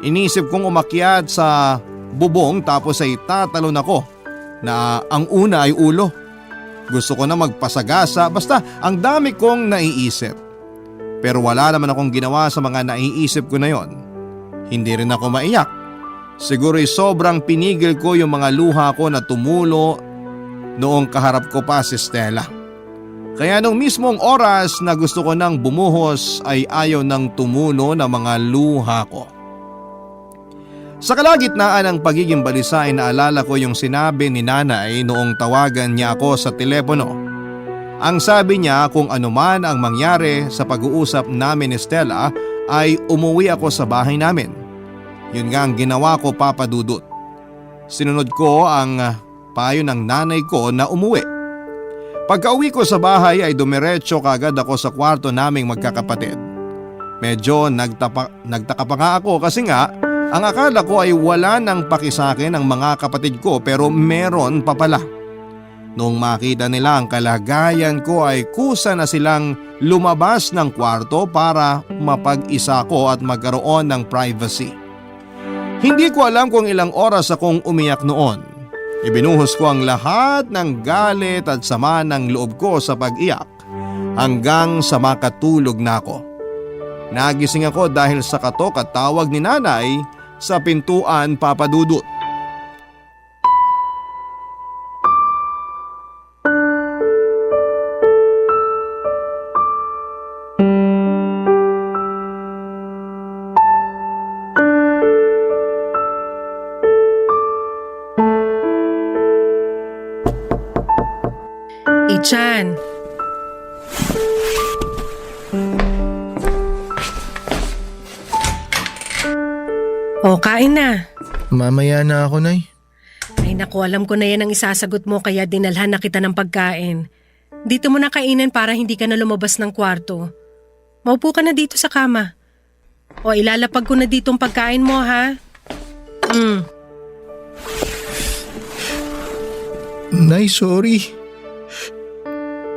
C: Inisip kong umakyat sa bubong tapos ay tatalon ako na ang una ay ulo. Gusto ko na magpasagasa basta ang dami kong naiisip. Pero wala naman akong ginawa sa mga naiisip ko na yon. Hindi rin ako maiyak. Siguro'y sobrang pinigil ko yung mga luha ko na tumulo noong kaharap ko pa si Stella. Kaya nung mismong oras na gusto ko nang bumuhos ay ayaw nang tumulo na mga luha ko. Sa kalagitnaan ng pagiging balisa ay naalala ko yung sinabi ni nanay noong tawagan niya ako sa telepono. Ang sabi niya kung anuman ang mangyari sa pag-uusap namin ni Stella ay umuwi ako sa bahay namin. Yun nga ang ginawa ko, Papa Dudut. Sinunod ko ang payo ng nanay ko na umuwi. Pagka-uwi ko sa bahay ay dumiretso kagad ako sa kwarto naming magkakapatid. Medyo nagtaka pa nga ako kasi nga ang akala ko ay wala nang pakisakin ang mga kapatid ko pero meron pa pala. Noong makita nila ang kalagayan ko ay kusa na silang lumabas ng kwarto para mapag-isa ko at magkaroon ng privacy. Hindi ko alam kung ilang oras akong umiyak noon. Ibinuhos ko ang lahat ng galit at sama ng loob ko sa pag-iyak hanggang sa makatulog na ako. Nagising ako dahil sa katok at tawag ni nanay sa pintuan, Papa Dudut.
E: Ichan. O, kain na.
K: Mamaya na ako, Nay.
E: Ay naku, alam ko na yan ang isasagot mo kaya dinalhan na kita ng pagkain. Dito mo na kainin para hindi ka na lumabas ng kwarto. Maupo ka na dito sa kama. O, ilalapag ko na dito ang pagkain mo, ha?
K: Nay, sorry.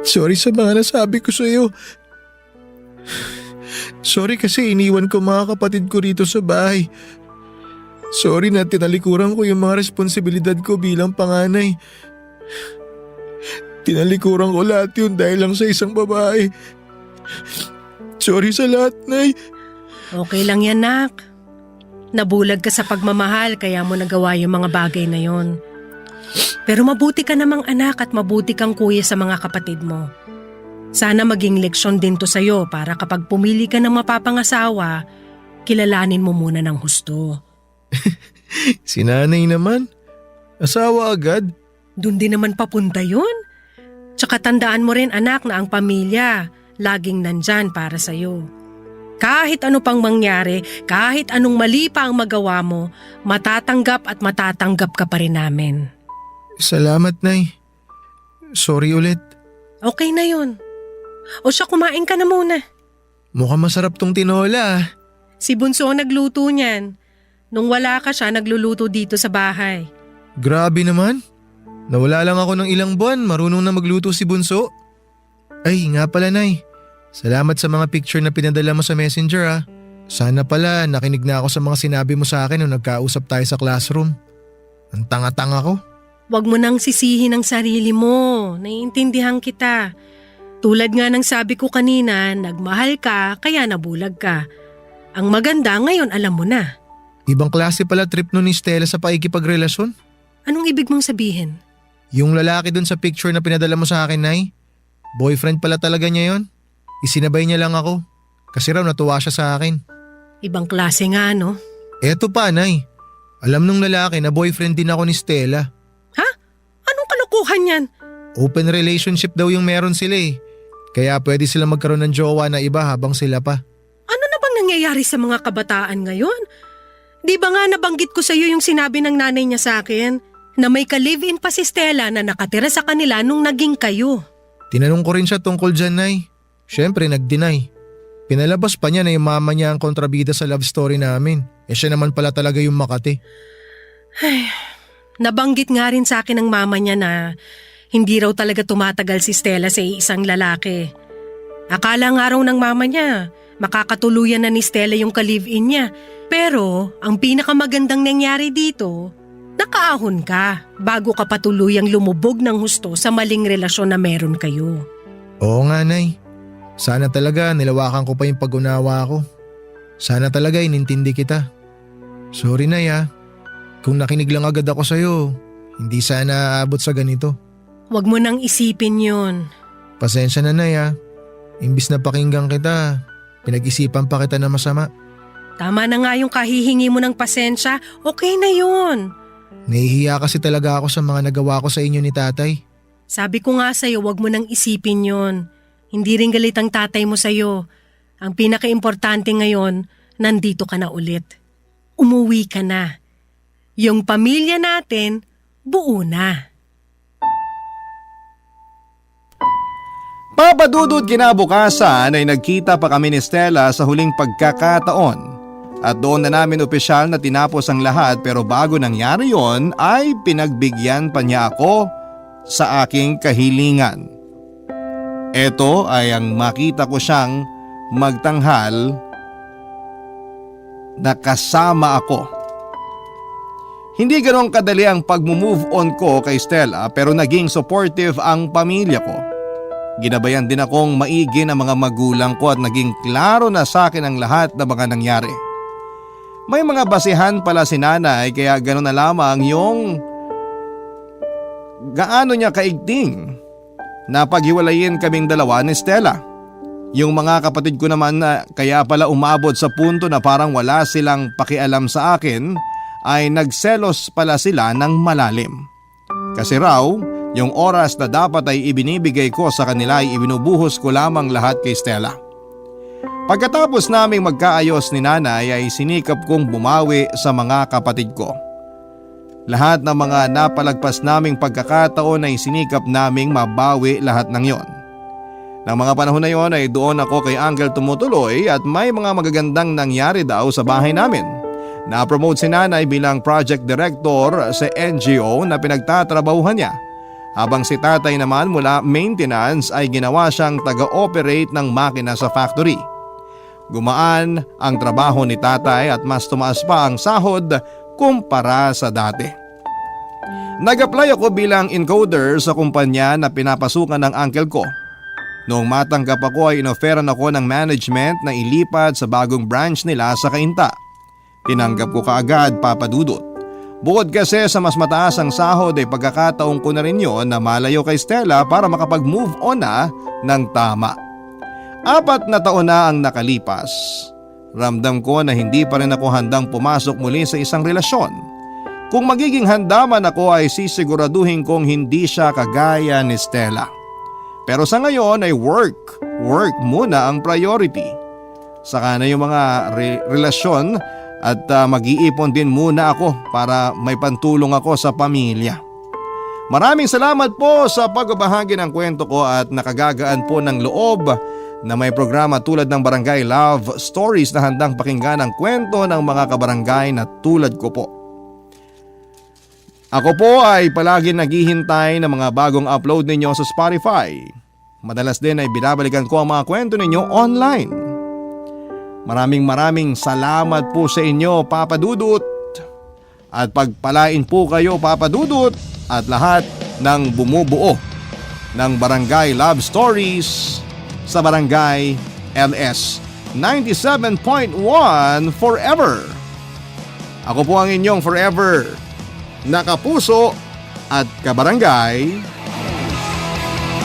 K: Sorry sa mga nasabi ko sa'yo. Sorry kasi iniwan ko mga kapatid ko rito sa bahay. Sorry na tinalikuran ko yung mga responsibilidad ko bilang panganay. Tinalikuran ko lahat yun dahil lang sa isang babae. Sorry sa lahat, Nay.
E: Okay lang yan, nak. Nabulag ka sa pagmamahal kaya mo nagawa yung mga bagay na yon. Pero mabuti ka namang anak at mabuti kang kuya sa mga kapatid mo. Sana maging leksyon din to sa'yo para kapag pumili ka ng mapapangasawa, kilalanin mo muna ng husto.
K: Si nanay naman. Asawa agad?
E: Doon din naman papunta yun. Tsaka tandaan mo rin anak na ang pamilya laging nandyan para sa'yo. Kahit ano pang mangyari, kahit anong mali pa ang magawa mo, matatanggap at matatanggap ka pa rin namin.
K: Salamat, Nay. Sorry ulit.
E: Okay na yun. O siya, kumain ka na muna.
K: Mukhang masarap tong tinola.
E: Si Bunso ang nagluto niyan. Nung wala ka siya, nagluluto dito sa bahay.
K: Grabe naman. Nawala lang ako ng ilang buwan, marunong na magluto si Bunso. Ay, nga pala, Nay. Salamat sa mga picture na pinadala mo sa messenger ah. Sana pala nakinig na ako sa mga sinabi mo sa akin nung nagkausap tayo sa classroom. Ang tanga-tanga ko.
E: Huwag mo nang sisihin ang sarili mo. Naiintindihan kita. Tulad nga ng sabi ko kanina, nagmahal ka kaya nabulag ka. Ang maganda ngayon alam mo na.
K: Ibang klase pala trip nun ni Stella sa paikipagrelasyon.
E: Anong ibig mong sabihin?
K: Yung lalaki dun sa picture na pinadala mo sa akin, Nay. Boyfriend pala talaga niya yon. Isinabay niya lang ako. Kasi raw natuwa siya sa akin.
E: Ibang klase nga, no?
K: Eto pa, Nay. Alam nung lalaki na boyfriend din ako ni Stella.
E: Ha? Anong kalokohan yan?
K: Open relationship daw yung meron sila eh. Kaya pwede sila magkaroon ng jowa na iba habang sila pa.
E: Ano na bang nangyayari sa mga kabataan ngayon? Di ba nga nabanggit ko sa iyo yung sinabi ng nanay niya sa akin na may ka-live-in pa si Stella na nakatira sa kanila nung naging kayo?
K: Tinanong ko rin siya tungkol dyan, Nay. Siyempre nag-deny. Pinalabas pa niya na yung mama niya ang kontrabida sa love story namin. Siya naman pala talaga yung Makati.
E: Ay, nabanggit nga rin sa akin ng mama niya na hindi raw talaga tumatagal si Stella sa isang lalaki. Akala nga raw ng mama niya, makakatuluyan na ni Stella yung ka-live-in niya. Pero ang pinakamagandang nangyari dito, nakaahon ka bago ka patuluyang lumubog ng husto sa maling relasyon na meron kayo.
K: Oo nga, Nay. Sana talaga nilawakan ko pa yung pag-unawa ko. Sana talaga inintindi kita. Sorry, Nay ah. Kung nakinig lang agad ako sa'yo, hindi sana aabot sa ganito.
E: Huwag mo nang isipin yun.
K: Pasensya na, Nay ah. Imbis na pakinggan kita, pinag-isipan pa kita na masama.
E: Tama na nga yung kahihingi mo ng pasensya, okay na yun.
K: Nahihiya kasi talaga ako sa mga nagawa ko sa inyo ni tatay.
E: Sabi ko nga sa'yo, huwag mo nang isipin yun. Hindi rin galit ang tatay mo sa'yo. Ang pinaka-importante ngayon, nandito ka na ulit. Umuwi ka na. Yung pamilya natin, buo na.
C: Papadudod kinabukasan ay nagkita pa kami ni Stella sa huling pagkakataon. At doon na namin opisyal na tinapos ang lahat, pero bago nangyari yon ay pinagbigyan pa niya ako sa aking kahilingan. Ito ay ang makita ko siyang magtanghal na kasama ako. Hindi ganong kadali ang pag-move on ko kay Stella, pero naging supportive ang pamilya ko. Ginabayan din akong maigi ng mga magulang ko at naging klaro na sa akin ang lahat na mga nangyari. May mga basihan pala si nanay kaya gano'n na lamang yung gaano niya kaigting na paghiwalayin kaming dalawa ni Stella. Yung mga kapatid ko naman na kaya pala umabot sa punto na parang wala silang pakialam sa akin ay nagselos pala sila ng malalim. Kasi raw, yung oras na dapat ay ibinibigay ko sa kanila ay ibinubuhos ko lamang lahat kay Stella. Pagkatapos naming magkaayos ni nanay ay sinikap kong bumawi sa mga kapatid ko. Lahat ng mga napalagpas naming pagkakataon ay sinikap naming mabawi lahat ng yon. Nang mga panahon na yon ay doon ako kay Uncle tumutuloy at may mga magagandang nangyari daw sa bahay namin. Na-promote si nanay bilang project director sa NGO na pinagtatrabahuhan niya. Habang si tatay naman mula maintenance ay ginawa siyang taga-operate ng makina sa factory. Gumaan ang trabaho ni tatay at mas tumaas pa ang sahod kumpara sa dati. Nag-apply ako bilang encoder sa kumpanya na pinapasukan ng uncle ko. Noong matanggap ako ay inoferan ako ng management na ilipat sa bagong branch nila sa Cainta. Tinanggap ko kaagad, papadudot. Bukod kasi sa mas mataas ang sahod ay pagkakataon ko na rin yon na malayo kay Stella para makapag-move on na ng tama. 4 na taon na ang nakalipas. Ramdam ko na hindi pa rin ako handang pumasok muli sa isang relasyon. Kung magiging handa man ako ay sisiguraduhin kong hindi siya kagaya ni Stella. Pero sa ngayon ay work muna ang priority. Saka na yung mga relasyon at mag-iipon din muna ako para may pantulong ako sa pamilya. Maraming salamat po sa pagbabahagi ng kwento ko at nakagagaan po ng loob na may programa tulad ng Barangay Love Stories na handang pakinggan ang kwento ng mga kabarangay na tulad ko po. Ako po ay palagi naghihintay ng mga bagong upload ninyo sa Spotify. Madalas din ay binabalikan ko ang mga kwento ninyo online. Maraming salamat po sa inyo, Papa Dudut. At pagpalain po kayo, Papa Dudut, at lahat ng bumubuo ng Barangay Love Stories sa Barangay LS 97.1 Forever. Ako po ang inyong forever na kapuso at kabarangay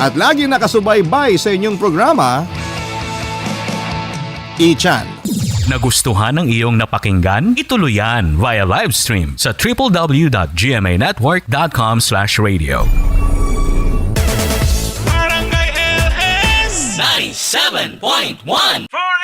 C: at lagi nakasubaybay sa inyong programa, Ichan.
A: Nagustuhan ng iyong napakinggan? Ituloy yan via live stream sa www.gmanetwork.com/radio.
L: Barangay LS 97.1 Forever!